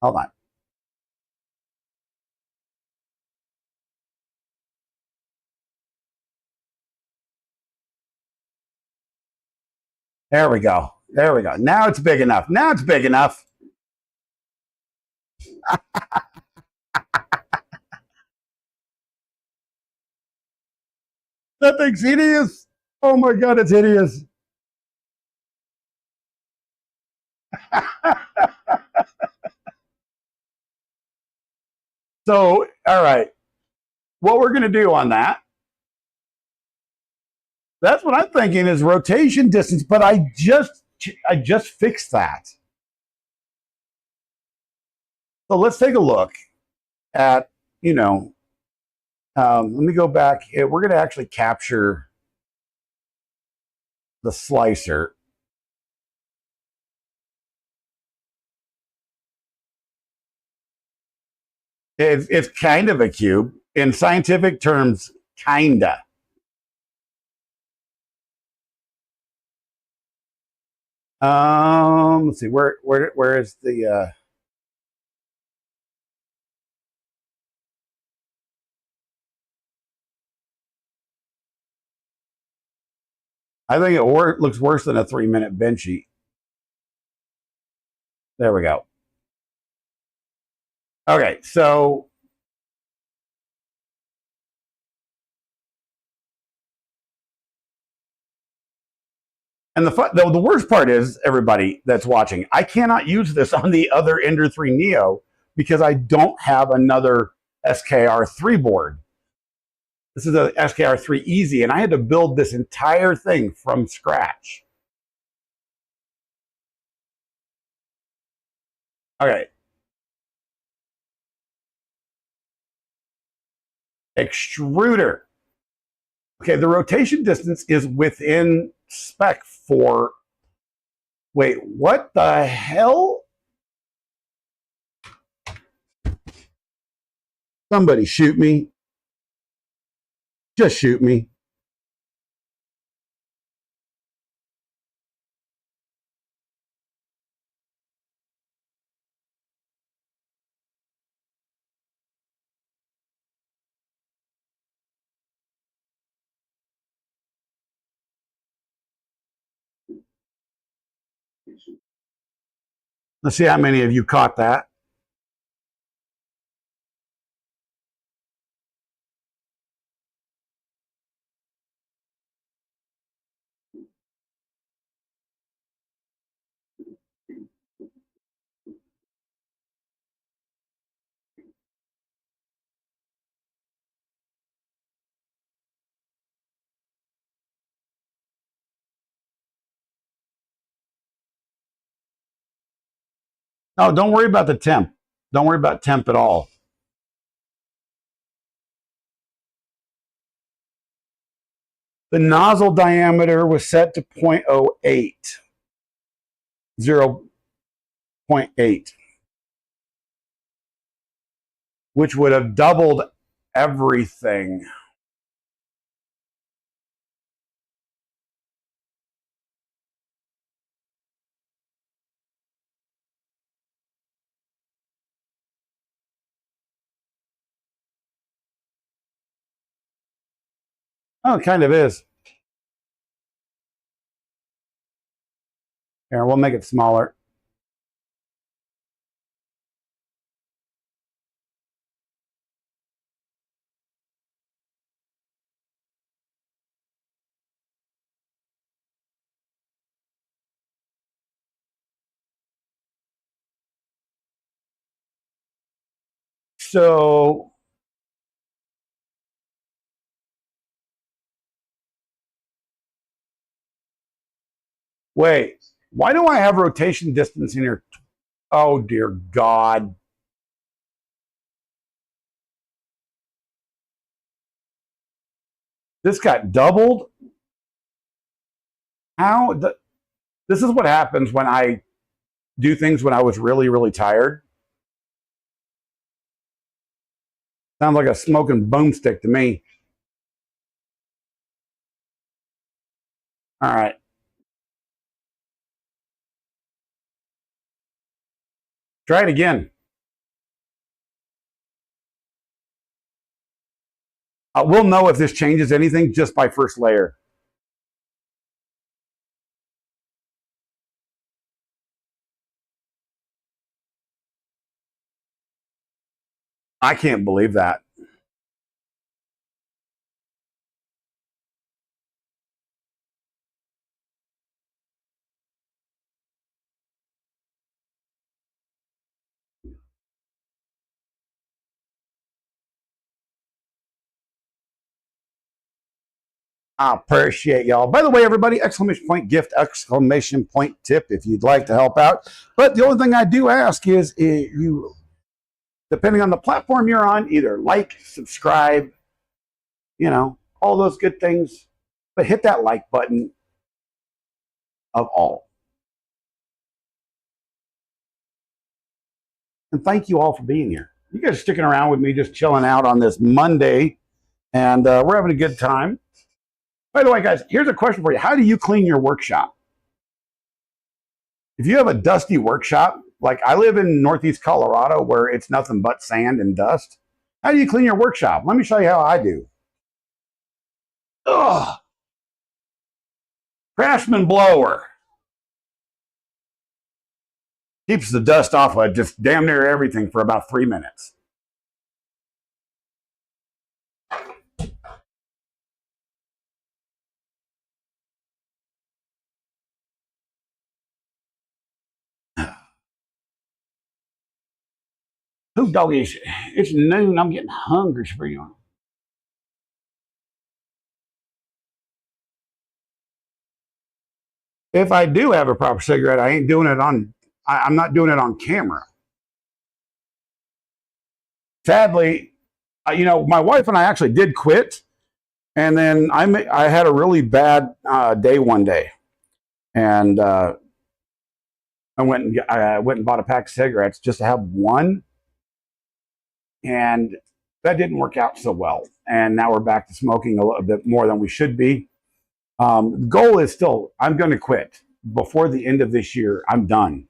Hold on. There we go. There we go. Now it's big enough. Now it's big enough. That thing's hideous. Oh my God, it's hideous. So, all right. What we're going to do on that, that's what I'm thinking is rotation distance, but I just fixed that. So let's take a look at, let me go back. We're going to actually capture the slicer. It's kind of a cube. In scientific terms, kinda. Let's see, where is the I think it looks worse than a 3-minute benchy. There we go. Okay, so and the worst part is, everybody that's watching, I cannot use this on the other Ender 3 Neo because I don't have another SKR3 board. This is a SKR3 Easy, and I had to build this entire thing from scratch. Okay. Extruder. Okay, the rotation distance is within spec for... Wait, what the hell? Somebody shoot me. Just shoot me. Let's see how many of you caught that. No, don't worry about the temp. Don't worry about temp at all. The nozzle diameter was set to 0.08. 0.8. Which would have doubled everything. Oh, it kind of is. Here, we'll make it smaller. So wait, why do I have rotation distance in here? Oh, dear God. This got doubled? How? This is what happens when I do things when I was really, really tired. Sounds like a smoking boomstick to me. All right. Try it again. We'll know if this changes anything just by first layer. I can't believe that. I appreciate y'all. By the way, everybody, exclamation point gift, exclamation point tip if you'd like to help out. But the only thing I do ask is you, depending on the platform you're on, either like, subscribe, you know, all those good things. But hit that like button of all. And thank you all for being here. You guys are sticking around with me, just chilling out on this Monday. And we're having a good time. By the way, guys, here's a question for you. How do you clean your workshop? If you have a dusty workshop, like I live in Northeast Colorado where it's nothing but sand and dust, how do you clean your workshop? Let me show you how I do. Ugh. Craftsman blower. Keeps the dust off of just damn near everything for about 3 minutes. Who doggy? It's noon. I'm getting hungry for you. If I do have a proper cigarette, I ain't doing it on. I'm not doing it on camera. Sadly, my wife and I actually did quit, and then I had a really bad day one day, and I went and bought a pack of cigarettes just to have one, and that didn't work out so well. And now we're back to smoking a little bit more than we should be. The goal is still, I'm going to quit before the end of this year. I'm done.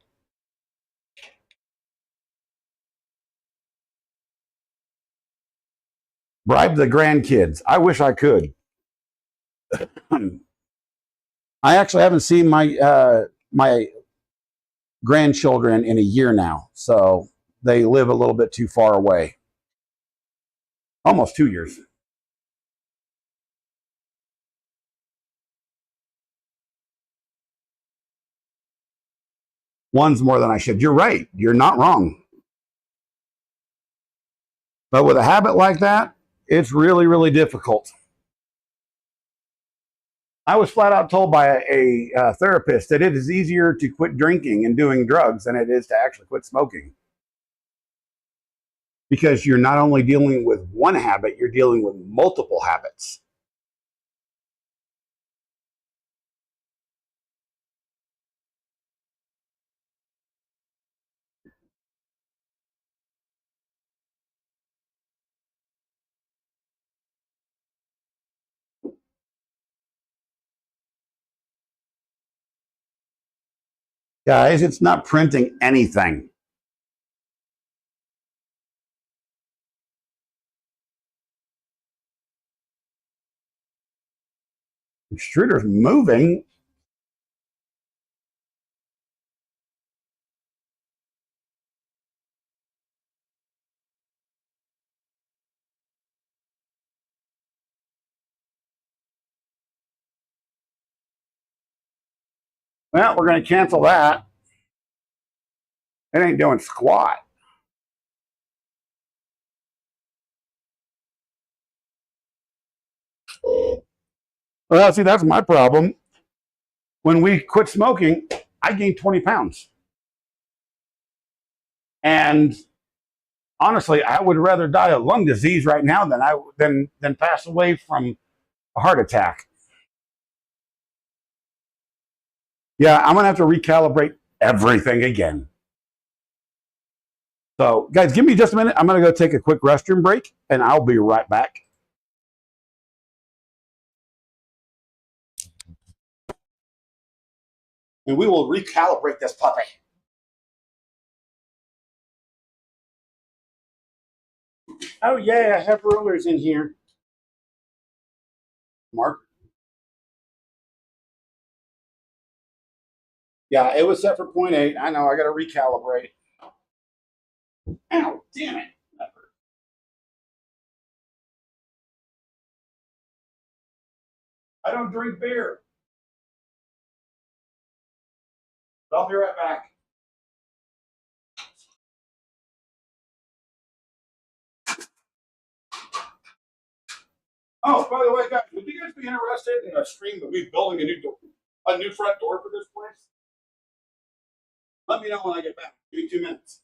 Bribe the grandkids. I wish I could. I actually haven't seen my grandchildren in a year now, so they live a little bit too far away. Almost 2 years. One's more than I should. You're right. You're not wrong. But with a habit like that, it's really, really difficult. I was flat out told by a therapist that it is easier to quit drinking and doing drugs than it is to actually quit smoking. Because you're not only dealing with one habit, you're dealing with multiple habits. Guys, it's not printing anything. Extruder's moving. Well, we're going to cancel that. It ain't doing squat. Well, see, that's my problem. When we quit smoking, I gained 20 pounds. And honestly, I would rather die of lung disease right now than pass away from a heart attack. Yeah, I'm gonna have to recalibrate everything again. So, guys, give me just a minute. I'm gonna go take a quick restroom break, and I'll be right back. And we will recalibrate this puppy. Oh yeah, I have rulers in here. Mark. Yeah, it was set for 0.8. I know. I got to recalibrate. Ow! Damn it. I don't drink beer. But I'll be right back. Oh, by the way, guys, would you guys be interested in a stream of me building a new front door for this place? Let me know when I get back. Give me 2 minutes.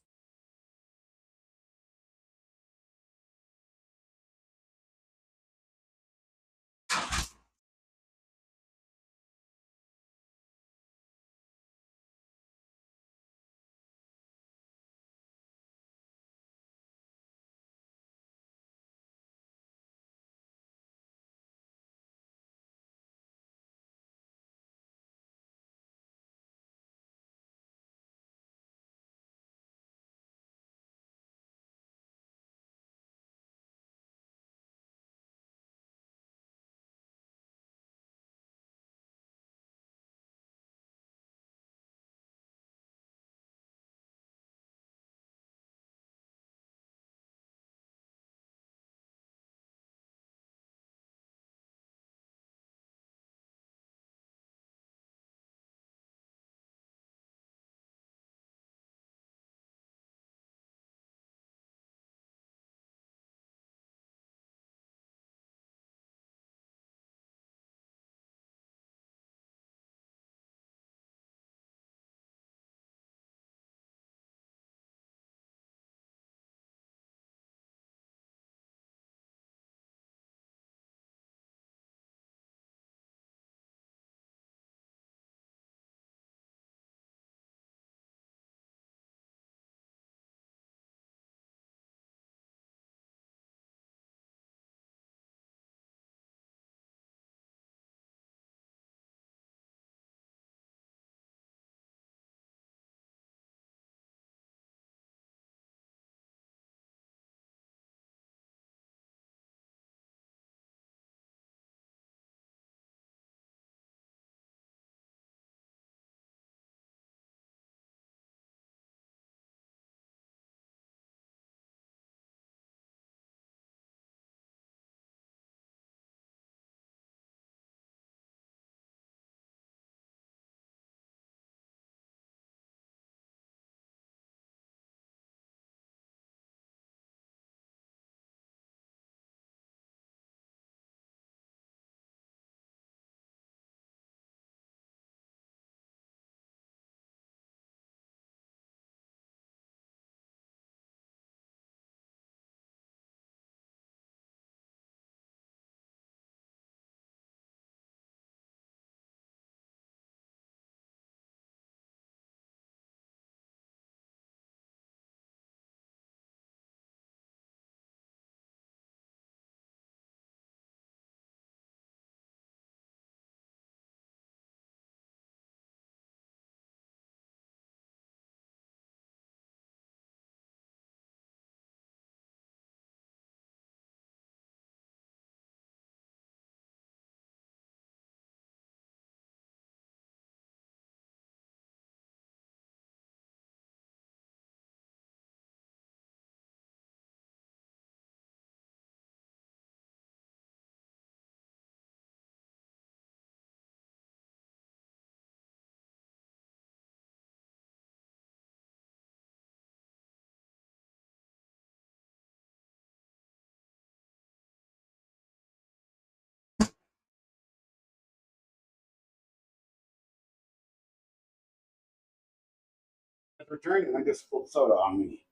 has returned, and I just spilled soda on me.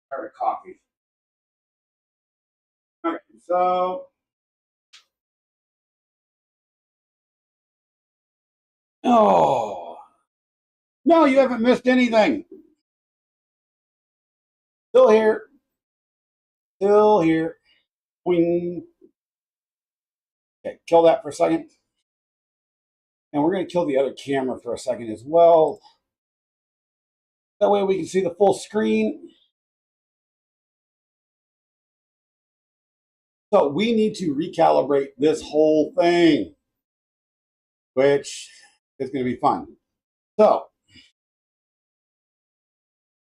Or coffee. Okay, so oh no, you haven't missed anything. Still here. Still here. Boing. Okay, kill that for a second. And we're going to kill the other camera for a second as well. That way we can see the full screen. So we need to recalibrate this whole thing, which is going to be fun. So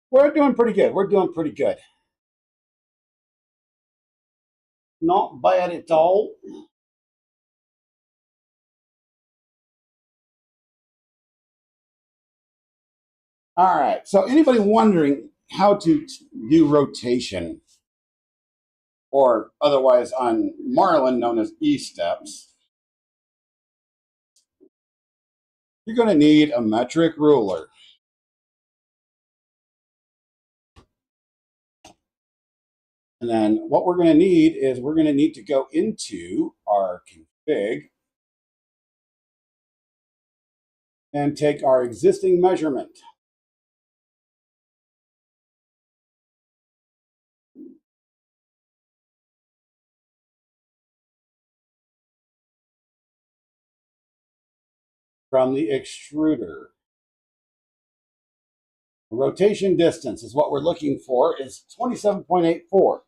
we're doing pretty good. We're doing pretty good. Not bad at all. All right. So anybody wondering how to do rotation, or otherwise on Marlin known as E-steps, you're going to need a metric ruler. And then what we're going to need is we're going to need to go into our config and take our existing measurement. From the extruder. Rotation distance is what we're looking for, is 27.84.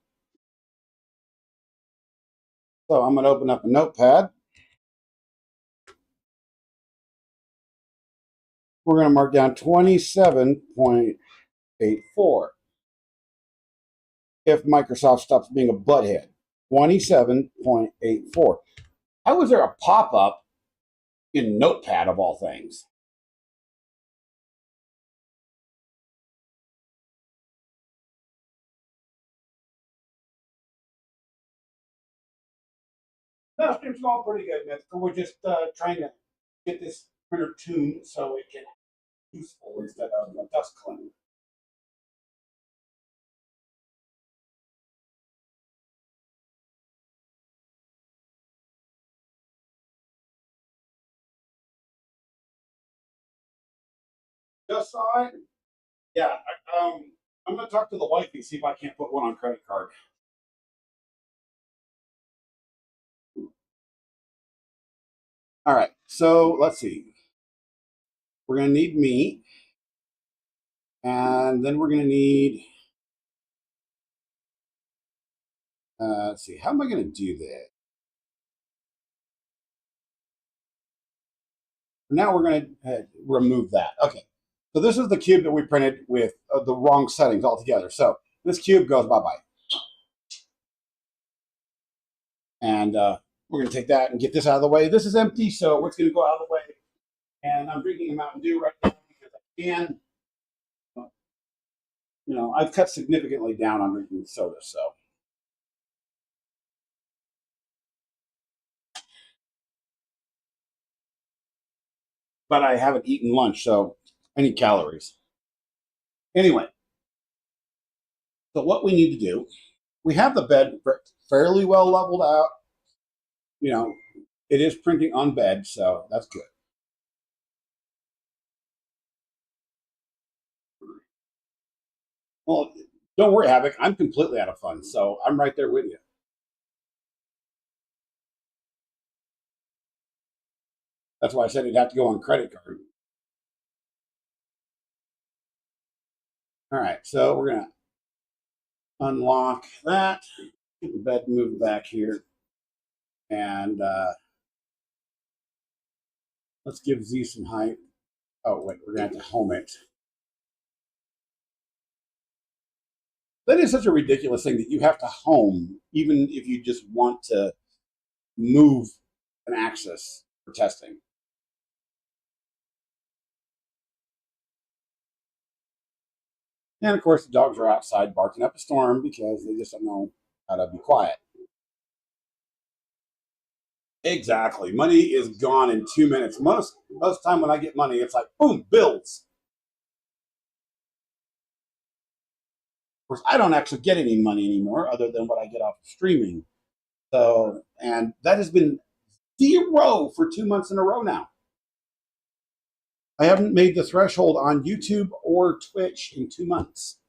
So I'm going to open up a notepad. We're going to mark down 27.84. If Microsoft stops being a butthead. 27.84. How was there a pop-up in Notepad of all things? No, stream's going pretty good, Mythical. We're just trying to get this printer tuned so it can be useful instead of a dust cleaner. Just saw it. Yeah, I'm going to talk to the wifey, see if I can't put one on credit card. All right, so let's see. We're going to need meat, and then we're going to need, let's see, how am I going to do that? Now we're going to remove that. Okay, so this is the cube that we printed with the wrong settings altogether. So this cube goes bye-bye. And we're going to take that and get this out of the way. This is empty, so it's going to go out of the way. And I'm drinking a Mountain Dew right now because I can. You know, I've cut significantly down on drinking soda, so. But I haven't eaten lunch, so I need calories. Anyway, so what we need to do, we have the bed fairly well leveled out. You know, it is printing on bed, so that's good. Well, don't worry, Havoc. I'm completely out of fun, so I'm right there with you. That's why I said it'd have to go on credit card. All right, so we're going to unlock that, get the bed moved back here, and let's give Z some height. Oh, wait, we're going to have to home it. That is such a ridiculous thing that you have to home, even if you just want to move an axis for testing. And of course, the dogs are outside barking up a storm because they just don't know how to be quiet. Exactly. Money is gone in 2 minutes. Most time when I get money, it's like, boom, bills. course, I don't actually get any money anymore other than what I get off of streaming. So, and that has been 0 for 2 months in a row now. I haven't made the threshold on YouTube or Twitch in 2 months.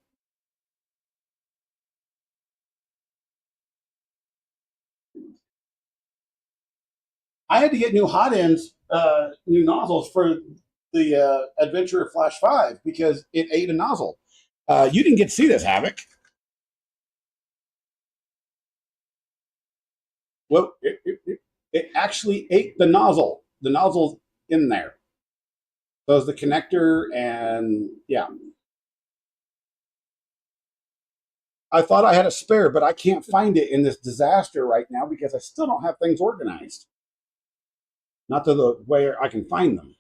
I had to get new hot ends, new nozzles for the Adventurer Flash 5 because it ate a nozzle. You didn't get to see this, Havoc. Well, it actually ate the nozzle. The nozzle's in there. So is the connector, and yeah. I thought I had a spare, but I can't find it in this disaster right now because I still don't have things organized. Not to the way I can find them.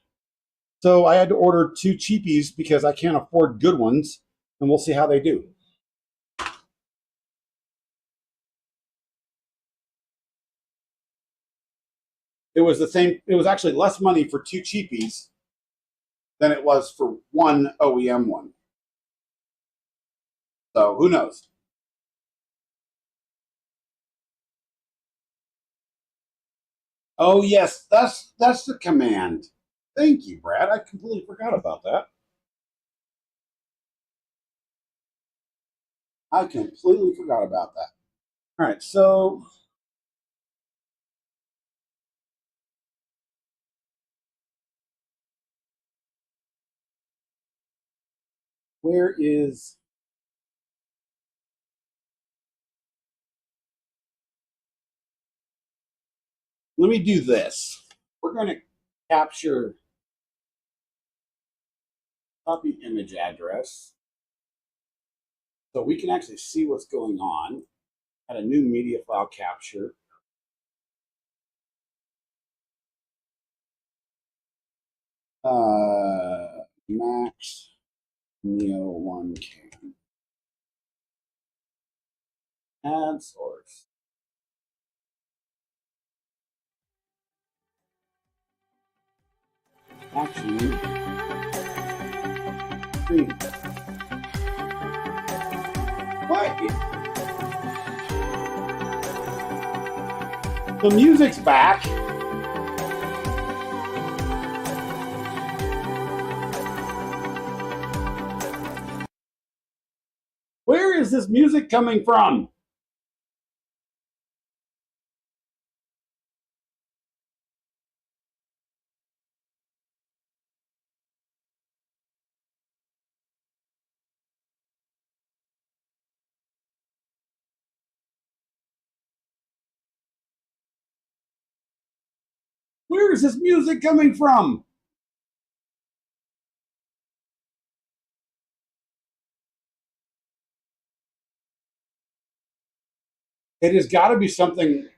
So I had to order 2 cheapies because I can't afford good ones, and we'll see how they do. It was the same. It was actually less money for 2 cheapies than it was for one OEM one. So who knows? Oh yes, that's the command. Thank you, Brad. I completely forgot about that. I completely forgot about that. All right, so where is? Let me do this. We're going to capture copy image address so we can actually see what's going on. Add a new media file capture. Max Neo 1 cam. Add source. Actually, what? The music's back. Where is this music coming from? Where is this music coming from? It has got to be something.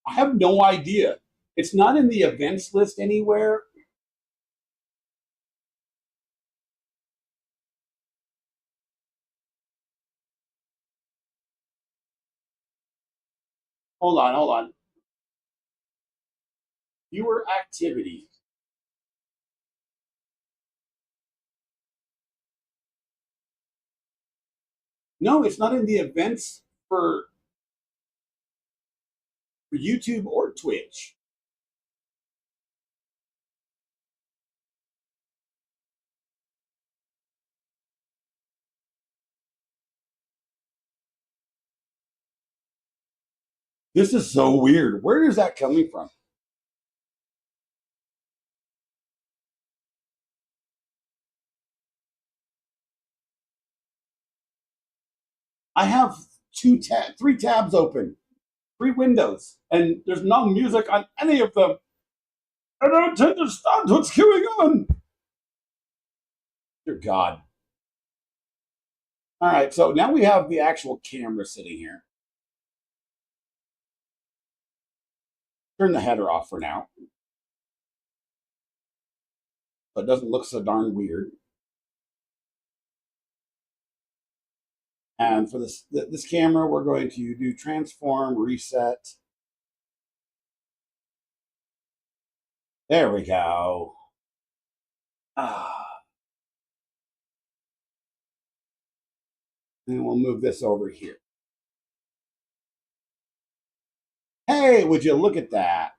I have no idea. It's not in the events list anywhere. Hold on, hold on. Viewer activity. No, it's not in the events for YouTube or Twitch. This is so weird. Where is that coming from? I have 3 tabs open, 3 windows, and there's no music on any of them. I don't understand what's going on. Dear God. All right, so now we have the actual camera sitting here. Turn the header off for now. So it doesn't look so darn weird. And for this camera, we're going to do transform, reset. There we go. And we'll move this over here. Hey, would you look at that?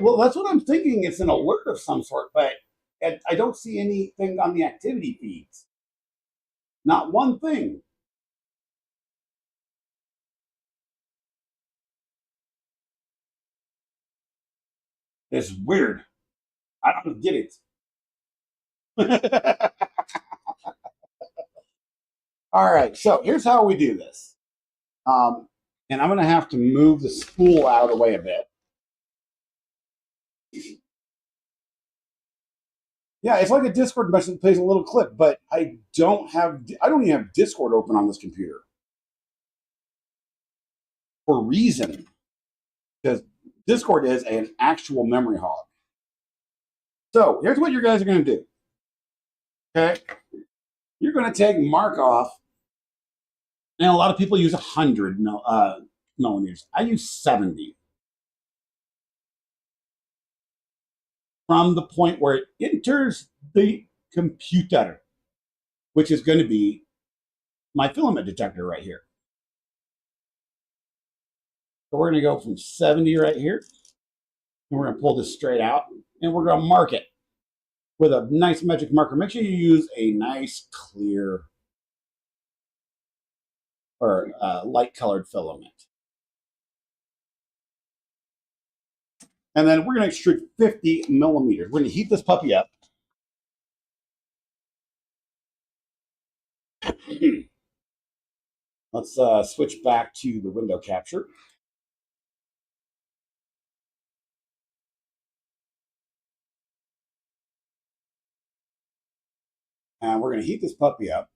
Well, that's what I'm thinking. It's an alert of some sort, but I don't see anything on the activity feeds. Not one thing. It's weird. I don't get it. All right, so here's how we do this. And I'm going to have to move the spool out of the way a bit. Yeah, it's like a Discord message that plays a little clip, but I don't even have Discord open on this computer for a reason, because Discord is an actual memory hog. So here's what you guys are going to do. Okay, you're going to take Markov, and a lot of people use 100 millimeters. I use 70. From the point where it enters the computer, which is going to be my filament detector right here. So we're going to go from 70 right here, and we're going to pull this straight out, and we're going to mark it with a nice magic marker. Make sure you use a nice clear or light colored filament. And then we're going to extrude 50 millimeters. We're going to heat this puppy up. Let's switch back to the window capture. And we're going to heat this puppy up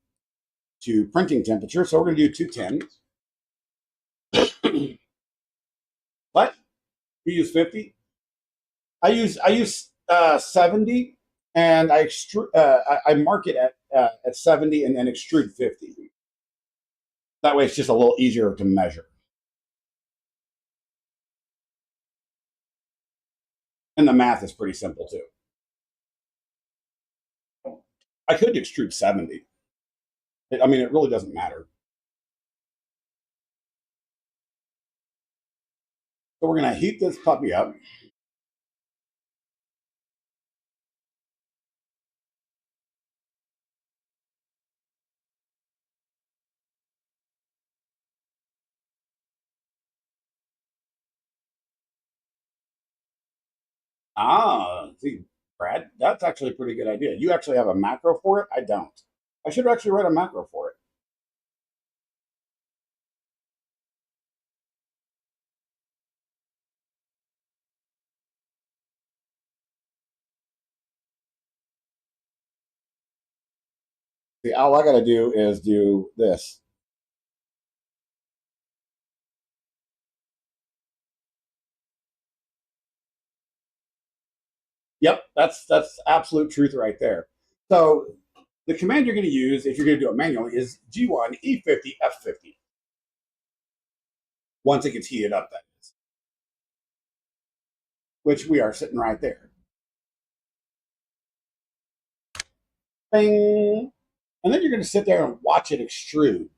to printing temperature. So we're going to do 210. But we use 50. I use 70, and I mark it at 70 and then extrude 50. That way, it's just a little easier to measure. And the math is pretty simple too. I could extrude 70. I mean, it really doesn't matter. So we're going to heat this puppy up. See, Brad, that's actually a pretty good idea. You actually have a macro for it? I don't. I should actually write a macro for it. See, all I got to do is do this. Yep, that's absolute truth right there. So the command you're going to use if you're going to do it manually is G1 E50 F50. Once it gets heated up, that is. Which we are sitting right there. Bing. And then you're going to sit there and watch it extrude.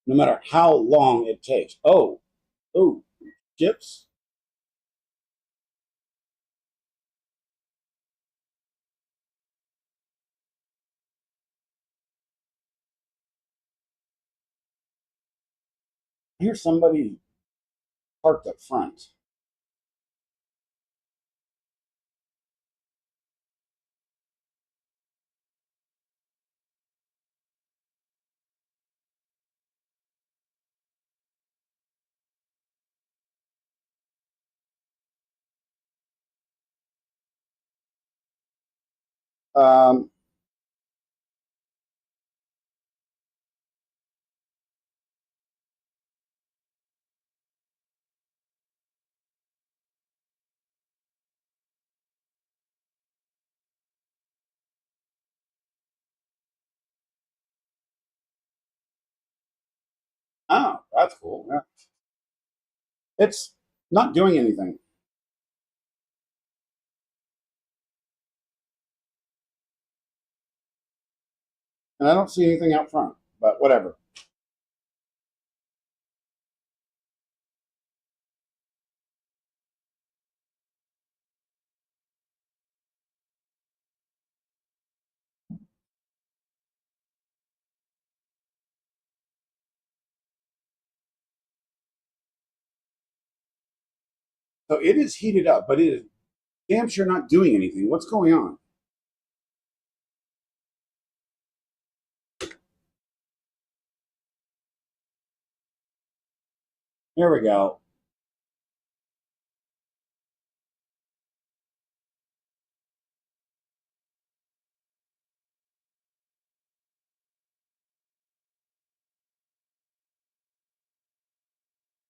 No matter how long it takes. Oh, chips. Here's somebody parked up front. Um, oh, that's cool. Yeah. It's not doing anything. And I don't see anything out front, but whatever. So it is heated up, but it is damn sure not doing anything. What's going on? There we go.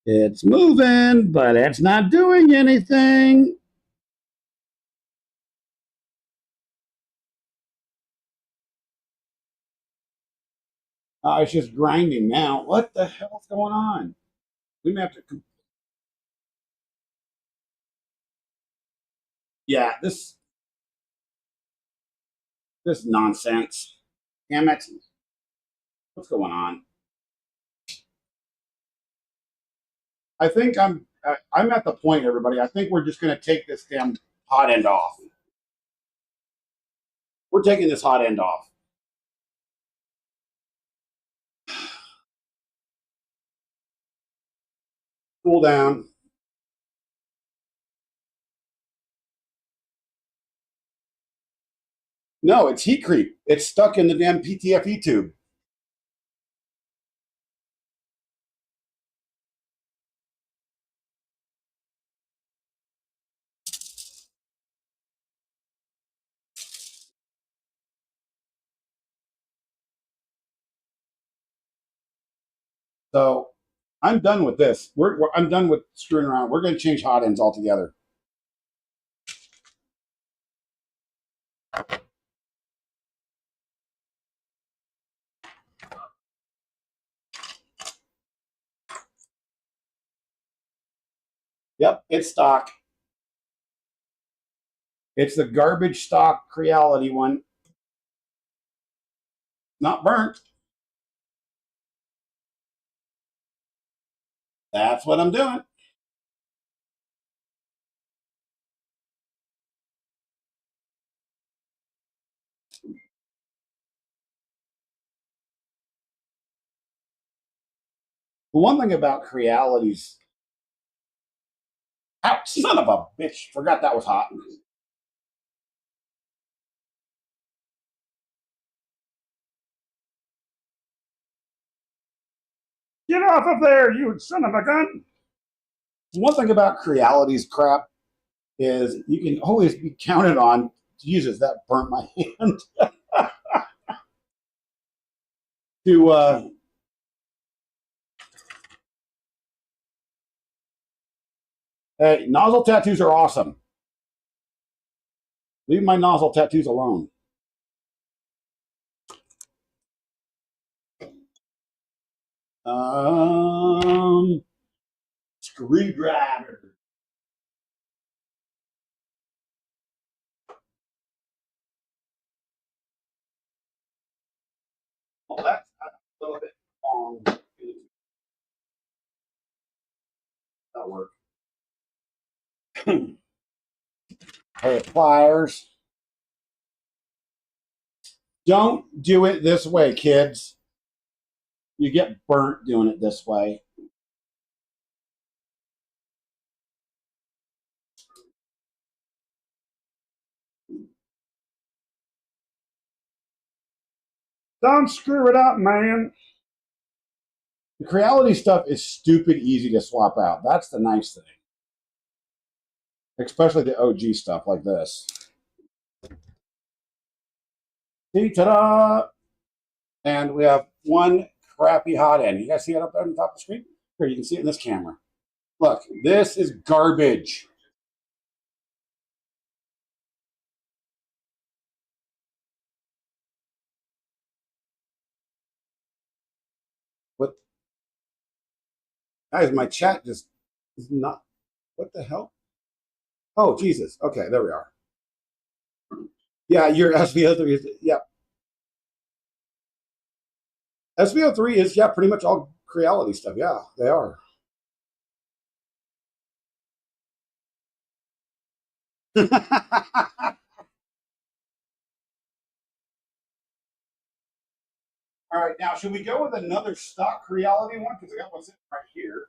It's moving, but it's not doing anything. It's just grinding now. What the hell's going on? We may have to. Yeah, this nonsense. Damn it! What's going on? I think I'm at the point, everybody. I think we're just going to take this damn hot end off. We're taking this hot end off. Cool down. No, it's heat creep. It's stuck in the damn PTFE tube. So I'm done with this. I'm done with screwing around. We're going to change hot ends altogether. Yep, it's stock. It's the garbage stock Creality one. Not burnt. That's what I'm doing. The one thing about Crealities, son of a bitch, forgot that was hot. Get off of there, you son of a gun. One thing about Crealities crap is you can always be counted on. Jesus, that burnt my hand. to Hey, nozzle tattoos are awesome. Leave my nozzle tattoos alone. Screwdriver. Well, that's a little bit long. That'll work. Hey, pliers. Don't do it this way, kids. You get burnt doing it this way. Don't screw it up, man. The Creality stuff is stupid easy to swap out. That's the nice thing. Especially the OG stuff like this. See, ta-da! And we have one crappy hot end. You guys see it up there on the top of the screen? Here, you can see it in this camera. Look, this is garbage. What, guys, my chat just is not, what the hell? Oh, Jesus. Okay, there we are. Yeah, you're asking the other, yeah. SVO3 is, yeah, pretty much all Creality stuff. Yeah, they are. All right, now should we go with another stock Creality one? Because I got one sitting right here.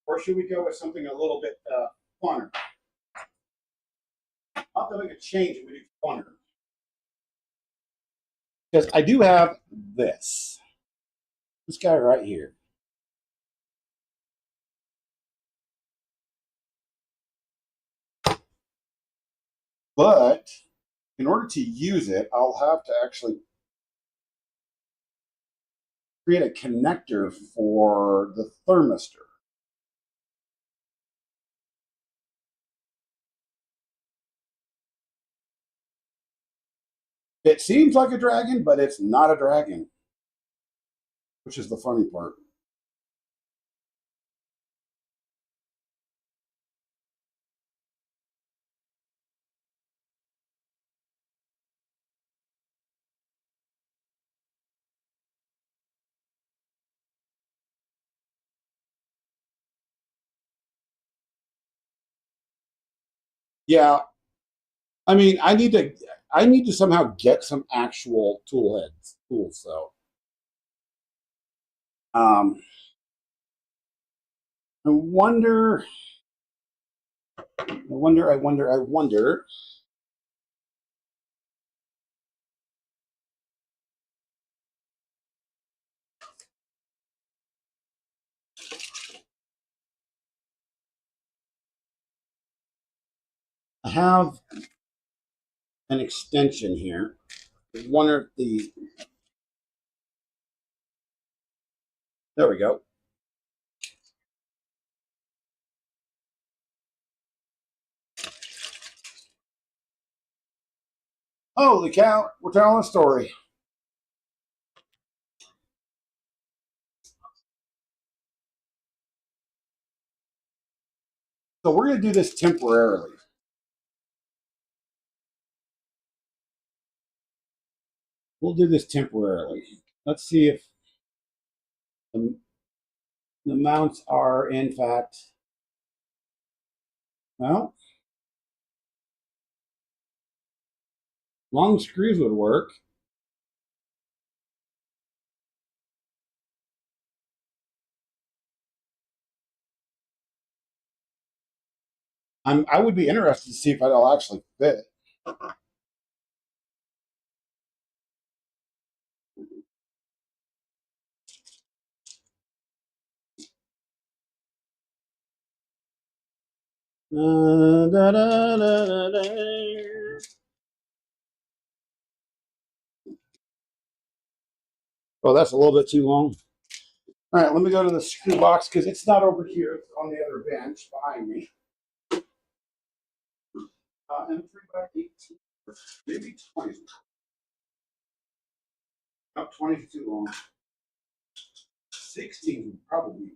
Or should we go with something a little bit funner? I'll have to make a change if we do funner. Because I do have this. This guy right here. But in order to use it, I'll have to actually create a connector for the thermistor. It seems like a dragon, but it's not a dragon, which is the funny part. Yeah, I mean, I need to somehow get some actual tools. So, um, I wonder, I wonder. I have an extension here. I wonder if there we go. Holy cow, we're telling a story. So we're going to do this temporarily. We'll do this temporarily. Let's see if the, the mounts are in fact, well, long screws would work. I would be interested to see if it'll actually fit. Da, da, da, da. Oh, that's a little bit too long. All right, let me go to the screw box because it's not over here. It's on the other bench behind me. M3 by 18, maybe 20. Up 20 is too long. 16 would probably.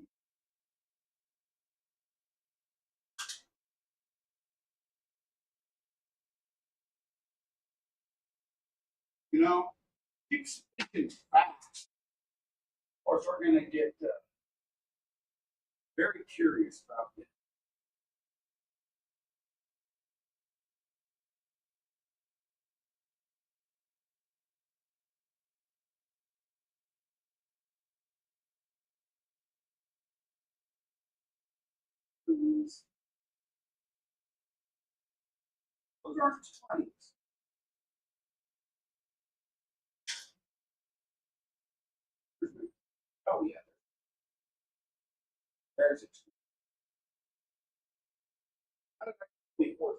You know, keep speaking fast, or we're going to get very curious about this. Those aren't 20s. Oh, yeah. There's a 24.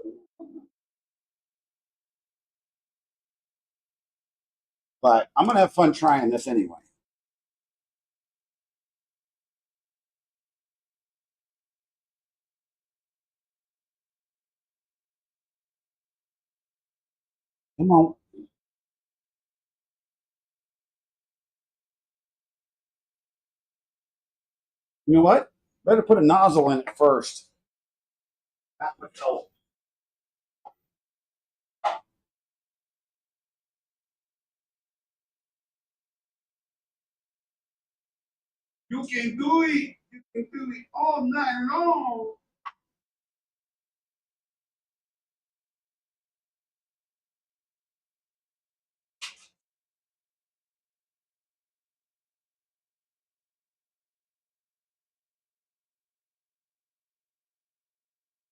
But I'm going to have fun trying this anyway. Come on. You know what? Better put a nozzle in it first. That would help. You can do it. You can do it all night long.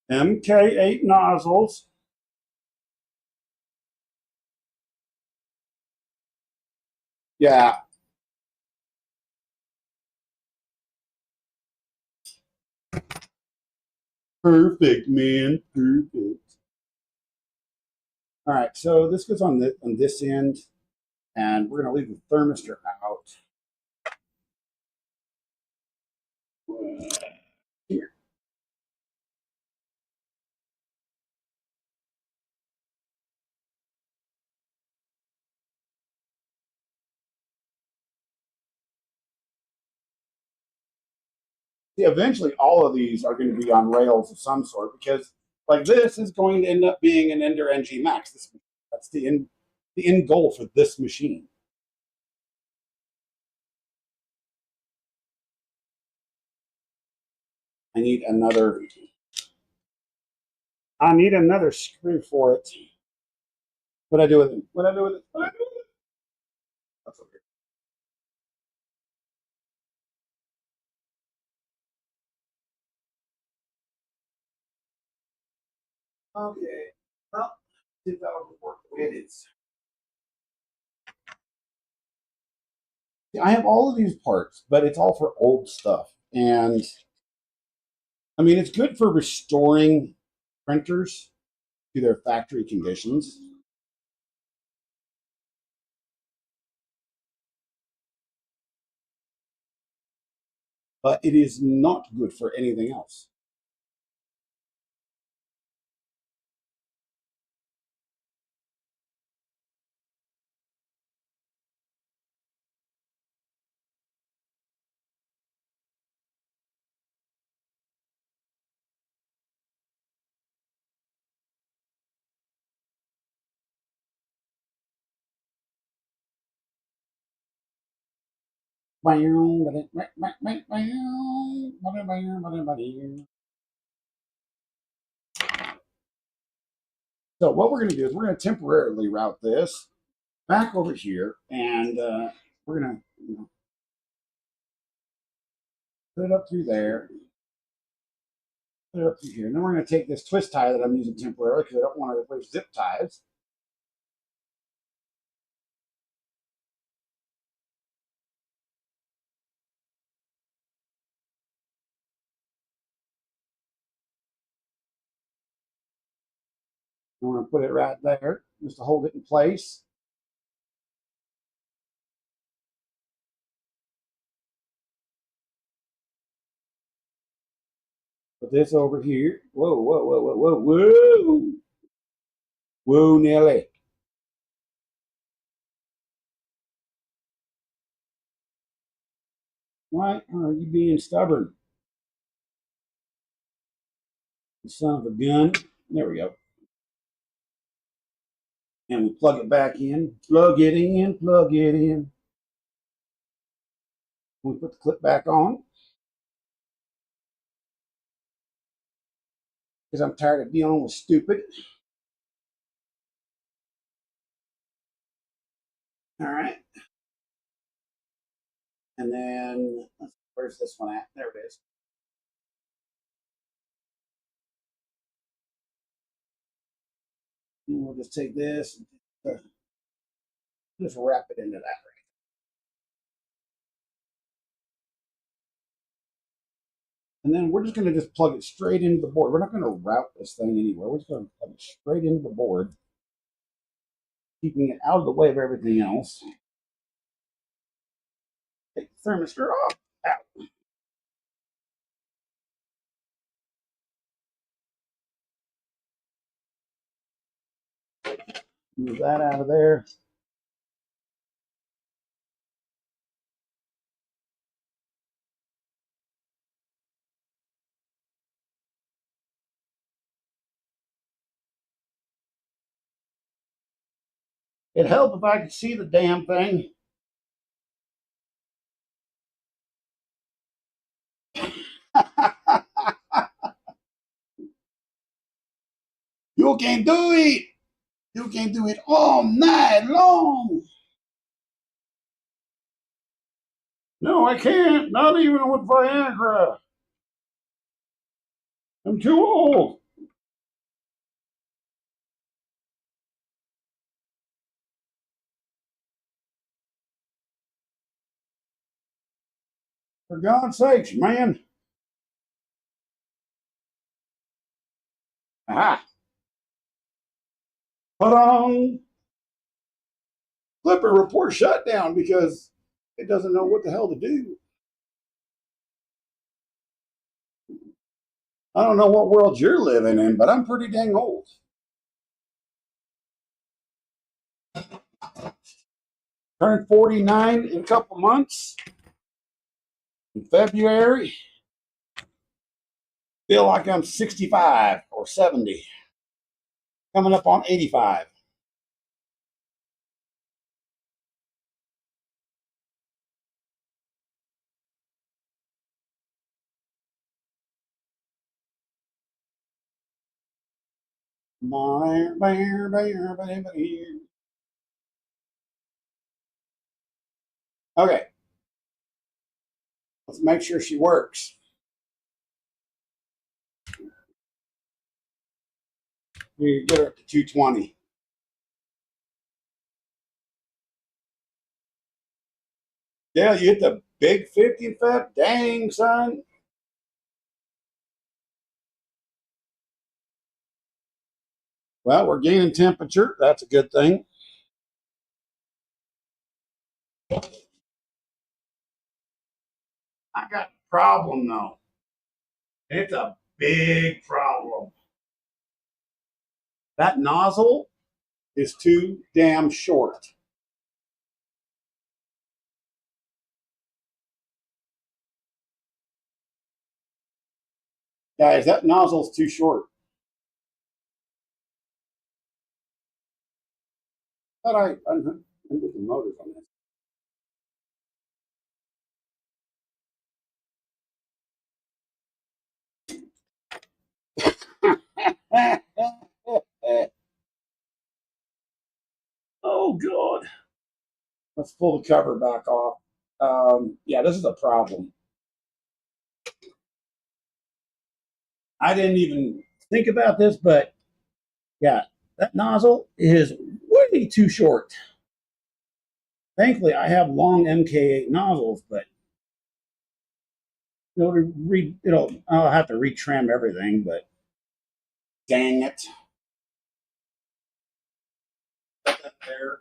MK8 nozzles. Yeah. Perfect, man. Perfect. All right, so this goes on this end, and we're going to leave the thermistor out. Here. See, eventually, all of these are going to be on rails of some sort because, like, this is going to end up being an Ender NG Max. That's the end goal for this machine. I need another. I need another screw for it. What I do with it? What I do with it? What I do with it? That's okay. Okay. Well, see if that will work the way it is. I have all of these parts, but it's all for old stuff. And I mean, it's good for restoring printers to their factory conditions. But it is not good for anything else. So what we're going to do is we're going to temporarily route this back over here, and we're going to put it up through there, put it up through here. And then we're going to take this twist tie that I'm using temporarily because I don't want to replace zip ties. I'm going to put it right there just to hold it in place. Put this over here. Whoa, whoa, whoa, whoa, whoa, whoa. Whoa, Nelly. Why are you being stubborn? You son of a gun. There we go. And we plug it back in. Plug it in, plug it in. We put the clip back on because I'm tired of dealing with stupid. All right. And then, where's this one at? There it is. And we'll just take this and just wrap it into that. And then we're just going to just plug it straight into the board. We're not going to route this thing anywhere. We're just going to plug it straight into the board, keeping it out of the way of everything else. Take the thermistor off. Out. Move that out of there. It'd help if I could see the damn thing. You can do it. You can do it all night long. No, I can't. Not even with Viagra. I'm too old. For God's sakes, man. Aha. Put on. Klipper report shutdown because it doesn't know what the hell to do. I don't know what world you're living in, but I'm pretty dang old. Turned 49 in a couple months. In February. Feel like I'm 65 or 70. Coming up on 85. Okay, let's make sure she works. We get her up to 220. Yeah, you hit the big 50 in Feb? Dang, son. Well, we're gaining temperature. That's a good thing. I got a problem, though. It's a big problem. That nozzle is too damn short. Guys, that nozzle's too short. But I undo the motors on this. Oh, God. Let's pull the cover back off. Yeah, this is a problem. I didn't even think about this, but yeah, that nozzle is way too short. Thankfully, I have long MK8 nozzles, but I'll have to retrim everything, but dang it. Put that there.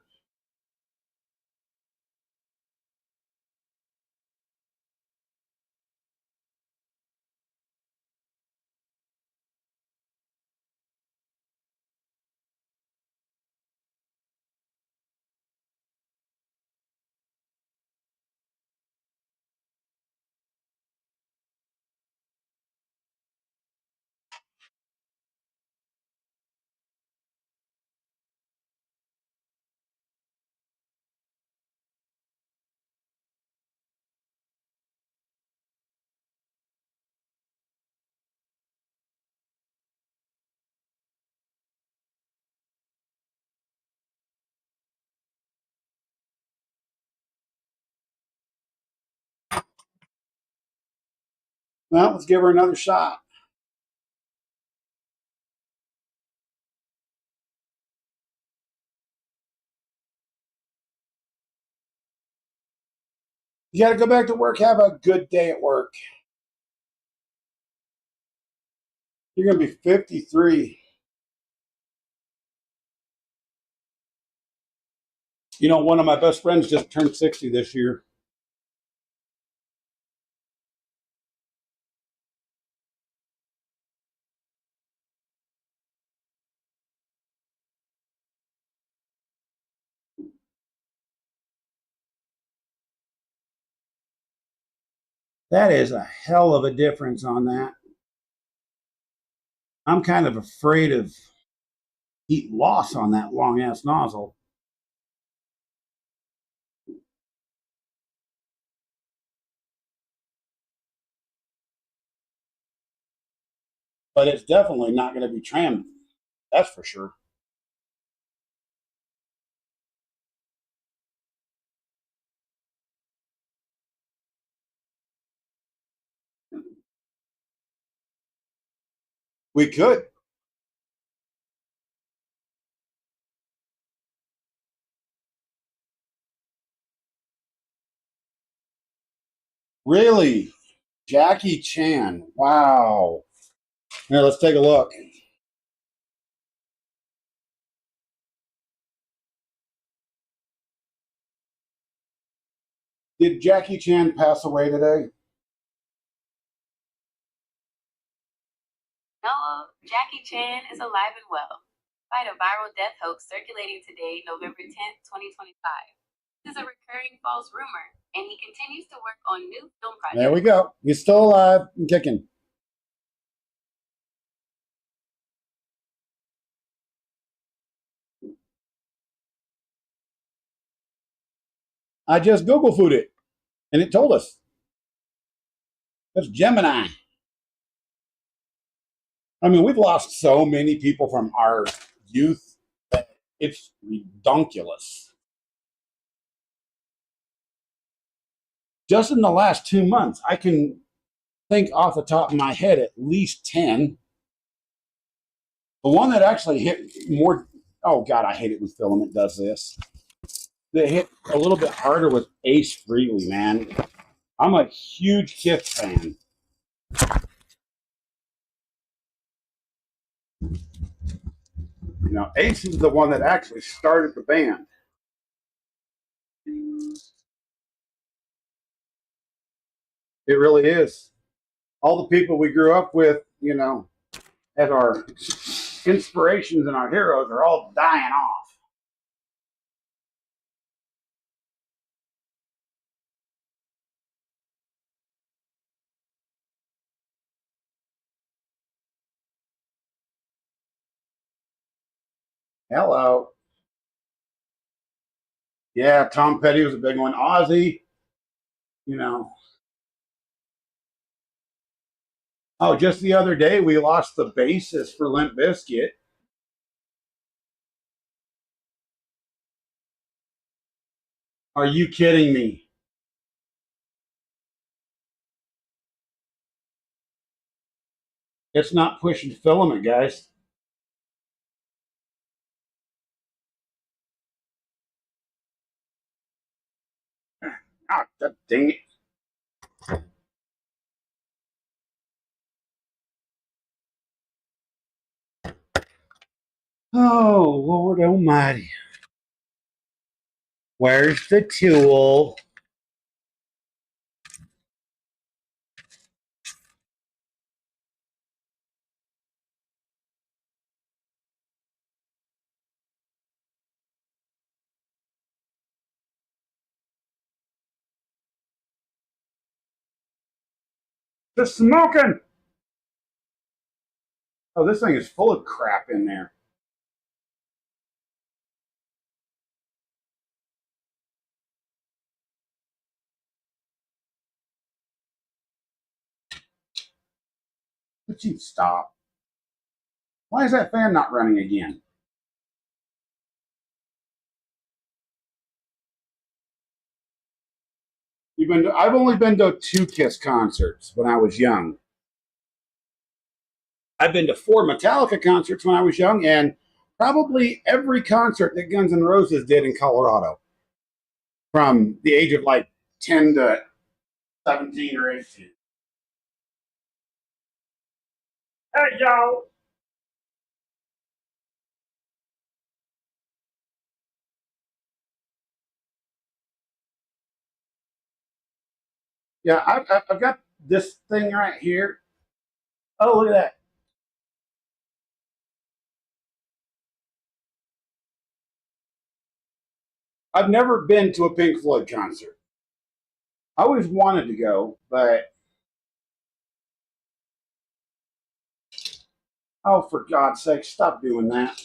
Well, let's give her another shot. You got to go back to work. Have a good day at work. You're going to be 53. You know, one of my best friends just turned 60 this year. That is a hell of a difference on that. I'm kind of afraid of heat loss on that long ass nozzle. But it's definitely not going to be trimmed That's for sure. We could. Really? Jackie Chan. Wow. Here, let's take a look. Did Jackie Chan pass away today? No, Jackie Chan is alive and well, despite a viral death hoax circulating today, November 10th, 2025. This is a recurring false rumor, and he continues to work on new film projects. There we go. He's still alive and kicking. I just Google food it, and it told us. That's Gemini. I mean, we've lost so many people from our youth that it's redonkulous. Just in the last 2 months, I can think off the top of my head at least 10. The one that actually hit more, oh God, I hate it when Filament does this. That hit a little bit harder was Ace Frehley, man. I'm a huge Kiss fan. You know, Ace is the one that actually started the band. It really is. All the people we grew up with, you know, as our inspirations and our heroes are all dying off. Hello. Yeah, Tom Petty was a big one. Ozzy, you know. Oh, just the other day we lost the bassist for Limp Bizkit. Are you kidding me? It's not pushing Filament, guys. Ah, dang it. Oh, Lord Almighty. Where's the tool? The smoking. Oh, this thing is full of crap in there. Would you stop? Why is that fan not running again? I've only been to 2 Kiss concerts when I was young. I've been to 4 Metallica concerts when I was young, and probably every concert that Guns N' Roses did in Colorado from the age of like 10 to 17 or 18. Hey, y'all. Yeah, I've got this thing right here. Oh, look at that. I've never been to a Pink Floyd concert. I always wanted to go, but oh, for God's sake, stop doing that.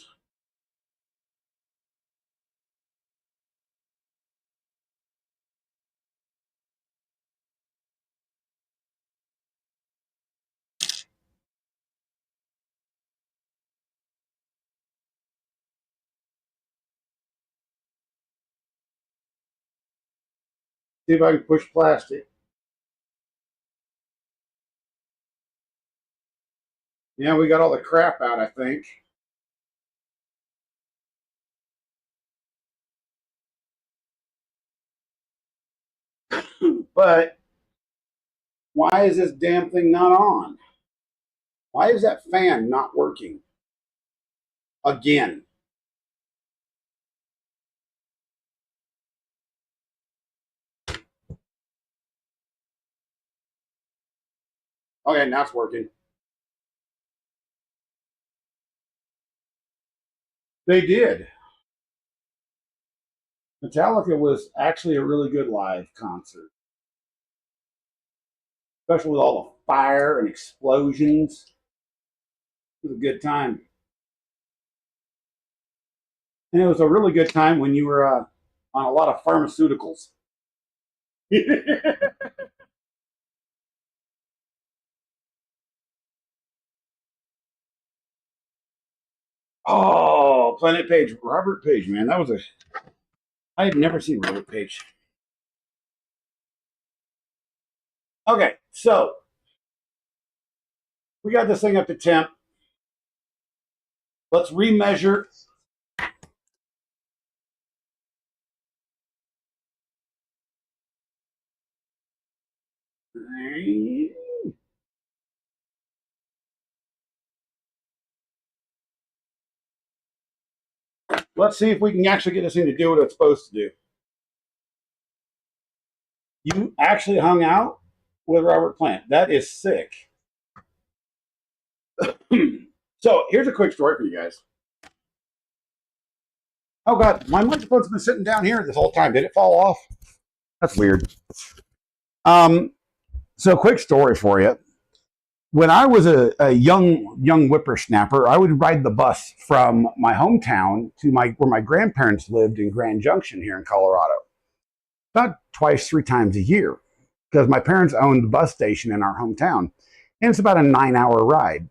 See if I can push plastic. Yeah, we got all the crap out, I think. But why is this damn thing not on? Why is that fan not working? Again. Okay, now it's working. They did. Metallica was actually a really good live concert, especially with all the fire and explosions. It was a good time. And it was a really good time when you were on a lot of pharmaceuticals. Oh, Planet Page, Robert Page, man, that was a. I had never seen Robert Page. Okay, so we got this thing up to temp. Let's remeasure. Let's see if we can actually get this thing to do what it's supposed to do. You actually hung out with Robert Plant. That is sick. So here's a quick story for you guys. Oh God, my microphone's been sitting down here this whole time. Did it fall off? That's weird. So quick story for you. When I was a young whippersnapper, I would ride the bus from my hometown to where my grandparents lived in Grand Junction here in Colorado, about twice, 3 times a year, because my parents owned the bus station in our hometown, and it's about a 9-hour ride.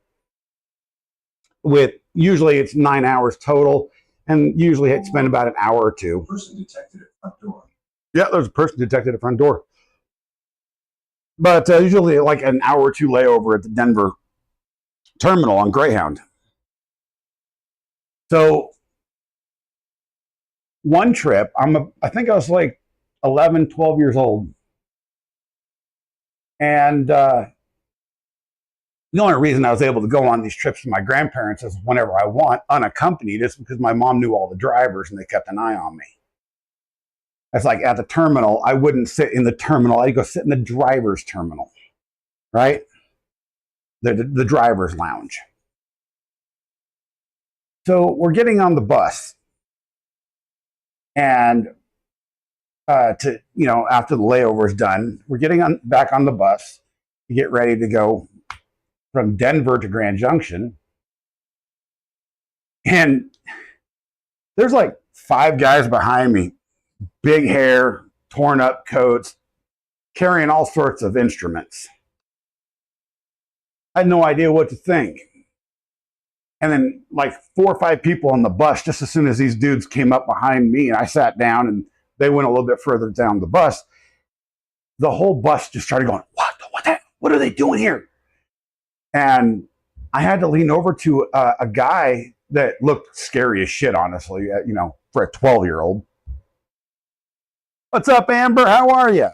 With usually it's 9 hours total, and usually I'd spend about an hour or two. Person detected at front door. Yeah, there's a person detected at front door. But usually like an hour or two layover at the Denver terminal on Greyhound. So one trip, I think I was like 11, 12 years old. And the only reason I was able to go on these trips with my grandparents is whenever I want, unaccompanied, is because my mom knew all the drivers and they kept an eye on me. It's like at the terminal, I wouldn't sit in the terminal. I'd go sit in the driver's terminal, right? The driver's lounge. So we're getting on the bus, and after the layover is done, we're getting back on the bus to get ready to go from Denver to Grand Junction, and there's like 5 guys behind me, big hair, torn up coats, carrying all sorts of instruments. I had no idea what to think. And then like 4 or 5 people on the bus, just as soon as these dudes came up behind me and I sat down and they went a little bit further down the bus, the whole bus just started going, what are they doing here? And I had to lean over to a guy that looked scary as shit, honestly, for a 12-year-old. What's up, Amber? How are you?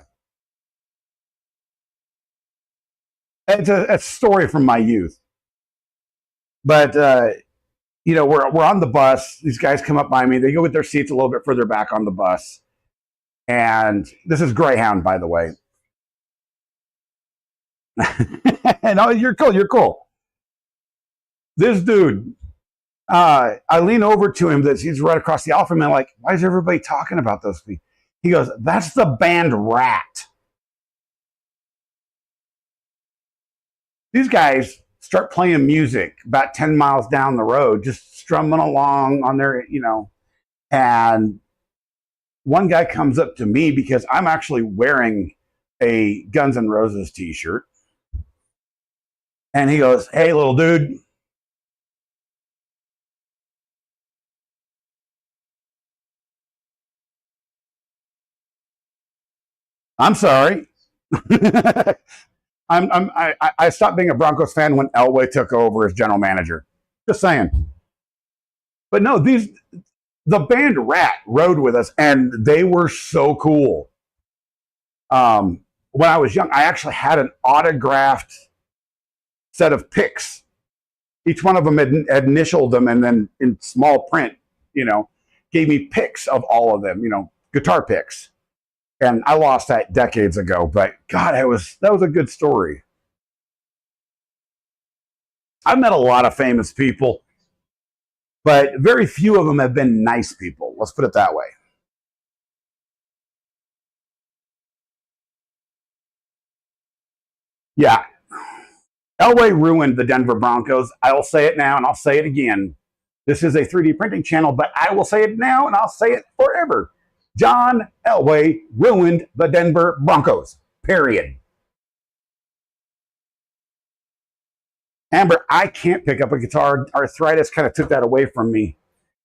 It's a story from my youth. But, we're on the bus. These guys come up by me. They go with their seats a little bit further back on the bus. And this is Greyhound, by the way. No, you're cool. You're cool. This dude, I lean over to him. He's right across the aisle from me. I'm like, why is everybody talking about those people? He goes, that's the band Rat. These guys start playing music about 10 miles down the road, just strumming along on their, and one guy comes up to me because I'm actually wearing a Guns N' Roses t-shirt. And he goes, hey, little dude. I'm sorry. I stopped being a Broncos fan when Elway took over as general manager. Just saying. But no, the band Rat rode with us, and they were so cool. When I was young, I actually had an autographed set of picks. Each one of them had initialed them, and then in small print, gave me picks of all of them, guitar picks. And I lost that decades ago, but God, that was a good story. I've met a lot of famous people, but very few of them have been nice people. Let's put it that way. Yeah. Elway ruined the Denver Broncos. I'll say it now and I'll say it again. This is a 3D printing channel, but I will say it now and I'll say it forever. John Elway ruined the Denver Broncos. Period. Amber, I can't pick up a guitar. Arthritis kind of took that away from me.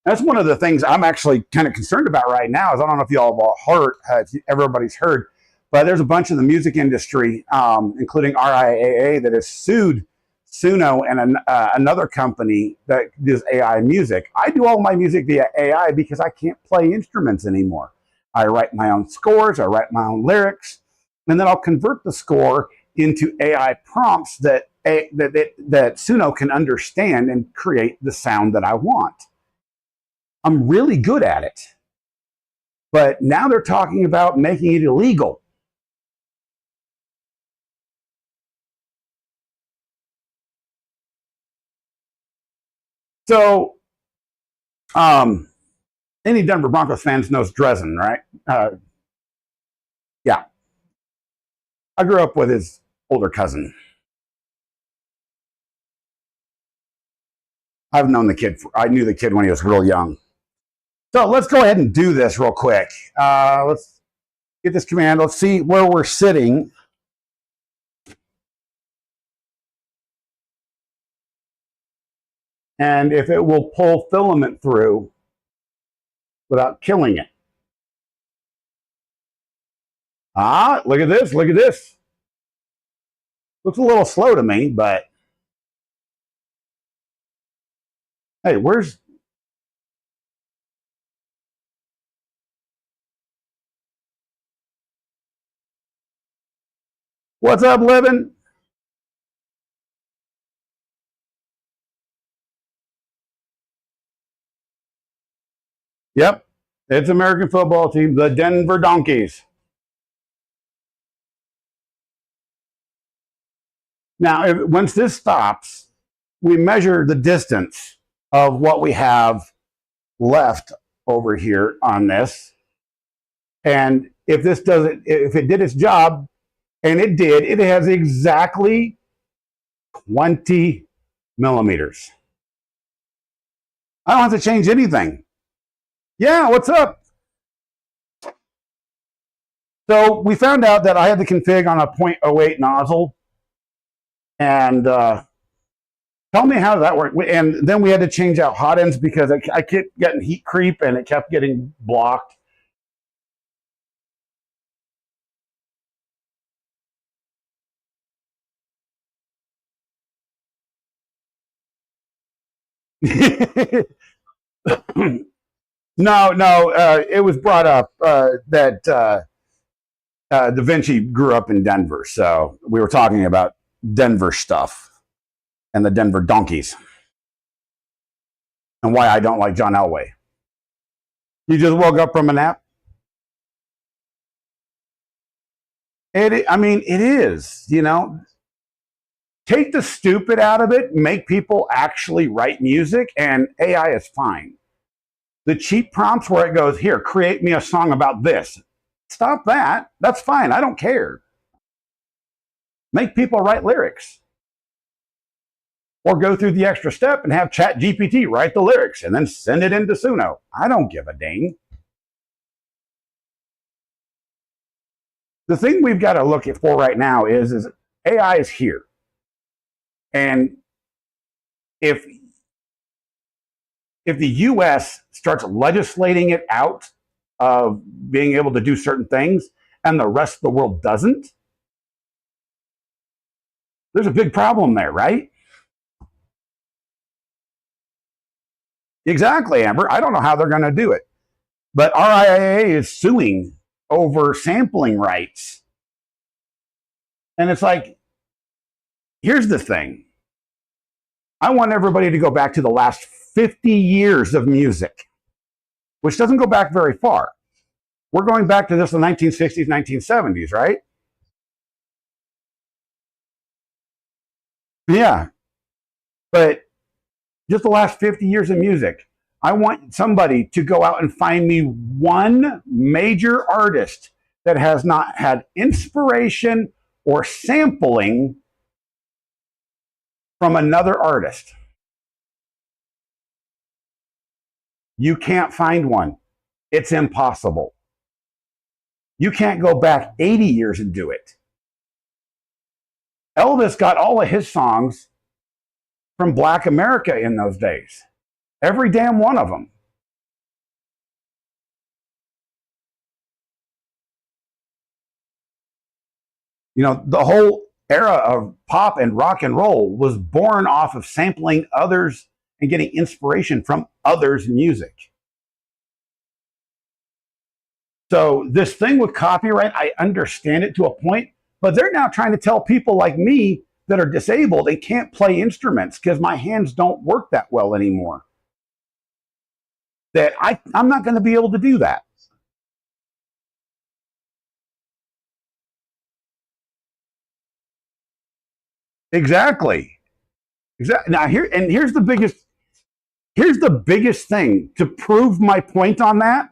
That's one of the things I'm actually kind of concerned about right now. Is I don't know if y'all have heard, everybody's heard, but there's a bunch in the music industry, including RIAA, that has sued Suno and another company that does AI music. I do all my music via AI because I can't play instruments anymore. I write my own scores, I write my own lyrics, and then I'll convert the score into AI prompts that Suno can understand and create the sound that I want. I'm really good at it. But now they're talking about making it illegal. So, any Denver Broncos fans knows Dresden, right? Yeah. I grew up with his older cousin. I've known the kid. I knew the kid when he was real young. So let's go ahead and do this real quick. Let's get this command. Let's see where we're sitting. And if it will pull filament through without killing it. Look at this. Look at this. Looks a little slow to me, but hey, what's up, Livin? Yep, it's American football team, the Denver Donkeys. Now, once this stops, we measure the distance of what we have left over here on this. And if it did its job, and it did, it has exactly 20 millimeters. I don't have to change anything. Yeah, what's up? So we found out that I had the config on a 0.08 nozzle. And tell me how that worked. And then we had to change out hot ends because I kept getting heat creep and it kept getting blocked. No, it was brought up that Da Vinci grew up in Denver. So we were talking about Denver stuff and the Denver Donkeys and why I don't like John Elway. You just woke up from a nap? It is, take the stupid out of it, make people actually write music, and AI is fine. The cheap prompts where it goes, here, create me a song about this. Stop that. That's fine. I don't care. Make people write lyrics. Or go through the extra step and have ChatGPT write the lyrics and then send it into Suno. I don't give a dang. The thing we've got to look at for right now is AI is here. And if the US starts legislating it out of being able to do certain things, and the rest of the world doesn't, there's a big problem there, right? Exactly, Amber. I don't know how they're going to do it. But RIAA is suing over sampling rights. And it's like, here's the thing. I want everybody to go back to the last 50 years of music, which doesn't go back very far. We're going back to this in the 1960s, 1970s, right? Yeah. But just the last 50 years of music. I want somebody to go out and find me one major artist that has not had inspiration or sampling from another artist. You can't find one. It's impossible. You can't go back 80 years and do it. Elvis got all of his songs from Black America in those days. Every damn one of them. You know, the whole era of pop and rock and roll was born off of sampling others and getting inspiration from others' music. So this thing with copyright, I understand it to a point, but they're now trying to tell people like me that are disabled and can't play instruments because my hands don't work that well anymore, that I'm not going to be able to do that. Exactly. Now here's the biggest thing to prove my point on that.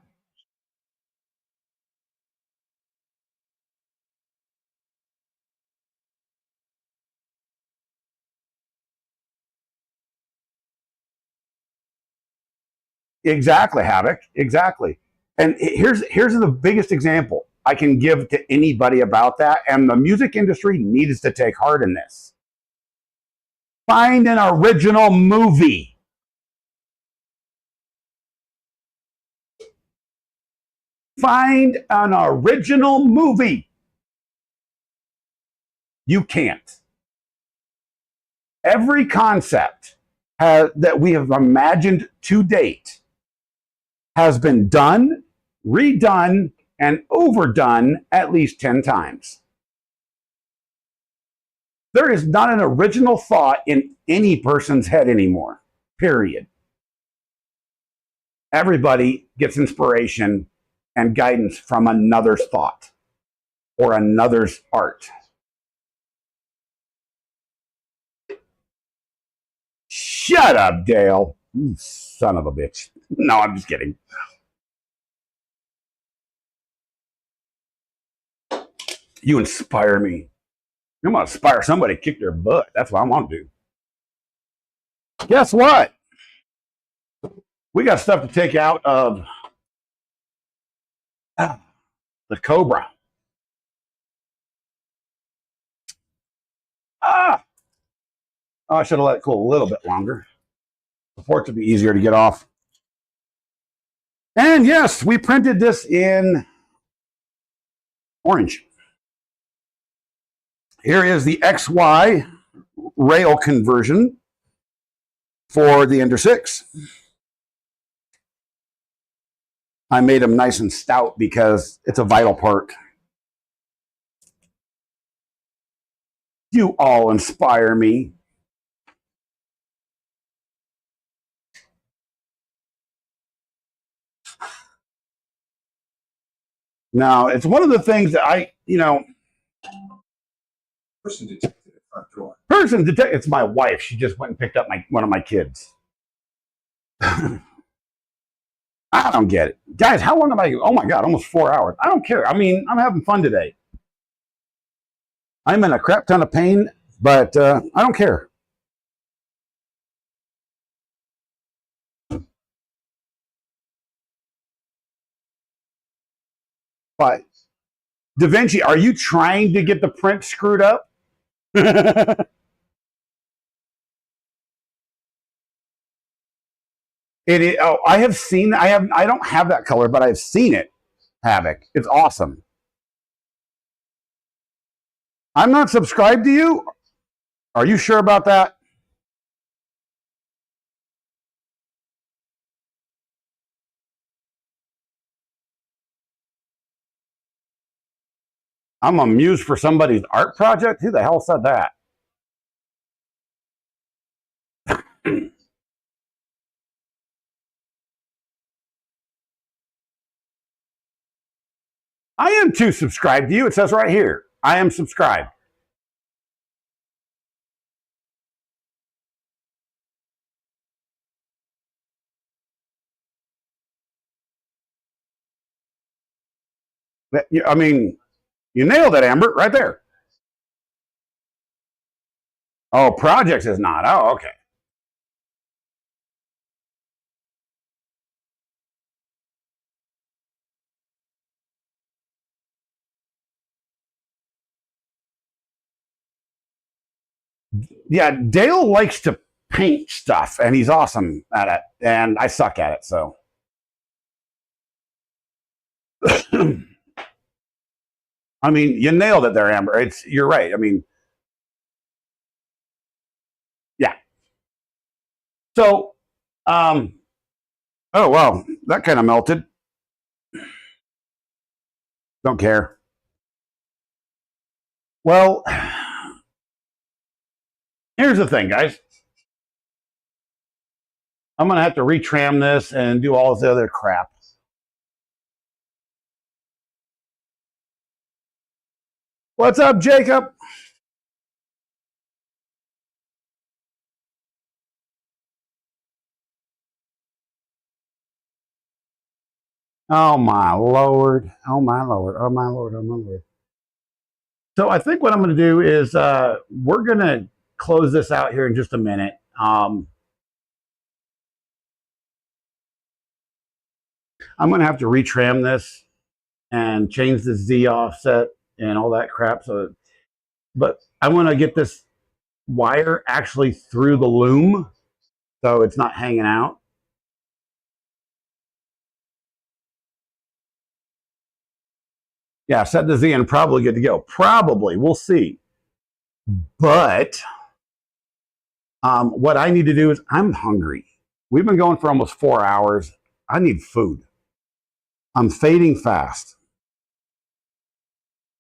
Exactly, Havoc. Exactly. And here's the biggest example I can give to anybody about that. And the music industry needs to take heart in this. Find an original movie. Find an original movie. You can't. Every concept that we have imagined to date has been done, redone, and overdone at least 10 times. There is not an original thought in any person's head anymore, period. Everybody gets inspiration and guidance from another's thought or another's art. Shut up, Dale. You son of a bitch. No, I'm just kidding. You inspire me. I'm going to inspire somebody to kick their butt. That's what I'm going to do. Guess what? We got stuff to take out of the Cobra. Oh, I should have let it cool a little bit longer. Before it to be easier to get off. And yes, we printed this in orange. Here is the XY rail conversion for the Ender 6. I made them nice and stout because it's a vital part. You all inspire me. Now, it's one of the things that Person detected at front door. It's my wife. She just went and picked up one of my kids. I don't get it. Guys, how long have I, oh my God, almost 4 hours. I don't care. I mean, I'm having fun today. I'm in a crap ton of pain, but I don't care. But Da Vinci, are you trying to get the print screwed up? I have seen. I don't have that color, but I've seen it. Havoc. It's awesome. I'm not subscribed to you? Are you sure about that? I'm a muse for somebody's art project? Who the hell said that? I am too subscribed to you. It says right here, I am subscribed. I mean, you nailed it, Amber, right there. Oh, projects is not. Oh, okay. Yeah, Dale likes to paint stuff, and he's awesome at it, and I suck at it. So, I mean, you nailed it there, Amber. You're right. I mean, yeah. So, oh wow, that kind of melted. Don't care. Well, here's the thing, guys. I'm gonna have to retram this and do all this other crap. What's up, Jacob? Oh my lord! Oh my lord! Oh my lord! Oh my lord! So I think what I'm going to do is we're going to close this out here in just a minute. I'm going to have to retram this and change the Z offset and all that crap. So, but I want to get this wire actually through the loom so it's not hanging out. Yeah, set the Z and probably good to go. Probably, we'll see. But what I need to do is I'm hungry. We've been going for almost 4 hours. I need food. I'm fading fast.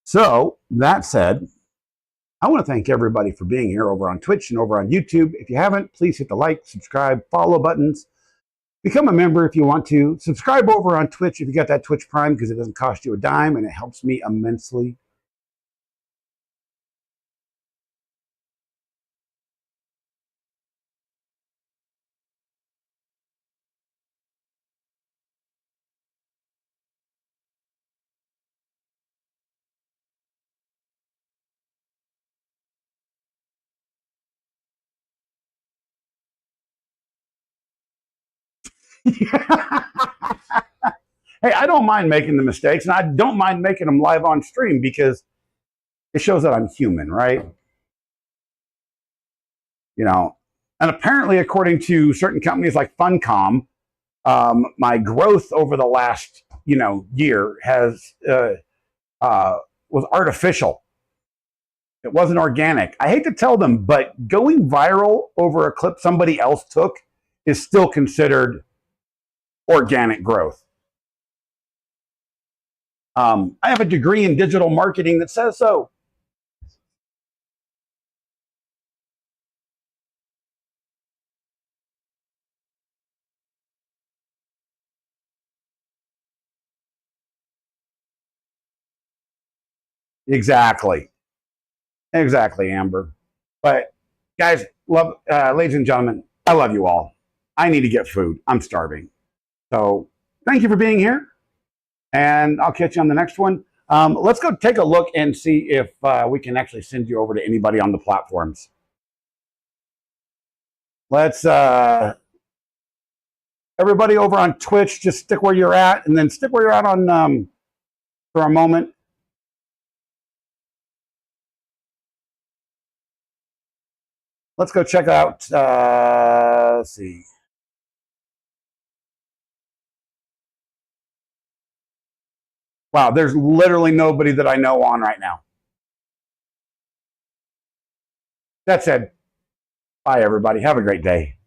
So that said, I want to thank everybody for being here over on Twitch and over on YouTube. If you haven't, please hit the like, subscribe, follow buttons. Become a member if you want to. Subscribe over on Twitch if you got that Twitch Prime because it doesn't cost you a dime and it helps me immensely. Hey, I don't mind making the mistakes and I don't mind making them live on stream because it shows that I'm human, right? You know, and apparently, according to certain companies like Funcom, my growth over the last year has was artificial. It wasn't organic. I hate to tell them, but going viral over a clip somebody else took is still considered organic growth. I have a degree in digital marketing that says so. Exactly. Exactly, Amber. But guys, ladies and gentlemen, I love you all. I need to get food. I'm starving. So thank you for being here. And I'll catch you on the next one. Let's go take a look and see if we can actually send you over to anybody on the platforms. Let's, everybody over on Twitch, just stick where you're at and then stick where you're at on for a moment. Let's go check out, let's see. Wow, there's literally nobody that I know on right now. That said, bye, everybody. Have a great day.